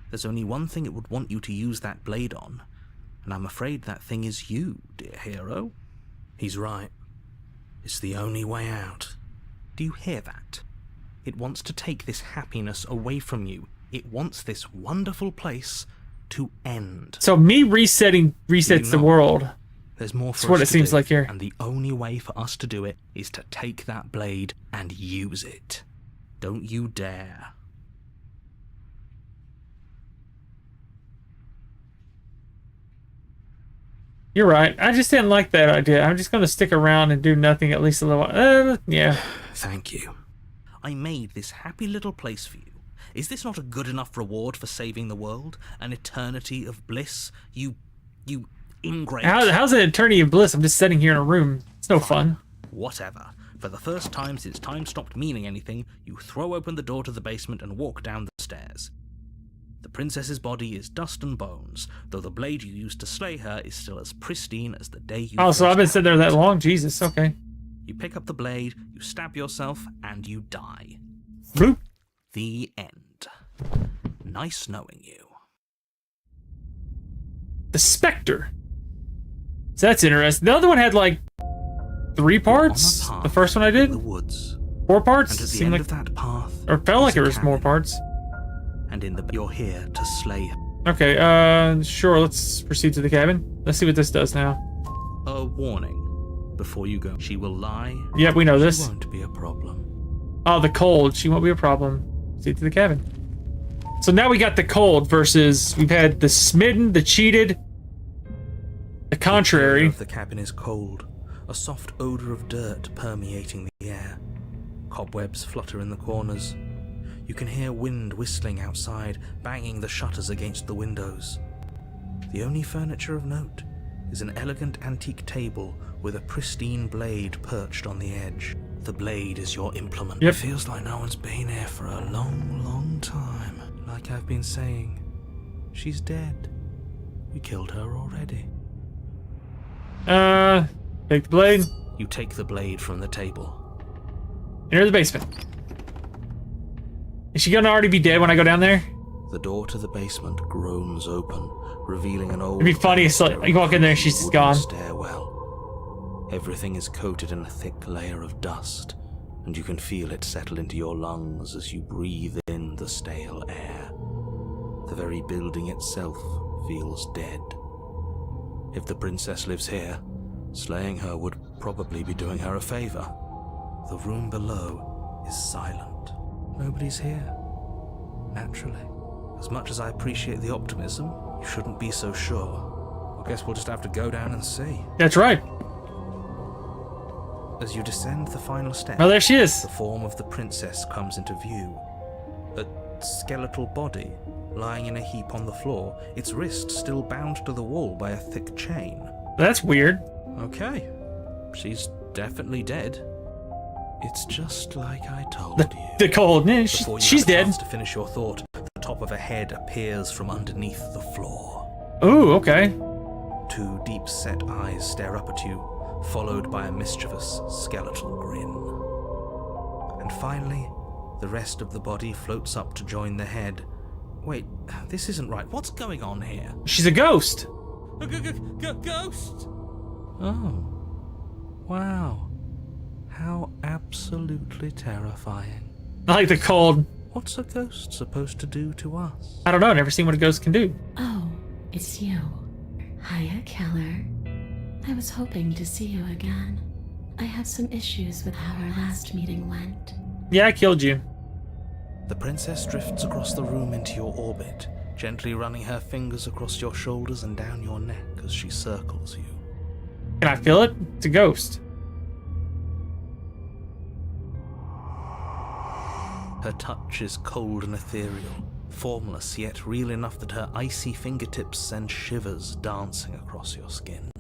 There's only one thing it would want you to use that blade on, and I'm afraid that thing is you, dear hero. He's right. It's the only way out. Do you hear that? It wants to take this happiness away from you. It wants this wonderful place to end. So me resets the world. There's more for That's what us it to seems do, like here. And the only way for us to do it is to take that blade and use it. Don't you dare. You're right. I just didn't like that idea. I'm just going to stick around and do nothing at least a little while. Yeah. Thank you. I made this happy little place for you. Is this not a good enough reward for saving the world? An eternity of bliss? You ingrate. How's an eternity of bliss? I'm just sitting here in a room. It's no fun. Whatever. For the first time since time stopped meaning anything, you throw open the door to the basement and walk down the stairs. The princess's body is dust and bones, though the blade you used to slay her is still as pristine as the day you... Oh, so I've been sitting there that long? Jesus, okay. You pick up the blade, you stab yourself, and you die. Bloop. The end. Nice knowing you. The Spectre. So that's interesting. The other one had like 3 parts. The first one I did? The woods. 4 parts? And at the Seemed end like, of that path... or felt like is a it was more cabin. parts. And in the... You're here to slay her. Okay, sure, let's proceed to the cabin. Let's see what this does now. A warning. Before you go, she will lie. Yep, we know She this. won't be a problem. Oh, the cold. She won't be a problem. Proceed to the cabin. So now we got the cold versus we've had the smitten, the cheated, the contrary. The cabin is cold. A soft odor of dirt permeating the air. Cobwebs flutter in the corners. You can hear wind whistling outside, banging the shutters against the windows. The only furniture of note is an elegant antique table with a pristine blade perched on the edge. The blade is your implement. Yep. It feels like no one's been here for a long, long time. Like I've been saying, she's dead. We killed her already. Take the blade. You take the blade from the table. Enter the basement. Is she gonna already be dead when I go down there? The door to the basement groans open, revealing an old... It'd be funny if you walk in there and she's just wooden gone. stairwell. Everything is coated in a thick layer of dust, and you can feel it settle into your lungs as you breathe in the stale air. The very building itself feels dead. If the princess lives here, slaying her would probably be doing her a favor. The room below is silent. Nobody's here. Naturally. As much as I appreciate the optimism, you shouldn't be so sure. I guess we'll just have to go down and see. That's right. As you descend the final step, Oh, there she is. the form of the princess comes into view. A skeletal body lying in a heap on the floor, its wrist still bound to the wall by a thick chain. That's weird. Okay, she's definitely dead. It's just like I told The you. cold. Eh, Before you she's have a dead. chance to finish your thought, the top of a head appears from underneath the floor. Ooh, okay. Two deep-set eyes stare up at you, followed by a mischievous skeletal grin. And finally, the rest of the body floats up to join the head. Wait, this isn't right. What's going on here? She's a ghost. A ghost? Oh. Wow. How absolutely terrifying. I like the cold. What's a ghost supposed to do to us? I don't know. I've never seen what a ghost can do. Oh, it's you. Hiya, Keller. I was hoping to see you again. I have some issues with how our last meeting went. Yeah, I killed you. The princess drifts across the room into your orbit, gently running her fingers across your shoulders and down your neck as she circles you. Can I feel it? It's a ghost. Her touch is cold and ethereal, formless yet real enough that her icy fingertips send shivers dancing across your skin.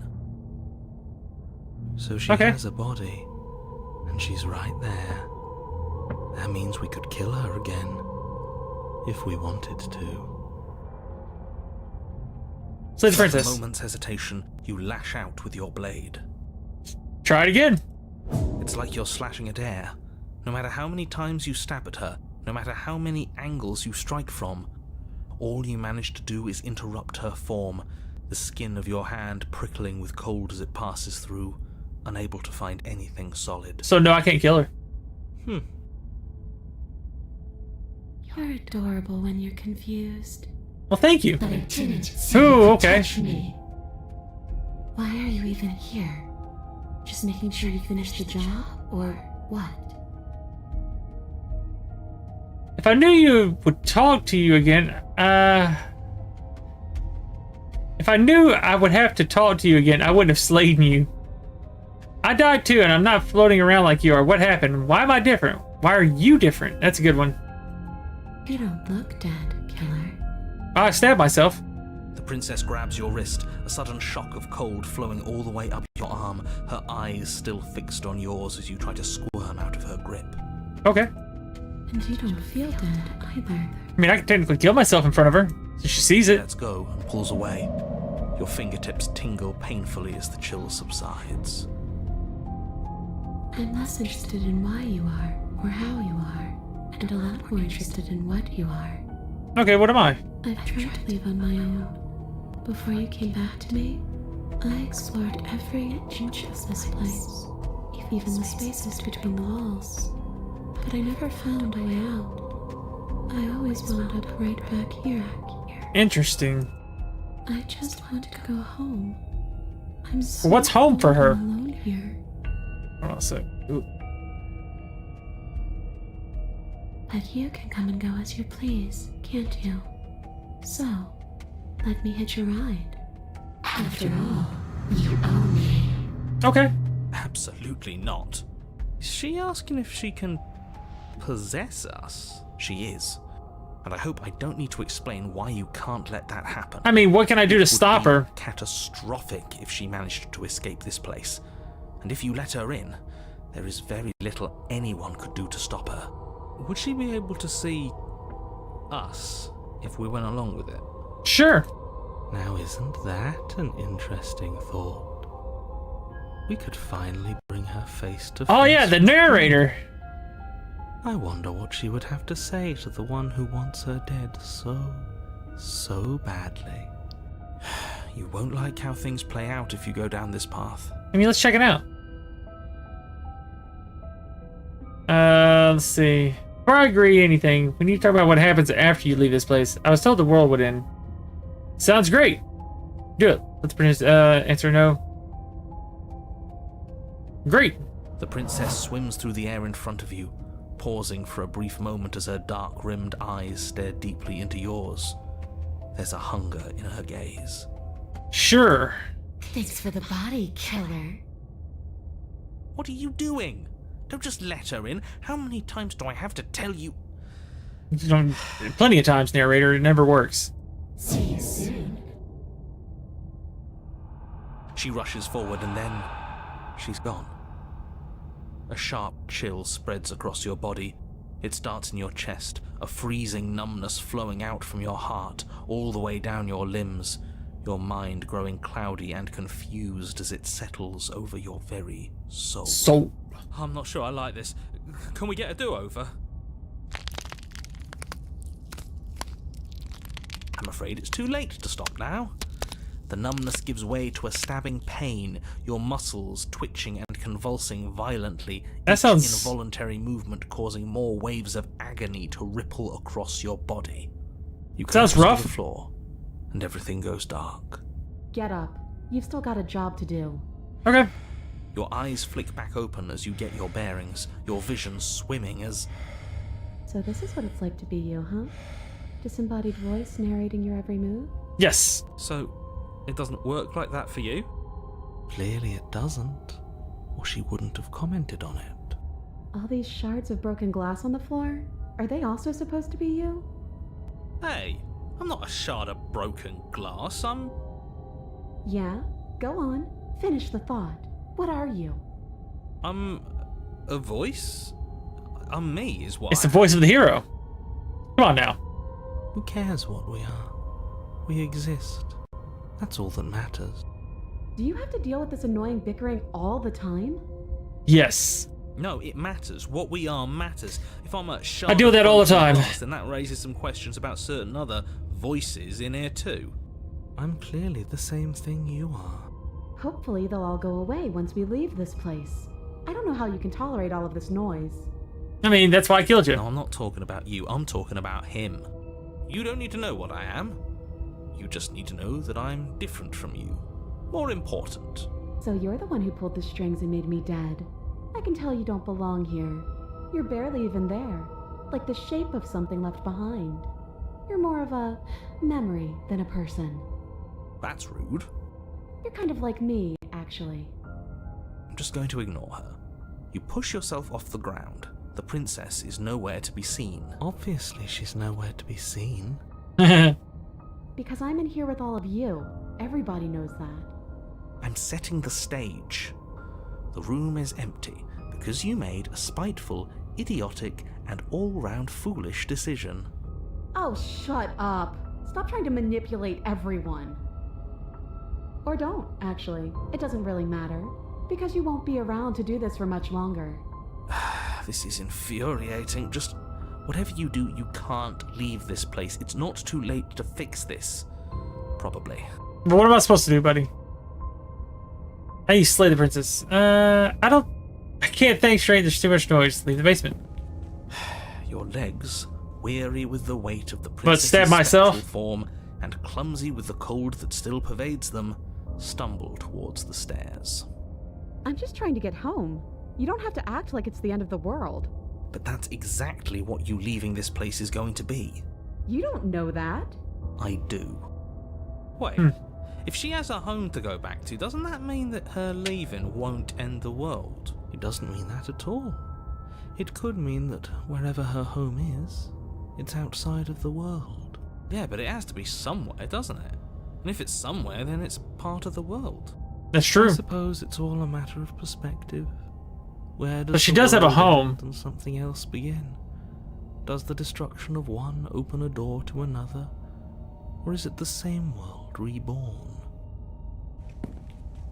So she Okay. has a body, and she's right there. That means we could kill her again, if we wanted to. Slay the Without a princess. moment's hesitation, you lash out with your blade. Try it again. It's like you're slashing at air. No matter how many times you stab at her, no matter how many angles you strike from, all you manage to do is interrupt her form, the skin of your hand prickling with cold as it passes through, unable to find anything solid. So no, I can't kill her. You're adorable when you're confused. Well, thank you. But I didn't see Ooh, you okay. touch me. Why are you even here? Just making sure you finish the job, or what? If I knew you would talk to you again, if I knew I would have to talk to you again, I wouldn't have slain you. I died too, and I'm not floating around like you are. What happened? Why am I different? Why are you different? That's a good one. You don't look dead, Killer. I stabbed myself. The princess grabs your wrist, a sudden shock of cold flowing all the way up your arm, her eyes still fixed on yours as you try to squirm out of her grip. Okay. And you don't feel dead either. I mean, I can technically kill myself in front of her, so she sees it. Lets go and pulls away. Your fingertips tingle painfully as the chill subsides. I'm less interested in why you are, or how you are, and a lot more interested in what you are. Okay, what am I? I've tried to leave on my own. Before you came back to me, I explored every inch of this place, even the spaces between the walls. But I never found a way out. I always wound up right back here. Interesting. I just want to go home. I'm so What's home for her? alone here. Hold on a sec. Ooh. But you can come and go as you please, can't you? So, let me hitch a ride. After all, you own me. Okay. Absolutely not. Is she asking if she can possess us? She is. And I hope I don't need to explain why you can't let that happen. I mean, what can I do to stop her? Catastrophic if she managed to escape this place. And if you let her in, there is very little anyone could do to stop her. Would she be able to see us if we went along with it? Sure. Now, isn't that an interesting thought? We could finally bring her face to face. Oh yeah, the narrator. I wonder what she would have to say to the one who wants her dead so badly. You won't like how things play out if you go down this path. I mean, let's check it out. Let's see. Before I agree anything, we need to talk about what happens after you leave this place. I was told the world would end. Sounds great. Do it. Let's answer no. Great. The princess swims through the air in front of you, pausing for a brief moment as her dark-rimmed eyes stare deeply into yours. There's a hunger in her gaze. Sure. Thanks for the body, killer. What are you doing? Don't just let her in. How many times do I have to tell you? Plenty of times, narrator. It never works. See you soon. She rushes forward and then she's gone. A sharp chill spreads across your body. It starts in your chest, a freezing numbness flowing out from your heart, all the way down your limbs, your mind growing cloudy and confused as it settles over your very soul. I'm not sure I like this. Can we get a do-over? I'm afraid it's too late to stop now. The numbness gives way to a stabbing pain, your muscles twitching and convulsing violently, That each sounds... involuntary movement causing more waves of agony to ripple across your body. You Sounds collapse rough. to the floor, and everything goes dark. Get up. You've still got a job to do. Okay. Your eyes flick back open as you get your bearings, your vision swimming as... So this is what it's like to be you, huh? Disembodied voice narrating your every move? Yes. So, it doesn't work like that for you? Clearly it doesn't, or she wouldn't have commented on it. All these shards of broken glass on the floor? Are they also supposed to be you? Hey, I'm not a shard of broken glass, I'm... Yeah? Go on. Finish the thought. What are you? I'm... a voice? I'm me, is what It's the voice of the hero. Come on now. Who cares what we are? We exist. That's all that matters. Do you have to deal with this annoying bickering all the time? Yes. No, it matters. What we are matters. If I'm a shard I deal with of that all the broken time. glass, then that raises some questions about certain other voices in here too. I'm clearly the same thing you are. Hopefully they'll all go away once we leave this place. I don't know how you can tolerate all of this noise. I mean, that's why I killed you. No, I'm not talking about you. I'm talking about him. You don't need to know what I am. You just need to know that I'm different from you. More important. So you're the one who pulled the strings and made me dead. I can tell you don't belong here. You're barely even there. Like the shape of something left behind. You're more of a memory than a person. That's rude. You're kind of like me, actually. I'm just going to ignore her. You push yourself off the ground. The princess is nowhere to be seen. Obviously, she's nowhere to be seen. Because I'm in here with all of you. Everybody knows that. I'm setting the stage. The room is empty because you made a spiteful, idiotic, and all-round foolish decision. Oh, shut up. Stop trying to manipulate everyone. Or don't, actually. It doesn't really matter. Because you won't be around to do this for much longer. This is infuriating. Just whatever you do, you can't leave this place. It's not too late to fix this. Probably. But what am I supposed to do, buddy? How do you slay the princess? I can't think straight. There's too much noise. Leave the basement. Your legs, weary with the weight of the But princess's stab myself? spectral form and clumsy with the cold that still pervades them, stumble towards the stairs. I'm just trying to get home. You don't have to act like it's the end of the world. But that's exactly what you leaving this place is going to be. You don't know that. I do. Wait, if she has a home to go back to, doesn't that mean that her leaving won't end the world? It doesn't mean that at all. It could mean that wherever her home is, it's outside of the world. Yeah, but it has to be somewhere, doesn't it? And if it's somewhere, then it's part of the world. That's true. I suppose it's all a matter of perspective. Where does But she the does have a world home. end and something else begin? Does the destruction of one open a door to another? Or is it the same world reborn?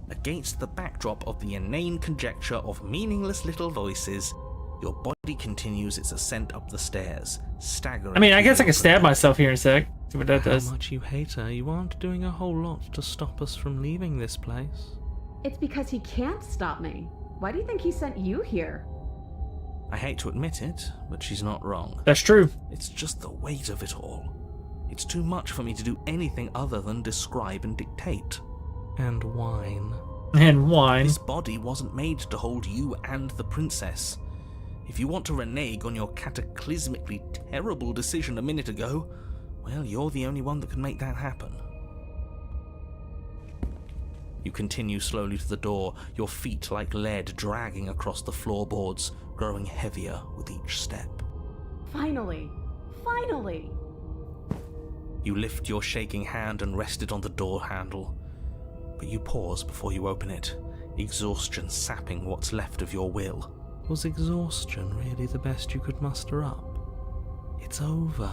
Against the backdrop of the inane conjecture of meaningless little voices, your body continues its ascent up the stairs, staggering. I mean, I guess I through can the stab open myself here in a sec. See what that How does. much you hate her, you aren't doing a whole lot to stop us from leaving this place. It's because he can't stop me. Why do you think he sent you here? I hate to admit it, but she's not wrong. That's true. It's just the weight of it all. It's too much for me to do anything other than describe and dictate. And whine. And wine. This body wasn't made to hold you and the princess. If you want to renege on your cataclysmically terrible decision a minute ago, well, you're the only one that can make that happen. You continue slowly to the door, your feet like lead dragging across the floorboards, growing heavier with each step. Finally! Finally! You lift your shaking hand and rest it on the door handle, but you pause before you open it, exhaustion sapping what's left of your will. Was exhaustion really the best you could muster up? It's over.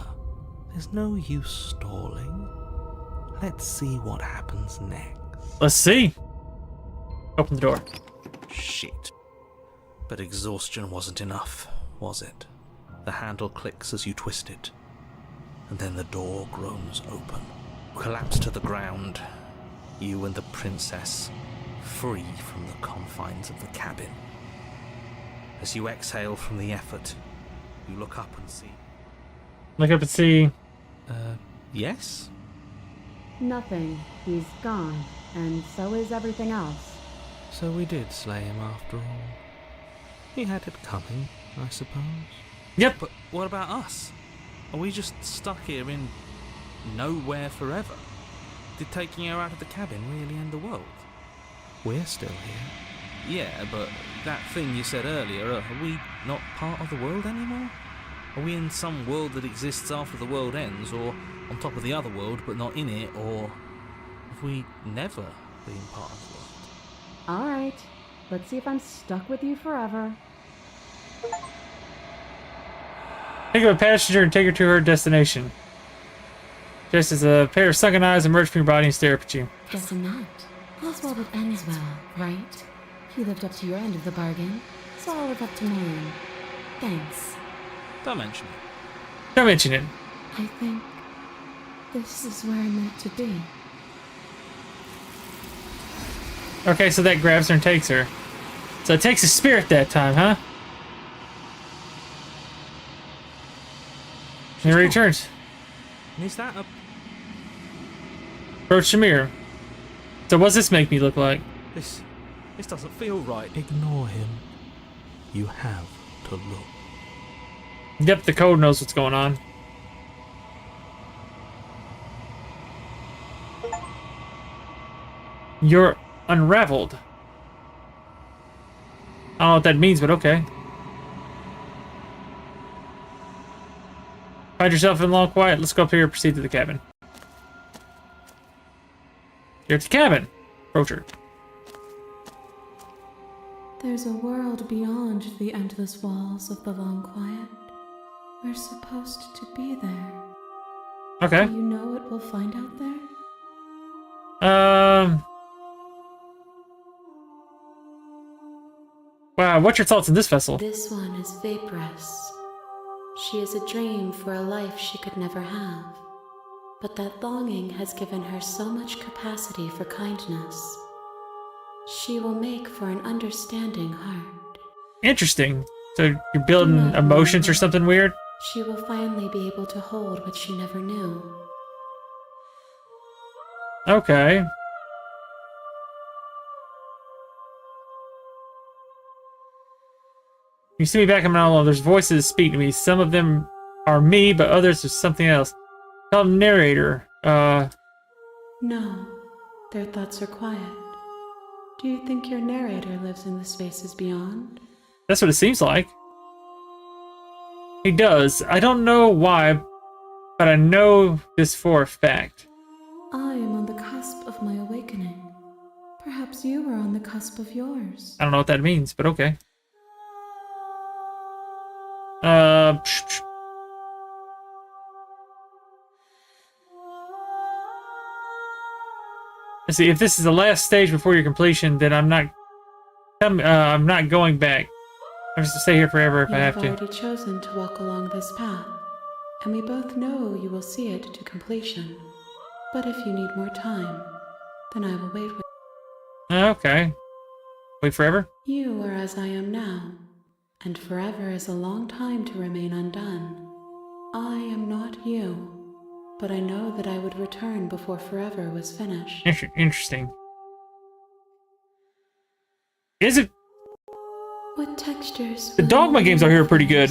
There's no use stalling. Let's see what happens next. Let's see. Open the door. Shit. But exhaustion wasn't enough, was it? The handle clicks as you twist it, and then the door groans open. You collapse to the ground, you and the princess, free from the confines of the cabin. As you exhale from the effort, you look up and see... Look up and see. Yes? Nothing. He's gone, and so is everything else. So we did slay him after all. He had it coming, I suppose. Yep. But what about us? Are we just stuck here in nowhere forever? Did taking her out of the cabin really end the world? We're still here. Yeah, but that thing you said earlier, are we not part of the world anymore? Are we in some world that exists after the world ends, or on top of the other world but not in it, or have we never been part of the world? Alright, let's see if I'm stuck with you forever. Think of a passenger and take her to her destination. Just as a pair of sunken eyes emerge from your body and stare up at you. Guessing not. All's well that ends well, right? You lived up to your end of the bargain, so I'll live up to mine. Thanks. Don't mention it. Don't mention it. I think this is where I'm meant to be. Okay, so that grabs her and takes her. So it takes a spirit that time, huh? And it returns. And is that a... Approach the mirror. So what's this make me look like? This doesn't feel right. Ignore him. You have to look. Yep, the code knows what's going on. You're unraveled. I don't know what that means, but okay. Find yourself in long quiet. Let's go up here and proceed to the cabin. You're at the cabin. Approach her. There's a world beyond the endless walls of the long quiet. We're supposed to be there. Okay. Do you know what we'll find out there? Wow, what's your thoughts on this vessel? This one is vaporous. She is a dream for a life she could never have. But that longing has given her so much capacity for kindness. She will make for an understanding heart. Interesting. So you're building emotions or something weird? She will finally be able to hold what she never knew. Okay. You see me back in my own. There's voices speak to me. Some of them are me, but others are something else. Called narrator. No, their thoughts are quiet. Do you think your narrator lives in the spaces beyond? That's what it seems like. He does. I don't know why, but I know this for a fact. I am on the cusp of my awakening. Perhaps you are on the cusp of yours. I don't know what that means, but okay. Let's see. If this is the last stage before your completion, then I'm not going back. I'm just to stay here forever if I have to. You have already chosen to walk along this path, and we both know you will see it to completion. But if you need more time, then I will wait with Okay. Wait forever? you. You are as I am now, and forever is a long time to remain undone. I am not you, but I know that I would return before forever was finished. Interesting. Is it? What textures? The Dogma games out here are pretty good.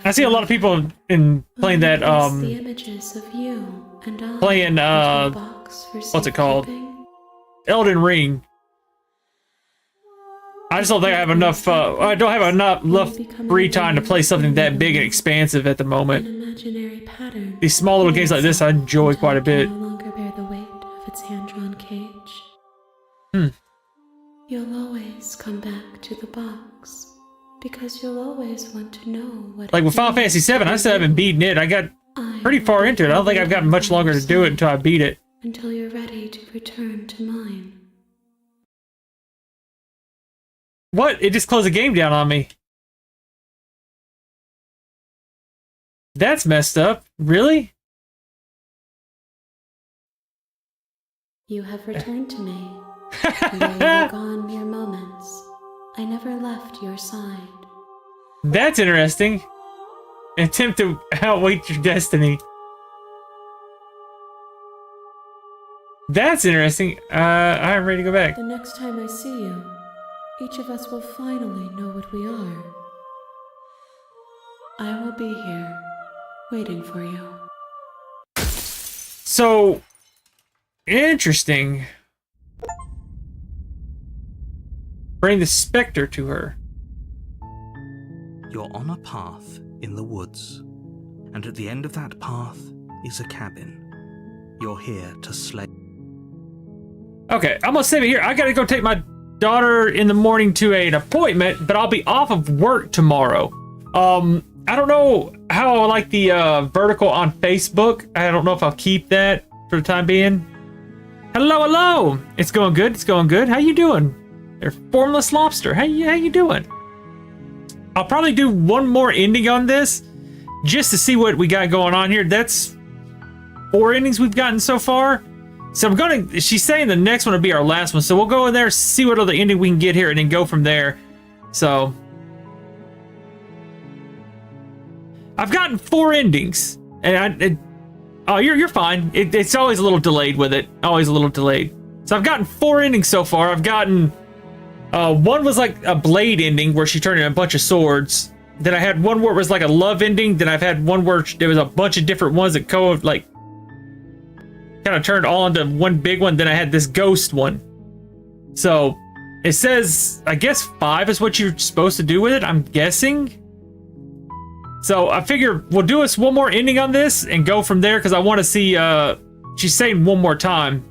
I see a lot of people in playing that the images of you and I playing what's it called? Elden Ring. I just don't think I have enough I don't have enough free time to play something that big and expansive at the moment. These small little games like this I enjoy quite a bit. No longer bear the weight of its hand-drawn cage. Hmm. You'll always come back to the box because you'll always want to know what. Like with Final Fantasy VII, I still haven't beaten it. I got pretty far into it. I don't think I've got much longer to do it until I beat it. Until you're ready to return to mine. What? It just closed the game down on me. That's messed up. Really? You have returned to me. Though you were gone mere moments, I never left your side. That's interesting. An attempt to outwait your destiny. That's interesting. I'm ready to go back. The next time I see you, each of us will finally know what we are. I will be here, waiting for you. So, interesting. Bring the specter to her. You're on a path in the woods, and at the end of that path is a cabin. You're here to slay. Okay, I'm gonna save it here. I gotta go take my daughter in the morning to an appointment, but I'll be off of work tomorrow. I don't know how I like the vertical on Facebook. I don't know if I'll keep that for the time being. Hello. It's going good. How you doing? They're Formless Lobster. How you doing? I'll probably do one more ending on this just to see what we got going on here. That's 4 endings we've gotten so far. So she's saying the next one will be our last one. So we'll go in there, see what other ending we can get here, and then go from there. So I've gotten 4 endings, and you're fine. It's always a little delayed with it. Always a little delayed. So I've gotten 4 endings so far. I've gotten one was like a blade ending where she turned in a bunch of swords. Then I had one where it was like a love ending. Then I've had one where there was a bunch of different ones that kind of turned all into one big one. Then I had this ghost one. So it says, I guess 5 is what you're supposed to do with it, I'm guessing. So I figure we'll do us one more ending on this and go from there, because I want to see, she's saying one more time.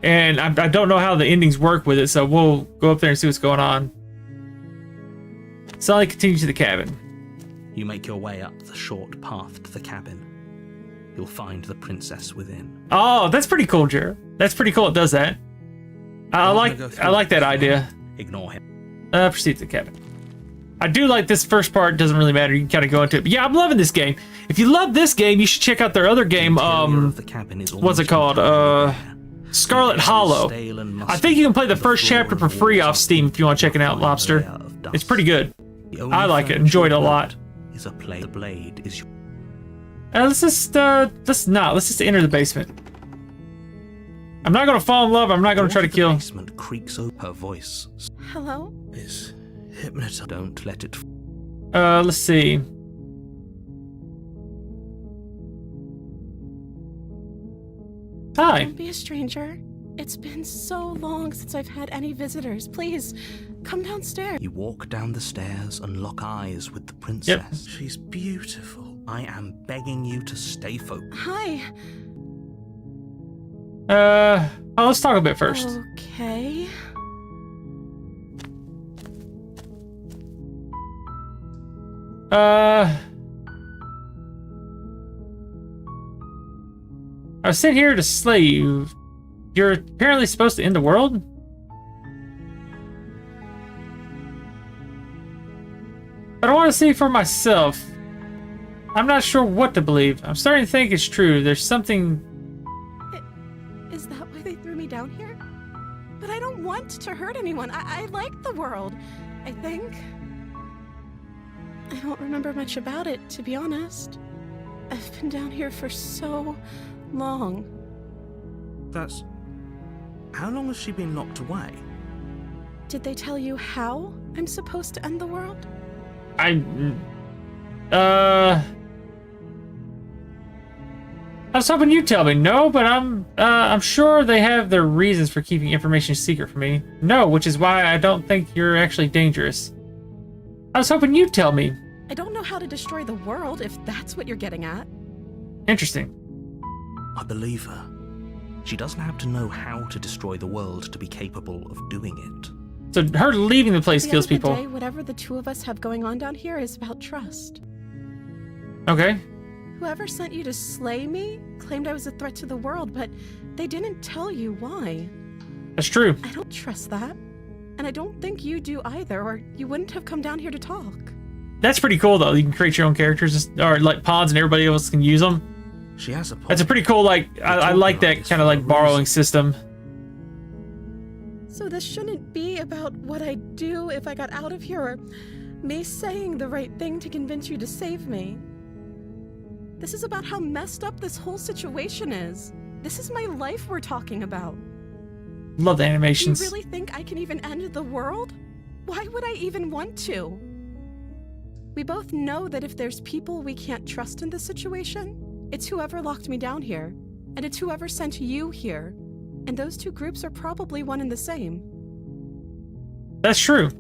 And I don't know how the endings work with it, so we'll go up there and see what's going on. Sally continues to the cabin. You make your way up the short path to the cabin. You'll find the princess within. Oh, that's pretty cool, Jared. That's pretty cool. It does that. I like that idea. Ignore him. Proceed to the cabin. I do like this first part. Doesn't really matter. You can kind of go into it. But yeah, I'm loving this game. If you love this game, you should check out their other game. What's it called? Scarlet Hollow. I think you can play the first chapter for free off Steam if you want to check it out, Lobster. It's pretty good. I like it. Enjoyed it a lot. The blade is your... Let's just enter the basement. I'm not gonna fall in love. I'm not gonna try to kill. The basement creaks over. Her voice. Hello? Is hypnotized. Don't let it. Let's see. Hi. Don't be a stranger. It's been so long since I've had any visitors. Please, come downstairs. You walk down the stairs and lock eyes with the princess. Yep. She's beautiful. I am begging you to stay focused. Hi. Let's talk a bit first. Okay. I was sent here to slay you. You're apparently supposed to end the world? But I want to see for myself. I'm not sure what to believe. I'm starting to think it's true. There's something... Is that why they threw me down here? But I don't want to hurt anyone. I like the world, I think. I don't remember much about it, to be honest. I've been down here for so long. That's... How long has she been locked away? Did they tell you how I'm supposed to end the world? I was hoping you'd tell me. No, but I'm sure they have their reasons for keeping information secret from me. No, which is why I don't think you're actually dangerous. I was hoping you'd tell me. I don't know how to destroy the world, if that's what you're getting at. Interesting. I believe her. She doesn't have to know how to destroy the world to be capable of doing it. So her leaving the place At the kills end of the people. day, whatever the two of us have going on down here is about trust. Okay. Whoever sent you to slay me claimed I was a threat to the world, but they didn't tell you why. That's true. I don't trust that. And I don't think you do either, or you wouldn't have come down here to talk. That's pretty cool, though. You can create your own characters, or like pods, and everybody else can use them. She has a point. That's a pretty cool, like, I like that kind of like borrowing system. So this shouldn't be about what I'd do if I got out of here, or me saying the right thing to convince you to save me. This is about how messed up this whole situation is. This is my life we're talking about. Love the Do you animations. really think I can even end the world? Why would I even want to? We both know that if there's people we can't trust in this situation, it's whoever locked me down here, and it's whoever sent you here. And those two groups are probably one and the same. That's true.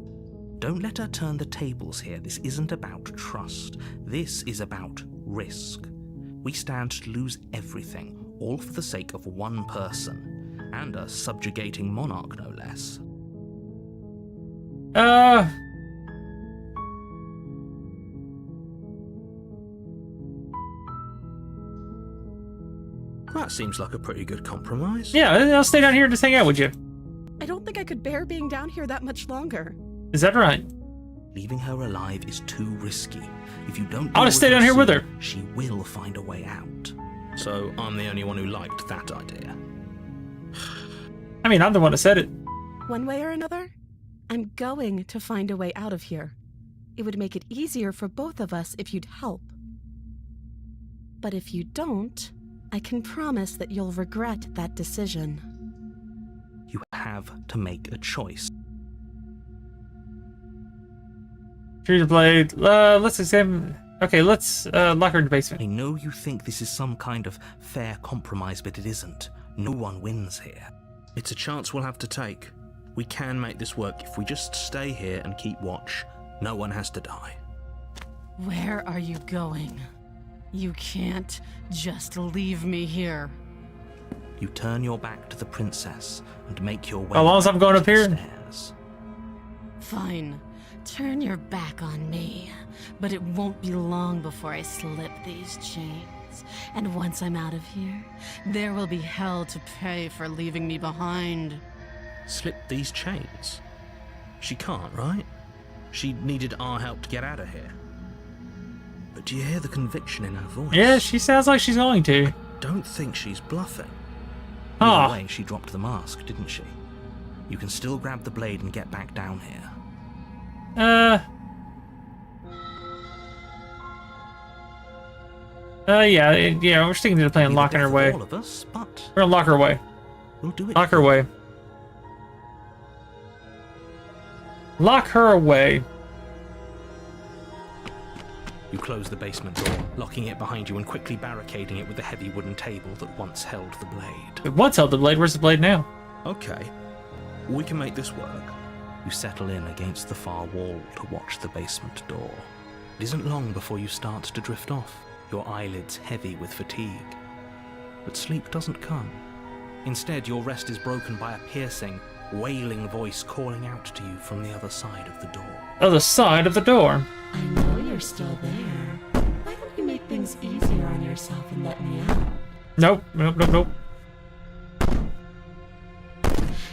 Don't let her turn the tables here. This isn't about trust. This is about risk. We stand to lose everything, all for the sake of one person, and a subjugating monarch, no less. That seems like a pretty good compromise. Yeah, I'll stay down here and just hang out with you. I don't think I could bear being down here that much longer. Is that right? Leaving her alive is too risky. If you don't, I'll just stay down here with her. She will find a way out. So I'm the only one who liked that idea. I mean, I'm the one that said it. One way or another, I'm going to find a way out of here. It would make it easier for both of us if you'd help. But if you don't, I can promise that you'll regret that decision. You have to make a choice. Choose a blade. Let's examine. Okay, let's lock her in the basement. I know you think this is some kind of fair compromise, but it isn't. No one wins here. It's a chance we'll have to take. We can make this work if we just stay here and keep watch. No one has to die. Where are you going? You can't just leave me here. You turn your back to the princess and make your way. How long as I'm going up here? Stairs. Fine. Turn your back on me. But it won't be long before I slip these chains. And once I'm out of here, there will be hell to pay for leaving me behind. Slip these chains? She can't, right? She needed our help to get out of here. But do you hear the conviction in her voice? Yeah, she sounds like she's going to. Don't think she's bluffing. Ah. Either way, she dropped the mask, didn't she? You can still grab the blade and get back down here. Yeah, we're sticking to the plan, locking her away. All of us, but We're gonna lock her away. we'll do it. Lock her away. Lock her away. You close the basement door, locking it behind you and quickly barricading it with the heavy wooden table that once held the blade. It once held the blade. Where's the blade now? Okay, we can make this work. You settle in against the far wall to watch the basement door. It isn't long before you start to drift off, your eyelids heavy with fatigue. But sleep doesn't come. Instead, your rest is broken by a piercing, wailing voice calling out to you from the other side of the door. Other side of the door. I know you're still there. Why don't you make things easier on yourself and let me out? Nope.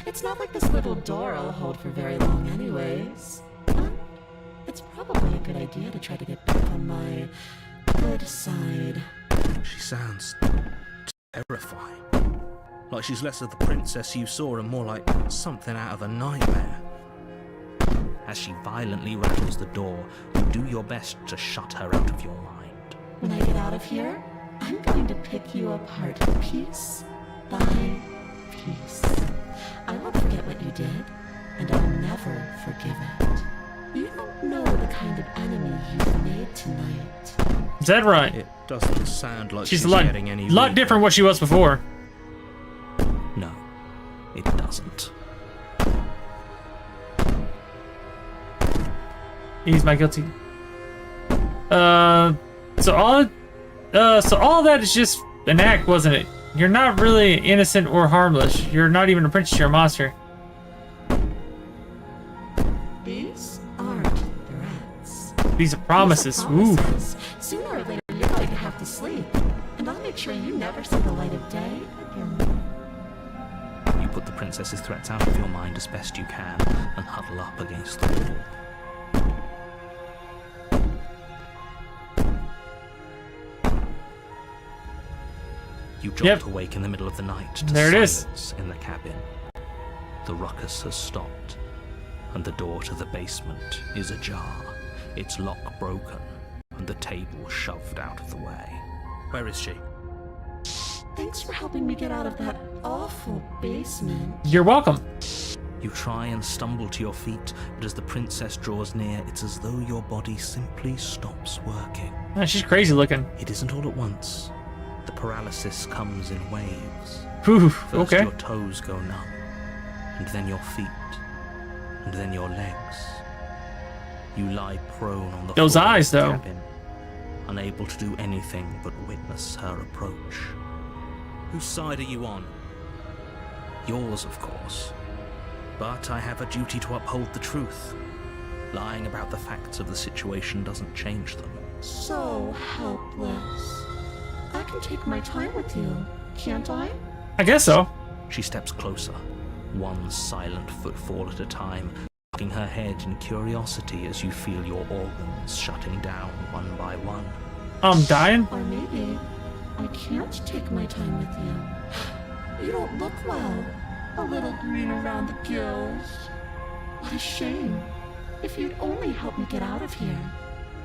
It's not like this little door will hold for very long anyways. But it's probably a good idea to try to get back on my good side. She sounds terrifying. Like she's less of the princess you saw and more like something out of a nightmare. As she violently rattles the door, you do your best to shut her out of your mind. When I get out of here, I'm going to pick you apart piece by piece. I won't forget what you did, and I'll never forgive it. You don't know the kind of enemy you've made tonight. Is that right? It doesn't sound like She's she's a lot, getting any lot weaker. different what she was before. No, it doesn't. He's my guilty. So all that is just an act, wasn't it? You're not really innocent or harmless. You're not even a princess, you're a monster. These aren't threats. These are promises. Ooh. Sooner or later, you're going to have to sleep, and I'll make sure you never see the light of day again. You put the princess's threats out of your mind as best you can and huddle up against the wall. You jolt awake in the middle of the night to There it is. silence in the cabin. The ruckus has stopped, and the door to the basement is ajar, its lock broken, and the table shoved out of the way. Where is she? Thanks for helping me get out of that awful basement. You're welcome. You try and stumble to your feet, but as the princess draws near, it's as though your body simply stops working. Ah, she's crazy looking. It isn't all at once. The paralysis comes in waves. Whew, First okay. your toes go numb, and then your feet, and then your legs. You lie prone on the Those floor eyes, of the though. cabin, unable to do anything but witness her approach. Whose side are you on? Yours, of course. But I have a duty to uphold the truth. Lying about the facts of the situation doesn't change them. So helpless. I can take my time with you, can't I? I guess so. She steps closer, one silent footfall at a time, cocking her head in curiosity as you feel your organs shutting down one by one. I'm dying. Or maybe I can't take my time with you. You don't look well. A little green around the gills. What a shame. If you'd only help me get out of here,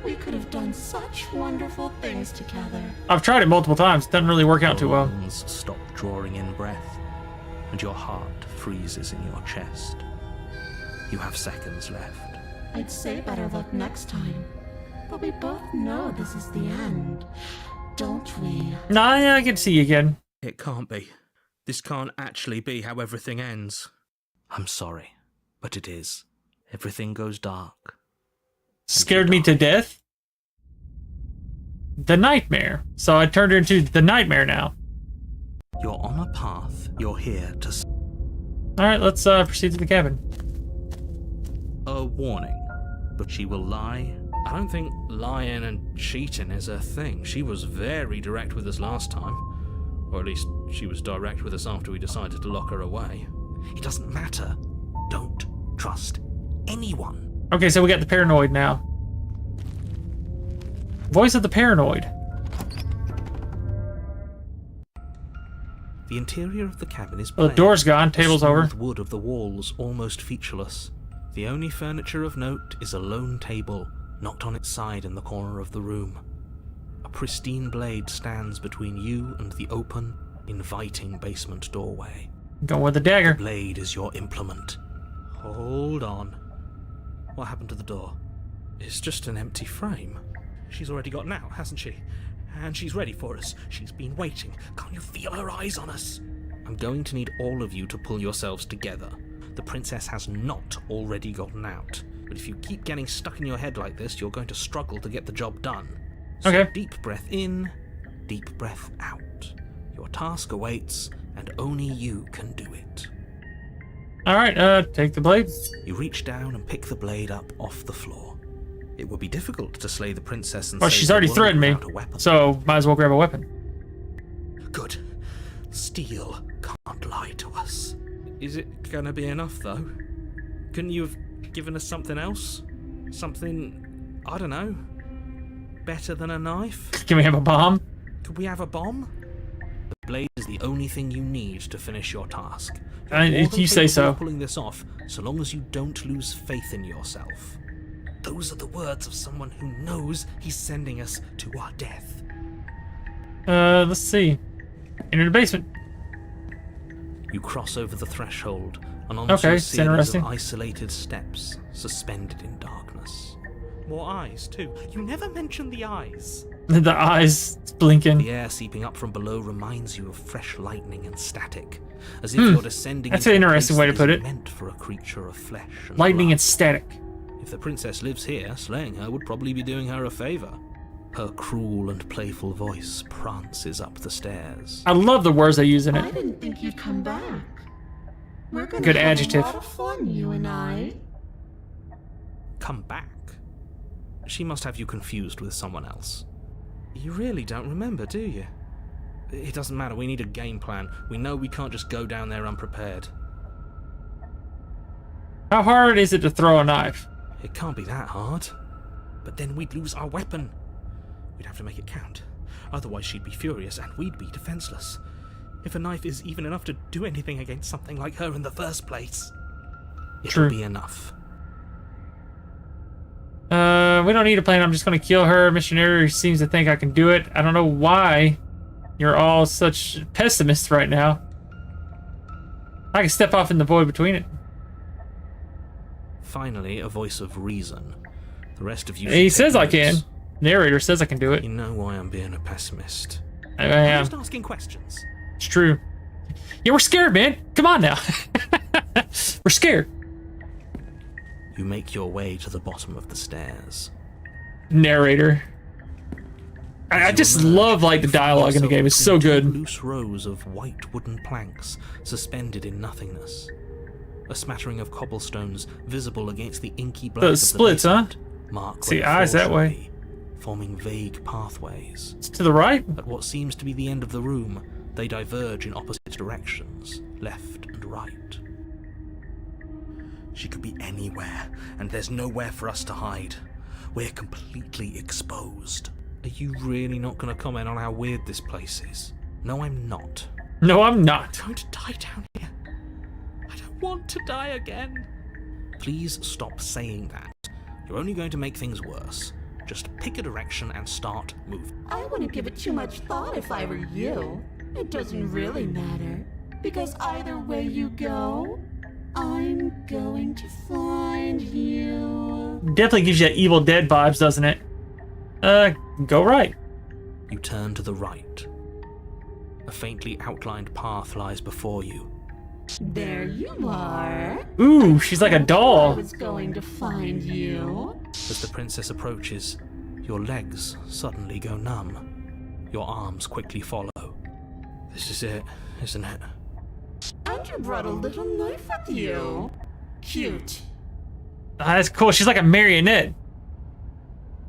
we could have done such wonderful things together. I've tried it multiple times. Doesn't really work out too Your well. lungs stop drawing in breath, and your heart freezes in your chest. You have seconds left. I'd say better luck next time. But we both know this is the end, don't we? Nah, yeah, I can see you again. It can't be. This can't actually be how everything ends. I'm sorry, but it is. Everything goes dark. Scared me to death. The nightmare. So I turned her into the nightmare now. You're on a path. You're here to... Alright, let's proceed to the cabin. A warning, but she will lie. I don't think lying and cheating is her thing. She was very direct with us last time. Or at least she was direct with us after we decided to lock her away. It doesn't matter. Don't trust anyone. Okay, so we got the paranoid now. Voice of the paranoid. The interior of the cabin is Well, the plain. door's gone, table's The over. smooth wood of the walls almost featureless. The only furniture of note is a lone table, knocked on its side in the corner of the room. A pristine blade stands between you and the open, inviting basement doorway. Going with the dagger. The blade is your implement. Hold on. What happened to the door? It's just an empty frame. She's already gotten out, hasn't she? And she's ready for us. She's been waiting. Can't you feel her eyes on us? I'm going to need all of you to pull yourselves together. The princess has not already gotten out. But if you keep getting stuck in your head like this, you're going to struggle to get the job done. So Okay. deep breath in, deep breath out. Your task awaits, and only you can do it. Alright, take the blade. You reach down and pick the blade up off the floor. It would be difficult to slay the princess and Well, save she's the already world threatened me, without a weapon. so might as well grab a weapon. Good. Steel can't lie to us. Is it gonna be enough, though? Couldn't you have given us something else? Something, I don't know, better than a knife? Can we have a bomb? Could we have a bomb? The blade is the only thing you need to finish your task. If you say so. Pulling this off, so long as you don't lose faith in yourself. Those are the words of someone who knows he's sending us to our death. Let's see. Enter the basement. You cross over the threshold and onto Okay, a it's series interesting. of isolated steps suspended in darkness. More eyes, too. You never mentioned the eyes. The eyes blinking. The air seeping up from below reminds you of fresh lightning and static, as if you're descending. That's into an a interesting place way to that put is it. Meant for a creature of flesh and Lightning blood. and static. If the princess lives here, slaying her would probably be doing her a favor. Her cruel and playful voice prances up the stairs. I love the words they use in I it. didn't think you'd come back. We're gonna Good have adjective. a lot of fun, you and I. Come back? She must have you confused with someone else. You really don't remember, do you? It doesn't matter, we need a game plan. We know we can't just go down there unprepared. How hard is it to throw a knife? It can't be that hard. But then we'd lose our weapon. We'd have to make it count. Otherwise she'd be furious and we'd be defenseless. If a knife is even enough to do anything against something like her in the first place, it'll True. be enough. We don't need a plan. I'm just gonna kill her. Missionary seems to think I can do it. I don't know why you're all such pessimists right now. I can step off in the void between it. Finally, a voice of reason. The rest of you. He should says take I can. notes. Narrator says I can do it. You know why I'm being a pessimist. I I'm am. just asking questions. It's true. Yeah, we're scared, man. Come on now. We're scared. You make your way to the bottom of the stairs. Narrator. I As you just emerge, love like the you find dialogue in the yourself game. It's so between two good. Loose rows of white wooden planks suspended in nothingness. A smattering of cobblestones visible against the inky black The of splits, the huh? basement mark See, where the eyes floor that should way. be, forming vague pathways. It's to the right. At what seems to be the end of the room, they diverge in opposite directions, left and right. She could be anywhere, and there's nowhere for us to hide. We're completely exposed. Are you really not going to comment on how weird this place is? No, I'm not. No, I'm not. I'm going to die down here. I don't want to die again. Please stop saying that. You're only going to make things worse. Just pick a direction and start moving. I wouldn't give it too much thought if I were you. It doesn't really matter, because either way you go, I'm going to find you. Definitely gives you that Evil Dead vibes, doesn't it? Go right. You turn to the right. A faintly outlined path lies before you. There you are. Ooh, she's like a I doll. was going to find you. As the princess approaches, your legs suddenly go numb. Your arms quickly follow. This is it, isn't it? And you brought a little knife with you. Cute. Ah, that's cool. She's like a marionette.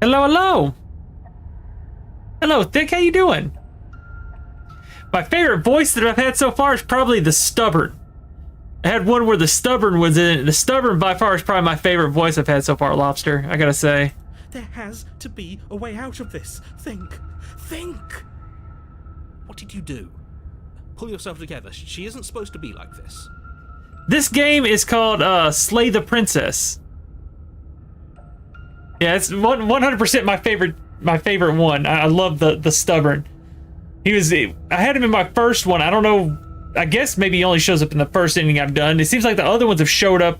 Hello, hello. Hello, Thick. How you doing? My favorite voice that I've had so far is probably the Stubborn. I had one where the Stubborn was in it. The Stubborn by far is probably my favorite voice I've had so far, Lobster. I gotta say. There has to be a way out of this. Think. What did you do? Pull yourself together. She isn't supposed to be like this. This game is called Slay the Princess. Yeah, it's 100% my favorite one. I love the Stubborn. I had him in my first one. I don't know. I guess maybe he only shows up in the first ending I've done. It seems like the other ones have showed up.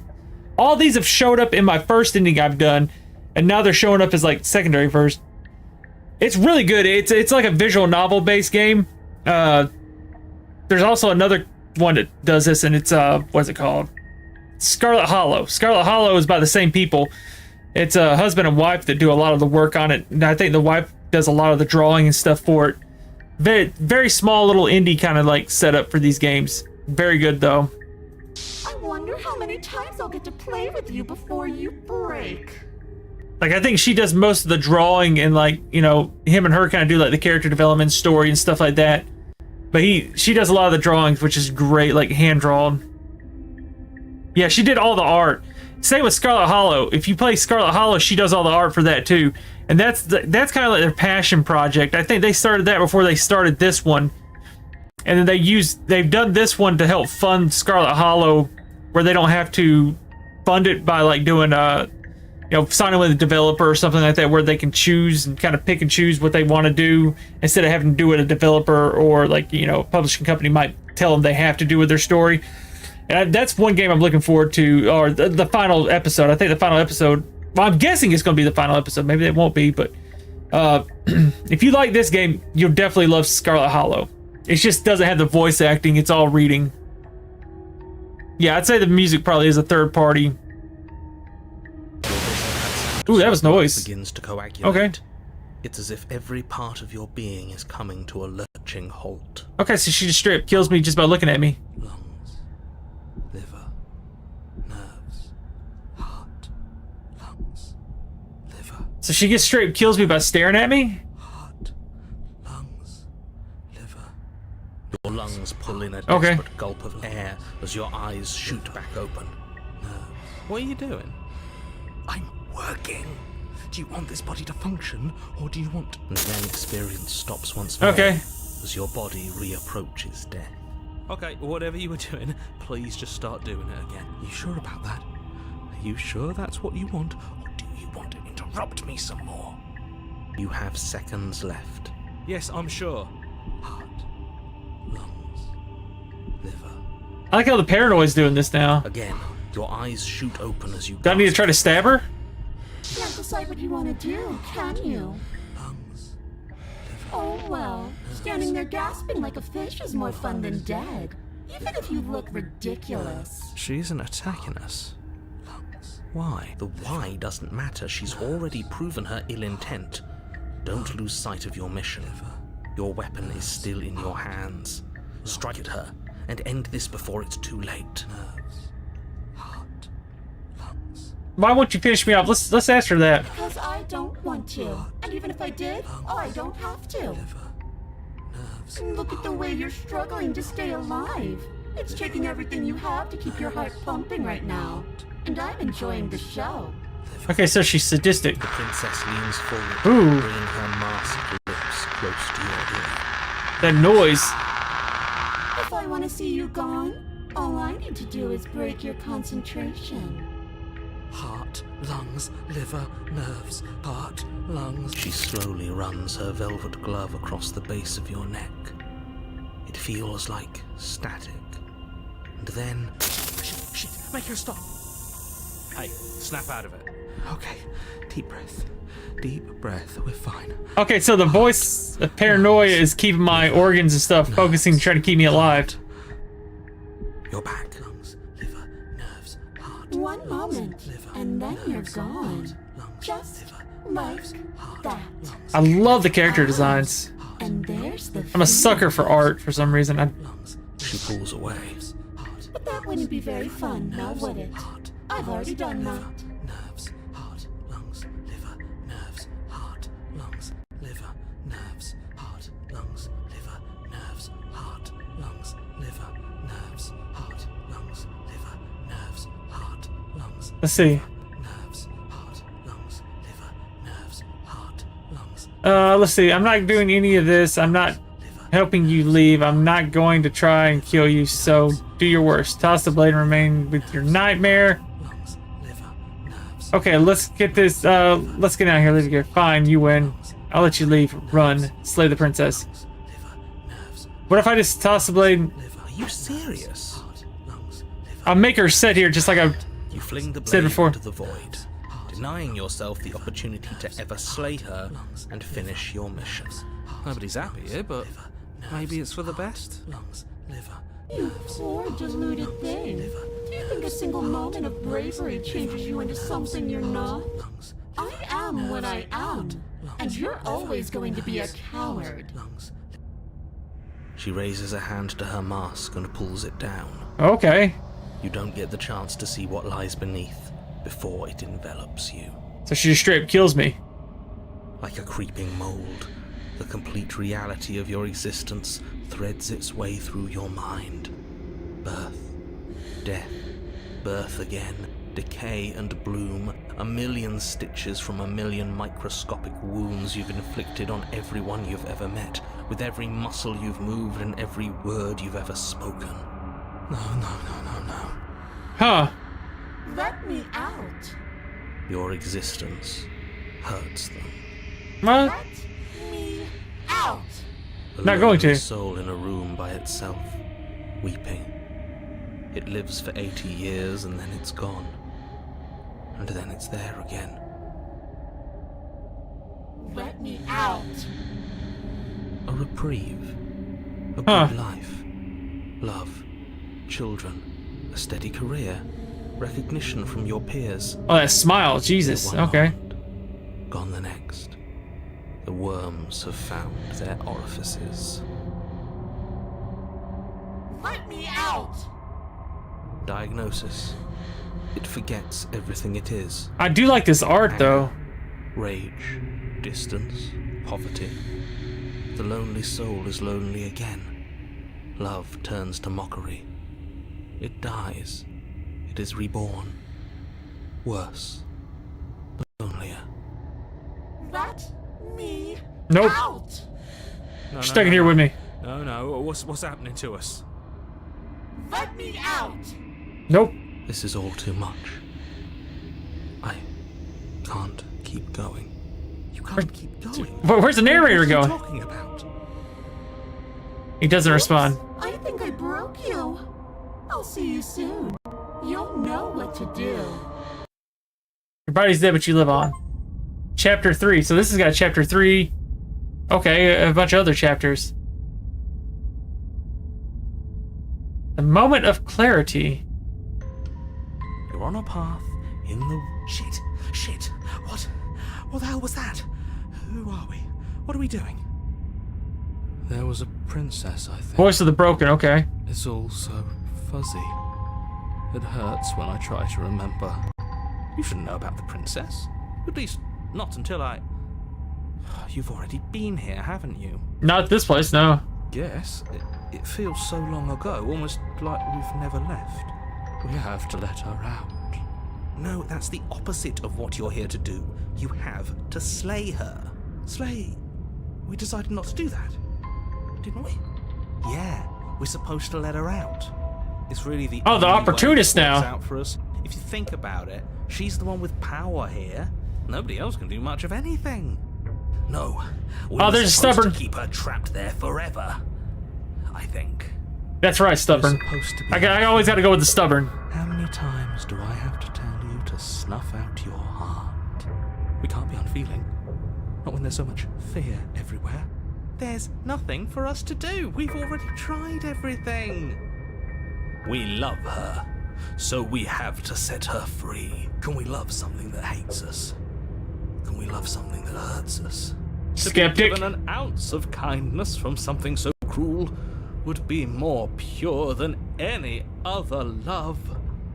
All these have showed up in my first ending I've done, and now they're showing up as like secondary first. It's really good. It's like a visual novel based game. There's also another one that does this, and it's what's it called? Scarlet Hollow. Scarlet Hollow is by the same people. It's a husband and wife that do a lot of the work on it. And I think the wife does a lot of the drawing and stuff for it. Very, very small little indie kind of like setup for these games. Very good though. I wonder how many times I'll get to play with you before you break. Like I think she does most of the drawing and like, you know, him and her kind of do like the character development story and stuff like that. But she does a lot of the drawings, which is great, like hand drawn. Yeah, she did all the art. Same with Scarlet Hollow. If you play Scarlet Hollow, she does all the art for that too. And that's kind of like their passion project. I think they started that before they started this one. And then they've done this one to help fund Scarlet Hollow, where they don't have to fund it by like doing signing with a developer or something like that, where they can choose and kind of pick and choose what they want to do instead of having to do what a developer or like, a publishing company might tell them they have to do with their story. And that's one game I'm looking forward to, or the final episode. I think the final episode, well, I'm guessing it's going to be the final episode. Maybe it won't be, but if you like this game, you'll definitely love Scarlet Hollow. It just doesn't have the voice acting. It's all reading. Yeah, I'd say the music probably is a third party. Ooh, that was noise. Begins to coagulate. Okay. It's as if every part of your being is coming to a lurching halt. Okay, so she just straight up kills me just by looking at me. Lungs, liver, nerves, heart, lungs, liver. So she gets straight up kills me by staring at me? Heart, lungs, liver. Your lungs pull in a Okay. desperate gulp of air as your eyes shoot back open. Nerves. What are you doing? I'm working. Do you want this body to function, or do you want... And then experience stops once more. Okay. As your body reapproaches death. Okay, whatever you were doing, please just start doing it again. You sure about that? Are you sure that's what you want, or do you want to interrupt me some more? You have seconds left. Yes, I'm sure. Heart, lungs, liver. I like how the paranoid's doing this now. Again, your eyes shoot open as you... Do I need to try to stab her? Can't decide what you want to do, can you? Lungs, Oh well, standing there gasping like a fish is more fun than dead. Even if you look ridiculous. She isn't attacking us. Why? The why doesn't matter. She's already proven her ill intent. Don't lose sight of your mission. Your weapon is still in your hands. Strike at her and end this before it's too late. Why won't you finish me off? Let's ask her that. Because I don't want to. And even if I did, I don't have to. And look at the way you're struggling to stay alive. It's taking everything you have to keep your heart pumping right now. And I'm enjoying the show. Okay, so she's sadistic. The princess leans forward, Ooh. bringing her masked lips close to your ear. That noise. If I want to see you gone, all I need to do is break your concentration. Heart, lungs, liver, nerves, heart, lungs. She slowly runs her velvet glove across the base of your neck. It feels like static. And then... Shit, make her stop. Hey, snap out of it. Okay, deep breath. Deep breath, we're fine. Okay, so the voice of paranoia is keeping my organs and stuff focusing, trying to keep me alive. You're back. Lungs, liver, nerves, heart. One moment, and then you're gone. Just like that. I love the character designs. And there's the I'm a sucker for art for some reason. She pulls away. But that wouldn't be very fun, now would it? I've already done that. Nerves, heart, lungs, liver, nerves, heart, lungs, liver, nerves, heart, lungs, liver, nerves, heart, lungs, liver, nerves, heart, lungs, liver, nerves, heart, lungs. Let's see. Nerves, heart, lungs, liver, nerves, heart, lungs. Let's see. I'm not doing any of this. I'm not helping you leave. I'm not going to try and kill you, so do your worst. Toss the blade and remain with your nightmare. Okay, let's get this, let's get out of here. Leave it here. Fine, you win. I'll let you leave. Run. Slay the princess. What if I just toss the blade? Are you serious? I'll make her sit here just like I You fling the said blade before. into the void, denying yourself the opportunity to ever slay her and finish your mission. Nobody's happy here, but maybe it's for the best. You poor deluded thing. Do you think a single moment of bravery changes you into something you're not? I am what I am, and you're always going to be a coward. She raises a hand to her mask and pulls it down. Okay. You don't get the chance to see what lies beneath before it envelops you. So she just straight up kills me. Like a creeping mold, the complete reality of your existence threads its way through your mind. Birth, death, birth again, decay and bloom A million stitches from a million microscopic wounds you've inflicted on everyone you've ever met, with every muscle you've moved and every word you've ever spoken. No. Huh. Let me out. Your existence hurts them. What? Let me out. A Not going to. lonely soul in a room by itself, weeping. It lives for 80 years and then it's gone. And then it's there again. Let me out. A reprieve. A Huh. good life. Love. Children. A steady career. Recognition from your peers. Oh, that smile. Jesus. One Okay. moment, gone the next. The worms have found their orifices. Let me out. Diagnosis. It forgets everything it is. I do like this art, though. Rage, distance, poverty. The lonely soul is lonely again. Love turns to mockery. It dies. It is reborn. Worse. Lonelier. Let me Nope. out. She's stuck in here with me. No. What's happening to us? Let me out. Nope. This is all too much. I can't keep going. You can't keep going. Where's the narrator What are you going? talking about? He doesn't respond. I think I broke you. I'll see you soon. You'll know what to do. Your body's dead, but you live on. Chapter 3. So this has got chapter 3. Okay, a bunch of other chapters. The moment of clarity. You're on a path in the... Shit. What the hell was that? Who are we? What are we doing? There was a princess, I think. Voice of the Broken. Okay. It's all so fuzzy. It hurts when I try to remember. You shouldn't know about the princess. At least, not until I... You've already been here, haven't you? Not this place, no. Yes, it feels so long ago, almost like we've never left. We have to let her out. No, that's the opposite of what you're here to do. You have to slay her. Slay? We decided not to do that, didn't we? Yeah, we're supposed to let her out. It's really the Oh, the only way opportunist it works now. out for us. If you think about it, she's the one with power here. Nobody else can do much of anything. No. Oh, there's stubborn. To keep her trapped there forever. I think. That's right, stubborn. Supposed to be I always got to go with the stubborn. How many times do I have to tell you to snuff out your heart? We can't be unfeeling. Not when there's so much fear everywhere. There's nothing for us to do. We've already tried everything. We love her, so we have to set her free. Can we love something that hates us? Can we love something that hurts us? Skeptic. Given an ounce of kindness from something so cruel would be more pure than any other love.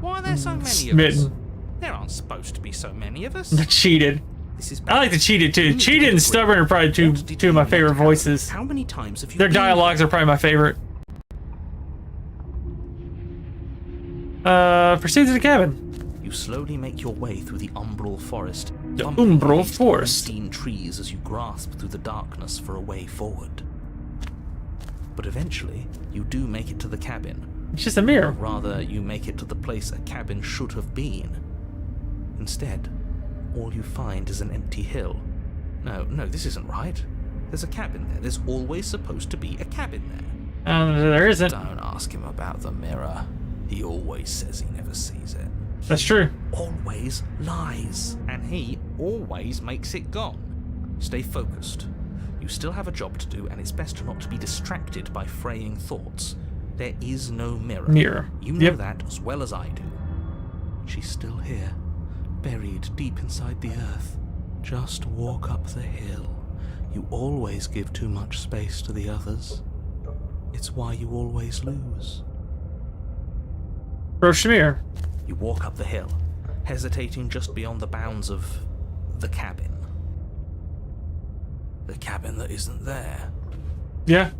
Why are there so many of us? Smitten. There aren't supposed to be so many of us. Cheated. This is I like the cheated too. Cheated and stubborn are probably two of my favorite voices. How many times have you Their been dialogues are probably my favorite. Proceed to the cabin. You slowly make your way through the umbral forest. The bumping umbral into forest. unseen trees as you grasp through the darkness for a way forward. But eventually, you do make it to the cabin. It's just a mirror. Or rather, you make it to the place a cabin should have been. Instead, all you find is an empty hill. No, this isn't right. There's a cabin there. There's always supposed to be a cabin there. There isn't. Don't ask him about the mirror. He always says he never sees it. That's true. Always lies, and he always makes it gone. Stay focused. You still have a job to do, and it's best not to be distracted by fraying thoughts. There is no mirror. Mirror. You know Yep. that as well as I do. She's still here, buried deep inside the earth. Just walk up the hill. You always give too much space to the others. It's why you always lose. Approach the mirror. You walk up the hill, hesitating just beyond the bounds of the cabin. The cabin that isn't there. Yeah.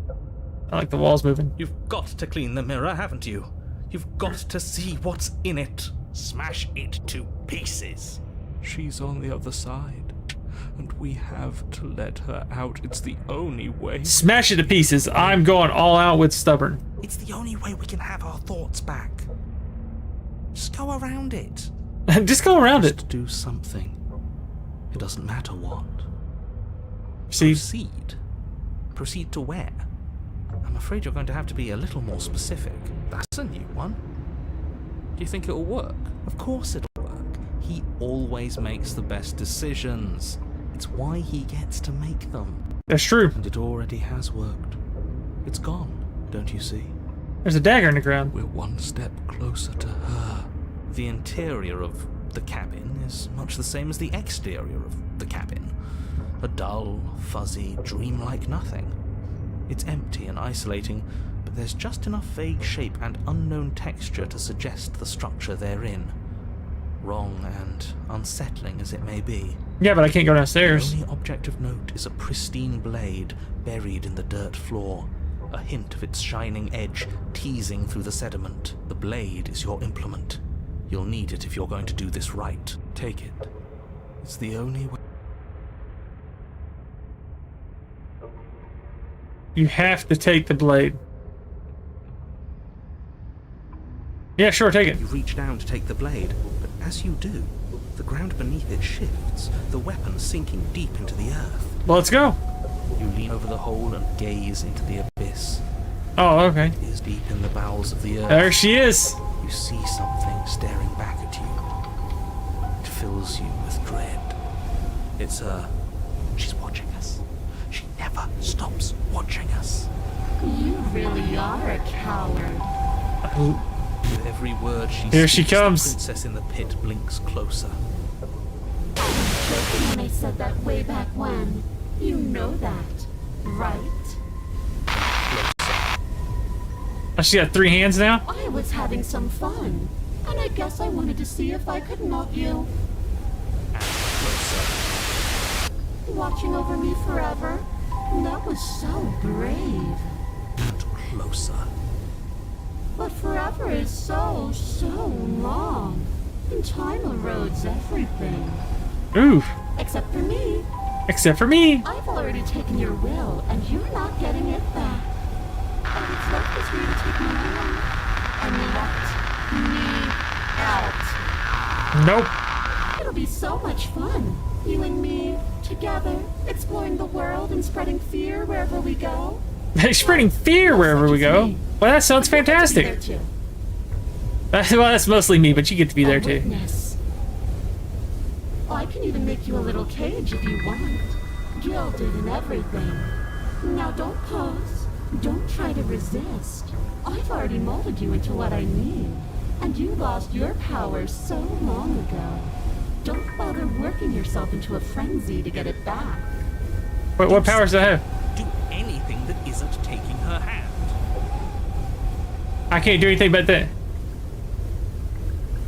I like the walls moving. You've got to clean the mirror, haven't you? You've got to see what's in it. Smash it to pieces. She's on the other side, and we have to let her out. It's the only way. Smash it to pieces. I'm going all out with stubborn. It's the only way we can have our thoughts back. Just go around it. Just go around it. Just do something. It doesn't matter what. See? Proceed. Proceed to where? I'm afraid you're going to have to be a little more specific. That's a new one. Do you think it'll work? Of course it'll work. He always makes the best decisions. It's why he gets to make them. That's true. And it already has worked. It's gone, don't you see? There's a dagger in the ground. We're one step closer to her. The interior of the cabin is much the same as the exterior of the cabin. A dull, fuzzy, dreamlike nothing. It's empty and isolating, but there's just enough vague shape and unknown texture to suggest the structure they're in. Wrong and unsettling as it may be. Yeah, but I can't go downstairs. The only object of note is a pristine blade buried in the dirt floor, a hint of its shining edge teasing through the sediment. The blade is your implement. You'll need it if you're going to do this right. Take it. It's the only way. You have to take the blade. Yeah, sure, take it. You reach down to take the blade, but as you do, the ground beneath it shifts, the weapon sinking deep into the earth. Well, let's go. You lean over the hole and gaze into the abyss. Oh, okay. It is deep in the bowels of the earth. There she is. You see something staring back at you. It fills you with dread. It's her. She's watching us. She never stops watching us. You really are a coward. With every word she Here speaks, she comes. The princess in the pit blinks closer. I was joking when I said that way back when. You know that, right? Oh, she got 3 hands now? I was having some fun, and I guess I wanted to see if I could melt you. And closer. Watching over me forever? That was so brave. And closer. But forever is so long. And time erodes everything. Ooh. Except for me. Except for me. I've already taken your will, and you're not getting it back. All that's left is for you to take my hand and let me out. Nope. It'll be so much fun. You and me, together, exploring the world and spreading fear wherever we go. Spreading fear wherever we go. Well, that sounds fantastic. Well, that's mostly me, but you get to be there too. Witness. I can even make you a little cage if you want. Gilded and everything. Now don't pose. Don't try to resist. I've already molded you into what I need. And you lost your power so long ago. Don't bother working yourself into a frenzy to get it back. Wait, what powers do I have? Do anything that isn't taking her hand. I can't do anything but that.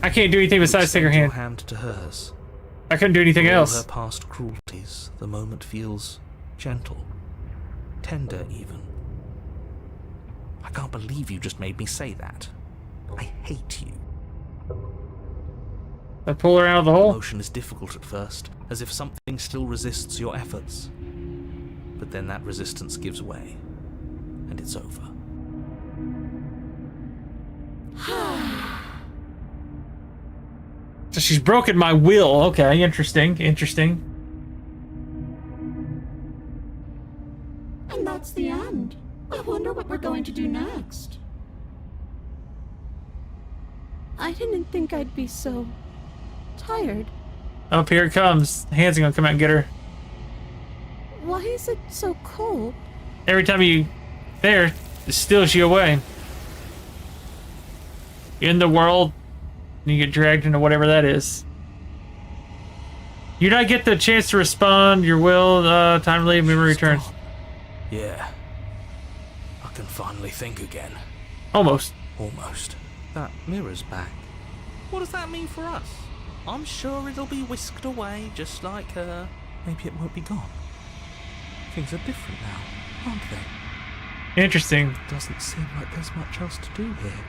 I can't do anything besides take her hand. Your hand to hers. I couldn't do anything For else. her past cruelties, the moment feels gentle, tender even. I can't believe you just made me say that. I hate you. I pull her out of the hole. Motion is difficult at first, as if something still resists your efforts. But then that resistance gives way, and it's over. So she's broken my will. Okay, interesting. And that's the end. I wonder what we're going to do next. I didn't think I'd be so tired. Oh, here it comes. The hands are gonna come out and get her. Why is it so cold? Every time you there, it steals you away. In the world, and you get dragged into whatever that is. You not get the chance to respond. Your will, time to leave, memory returns. Yeah. I can finally think again. Almost. Almost. That mirror's back. What does that mean for us? I'm sure it'll be whisked away, just like her. Maybe it won't be gone. Things are different now, aren't they? Interesting. Doesn't seem like there's much else to do here.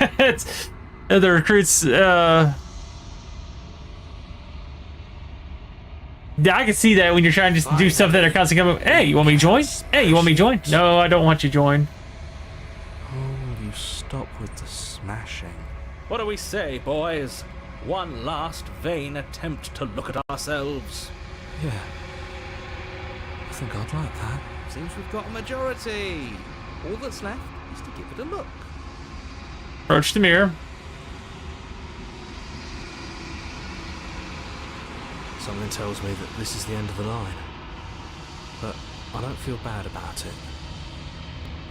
It's the recruits. Yeah, I can see that when you're trying to do something that are constantly coming. Hey, you want me to join? Hey, you want me to join? No, I don't want you to join. Oh, you stop with the smashing. What do we say, boys? One last vain attempt to look at ourselves. Yeah. I think I'd like that. Seems we've got a majority. All that's left is to give it a look. Approach the mirror. Something tells me that this is the end of the line. But I don't feel bad about it.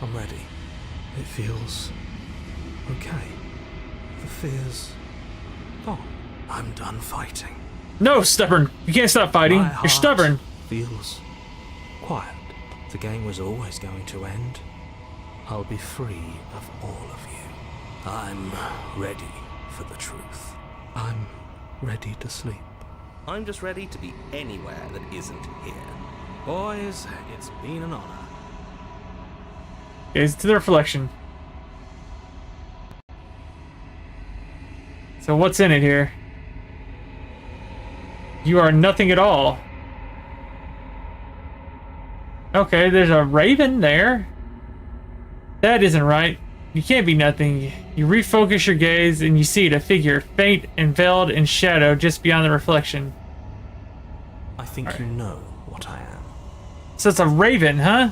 I'm ready. It feels okay. The fear's gone. I'm done fighting. No, stubborn. You can't stop fighting. My You're heart stubborn. feels quiet. The game was always going to end. I'll be free of all of you. I'm ready for the truth. I'm ready to sleep. I'm just ready to be anywhere that isn't here. Boys, it's been an honor. Gaze to the reflection. So what's in it here? You are nothing at all. Okay, there's a raven there. That isn't right. You can't be nothing. You refocus your gaze and you see it, a figure, faint and veiled in shadow just beyond the reflection. I think you know what I am. So it's a raven, huh?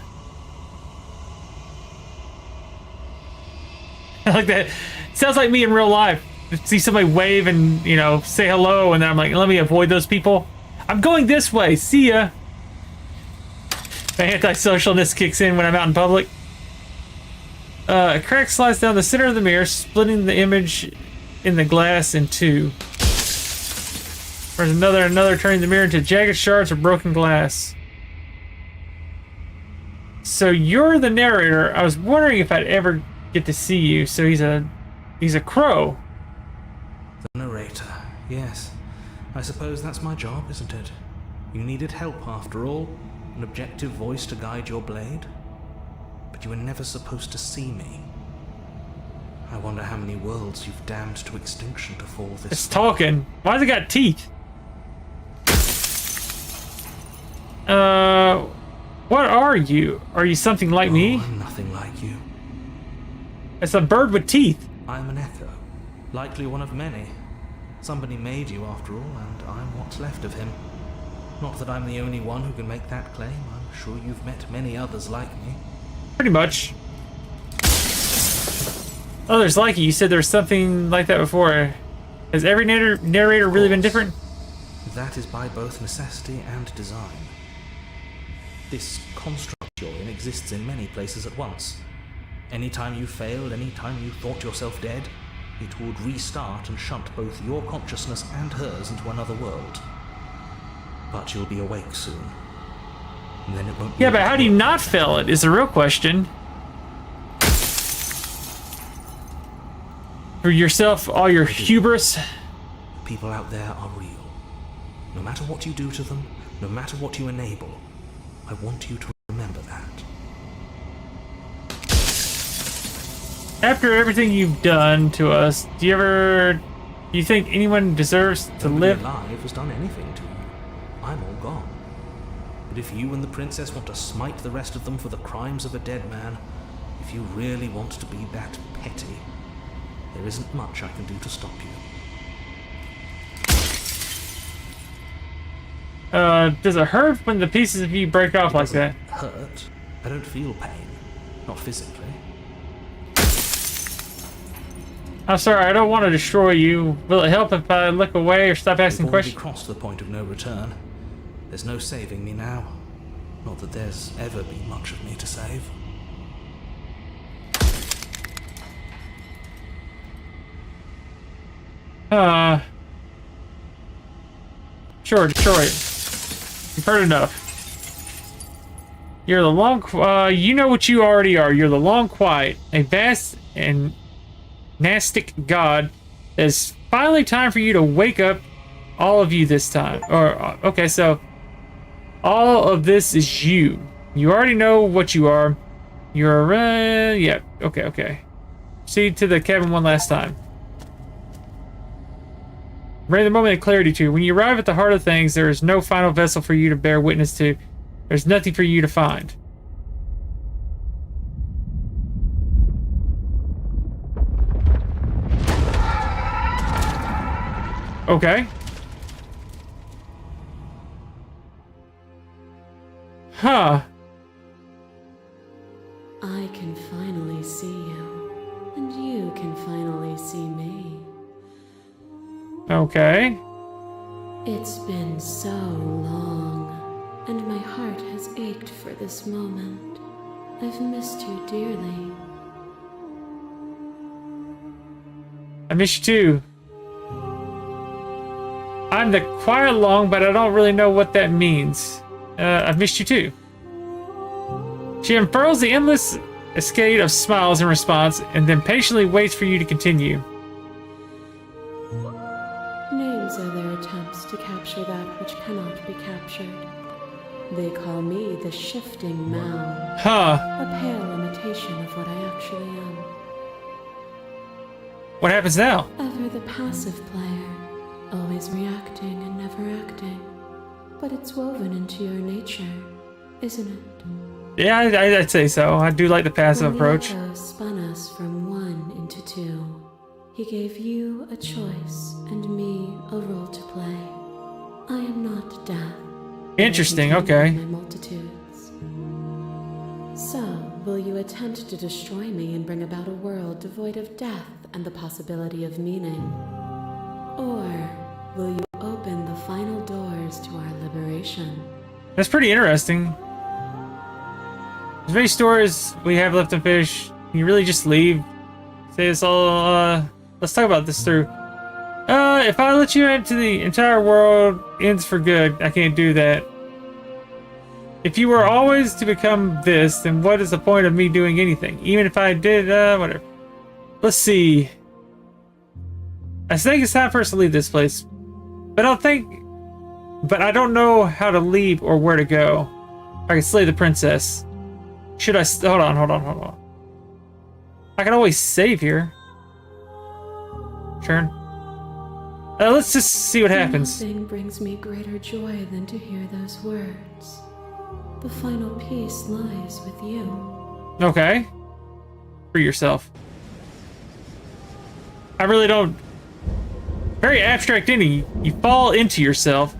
I like that. Sounds like me in real life. See somebody wave and, you know, say hello, and then I'm like, let me avoid those people. I'm going this way. See ya. My antisocialness kicks in when I'm out in public. A crack slides down the center of the mirror, splitting the image in the glass in two. There's another turning the mirror into jagged shards of broken glass. So you're the narrator. I was wondering if I'd ever get to see you. So he's a crow. The narrator, yes. I suppose that's my job, isn't it? You needed help after all. An objective voice to guide your blade. But you were never supposed to see me. I wonder how many worlds you've damned to extinction to fall this It's far. talking. Why's it got teeth? What are you? Are you something like me? I'm nothing like you. It's a bird with teeth. I'm an echo. Likely one of many. Somebody made you after all, and I'm what's left of him. Not that I'm the only one who can make that claim. I'm sure you've met many others like me. Pretty much. Others like you. You said there was something like that before. Has every narrator really been different? That is by both necessity and design. This construct you're in exists in many places at once. Anytime you failed, anytime you thought yourself dead, it would restart and shunt both your consciousness and hers into another world. But you'll be awake soon. And then it won't be. Yeah, but how do you not fail it is the real question. For yourself, all your hubris. People out there are real. No matter what you do to them, no matter what you enable, I want you to remember that. After everything you've done to us, do you think anyone deserves to Nobody live? alive has done anything to you. I'm all gone. But if you and the princess want to smite the rest of them for the crimes of a dead man, if you really want to be that petty, there isn't much I can do to stop you. Does it hurt when the pieces of you break off like that? Hurt? I don't feel pain. Not physically. I'm sorry, I don't want to destroy you. Will it help if I look away or stop asking We've already questions? crossed the point of no return. There's no saving me now. Not that there's ever been much of me to save. Sure, Detroit. You've heard enough. You're the you know what you already are. You're the long quiet, a vast and nastic god. It's finally time for you to wake up, all of you this time. Okay, so all of this is you. You already know what you are. You're, yeah, okay. Proceed to the cabin one last time. Bring the moment of clarity to. When you arrive at the heart of things, there is no final vessel for you to bear witness to. There's nothing for you to find. Okay. Huh. I can finally see you, and you can finally see me. Okay. It's been so long, and my heart has ached for this moment. I've missed you dearly. I miss you too. I'm the quiet long, but I don't really know what that means. I've missed you too. She unfurls the endless cascade of smiles in response, and then patiently waits for you to continue. Names are their attempts to capture that which cannot be captured. They call me the shifting mound. Huh. A pale imitation of what I actually am. What happens now? Ever the passive player, always reacting and never acting. But it's woven into your nature, isn't it? Yeah, I'd say so. I do like the passive approach. When Nico spun us from one into two, he gave you a choice and me a role to play. I am not death. Interesting, okay. My multitudes. So, will you attempt to destroy me and bring about a world devoid of death and the possibility of meaning? Or will you open the final doors to our liberation? That's pretty interesting. There's many stories we have left to finish. Can you really just leave? Say this all, let's talk about this through. If I let you into the entire world ends for good, I can't do that. If you were always to become this, then what is the point of me doing anything? Even if I did, whatever. Let's see. I think it's time for us to leave this place. But I don't know how to leave or where to go. I can slay the princess. Should I, hold on. I can always save here. Turn. Let's just see what happens. Nothing brings me greater joy than to hear those words. The final piece lies with you. Okay. Free yourself. I really don't. Very abstract ending. You fall into yourself.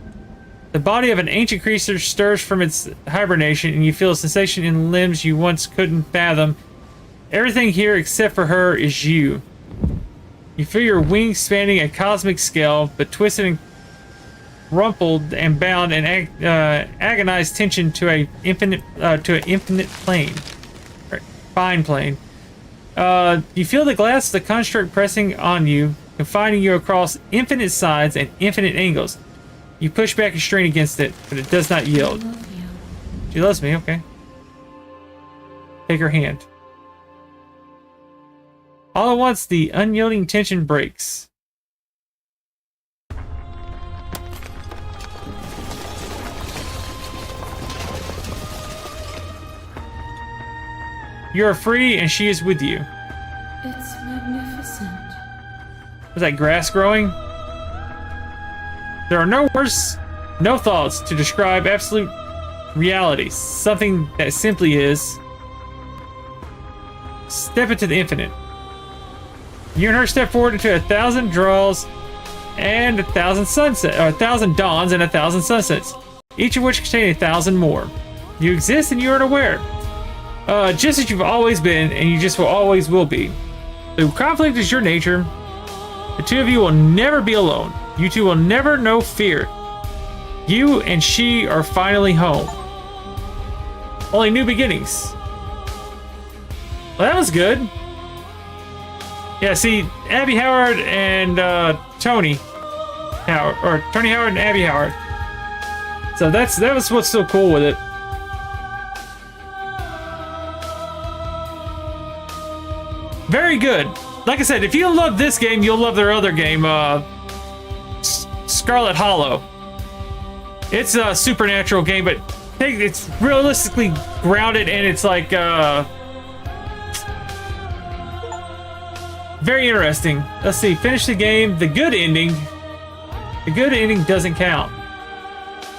The body of an ancient creature stirs from its hibernation, and you feel a sensation in limbs you once couldn't fathom. Everything here except for her is you. You feel your wings spanning a cosmic scale, but twisted and rumpled and bound in agonized tension to an infinite plane, or fine plane. You feel the glass of the construct pressing on you, confining you across infinite sides and infinite angles. You push back and strain against it, but it does not yield. I love you. She loves me, okay. Take her hand. All at once, the unyielding tension breaks. You are free, and she is with you. It's magnificent. Was that grass growing? There are no words, no thoughts to describe absolute reality. Something that simply is. Step into the infinite. You and her step forward into 1,000 draws and 1,000 sunsets, or 1,000 dawns and 1,000 sunsets, each of which contain 1,000 more. You exist and you are unaware. Just as you've always been, and you just always will be. The conflict is your nature. The two of you will never be alone. You two will never know fear. You and she are finally home. Only new beginnings. Well, that was good. Yeah, see, Abby Howard and Tony Howard, or Tony Howard and Abby Howard. So that was what's so cool with it. Very good. Like I said, if you love this game, you'll love their other game, Scarlet Hollow. It's a supernatural game, but it's realistically grounded, and it's like very interesting. Let's see. Finish the game. The good ending. The good ending doesn't count.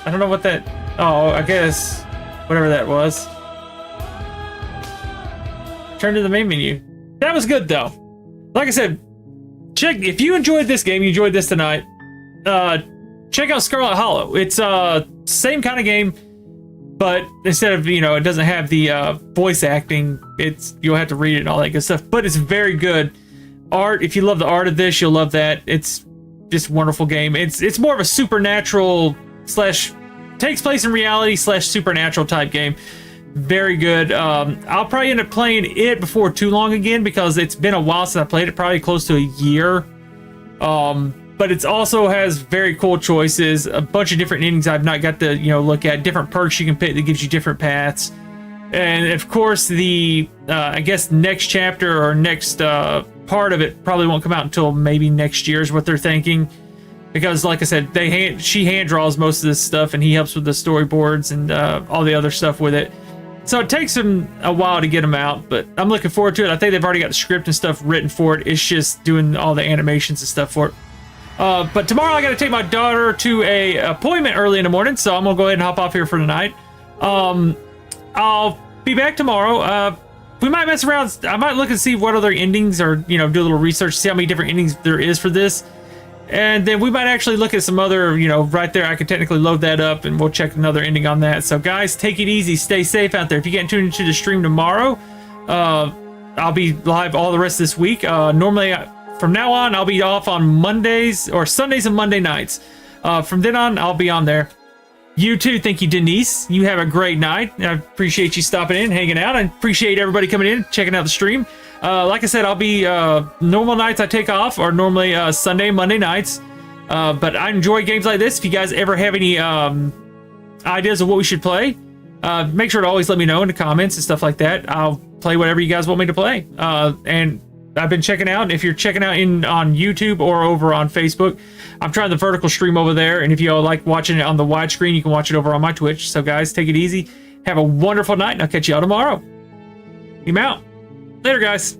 I don't know what that... Oh, I guess whatever that was. Turn to the main menu. That was good though. Like I said, check if you enjoyed this game, you enjoyed this tonight. Check out Scarlet Hollow. It's same kind of game, but instead of, you know, it doesn't have the voice acting, you'll have to read it and all that good stuff. But it's very good art. If you love the art of this, you'll love that. It's just a wonderful game. It's more of a supernatural slash takes place in reality slash supernatural type game. Very good. I'll probably end up playing it before too long again because it's been a while since I played it, probably close to a year. But it also has very cool choices, a bunch of different endings I've not got to, you know, look at, different perks you can pick that gives you different paths. And of course the I guess next chapter or next part of it probably won't come out until maybe next year is what they're thinking. Because like I said, she hand draws most of this stuff and he helps with the storyboards and all the other stuff with it. So it takes them a while to get them out, but I'm looking forward to it. I think they've already got the script and stuff written for it. It's just doing all the animations and stuff for it. But tomorrow I got to take my daughter to a appointment early in the morning, so I'm gonna go ahead and hop off here for the night. I'll be back tomorrow. We might mess around. I might look and see what other endings, or you know, do a little research, see how many different endings there is for this. And then we might actually look at some other, you know, right there. I could technically load that up and we'll check another ending on that. So guys, take it easy. Stay safe out there. If you get tuned into the stream tomorrow, I'll be live all the rest of this week. Normally, from now on, I'll be off on Mondays or Sundays and Monday nights. From then on, I'll be on there. You too. Thank you, Denise. You have a great night. I appreciate you stopping in, hanging out. I appreciate everybody coming in, checking out the stream. Like I said, I'll be normal nights I take off are normally Sunday, Monday nights. But I enjoy games like this. If you guys ever have any ideas of what we should play, make sure to always let me know in the comments and stuff like that. I'll play whatever you guys want me to play. And I've been checking out. If you're checking out on YouTube or over on Facebook, I'm trying the vertical stream over there. And if you all like watching it on the widescreen, you can watch it over on my Twitch. So guys, take it easy. Have a wonderful night, and I'll catch you all tomorrow. I'm out. Later, guys.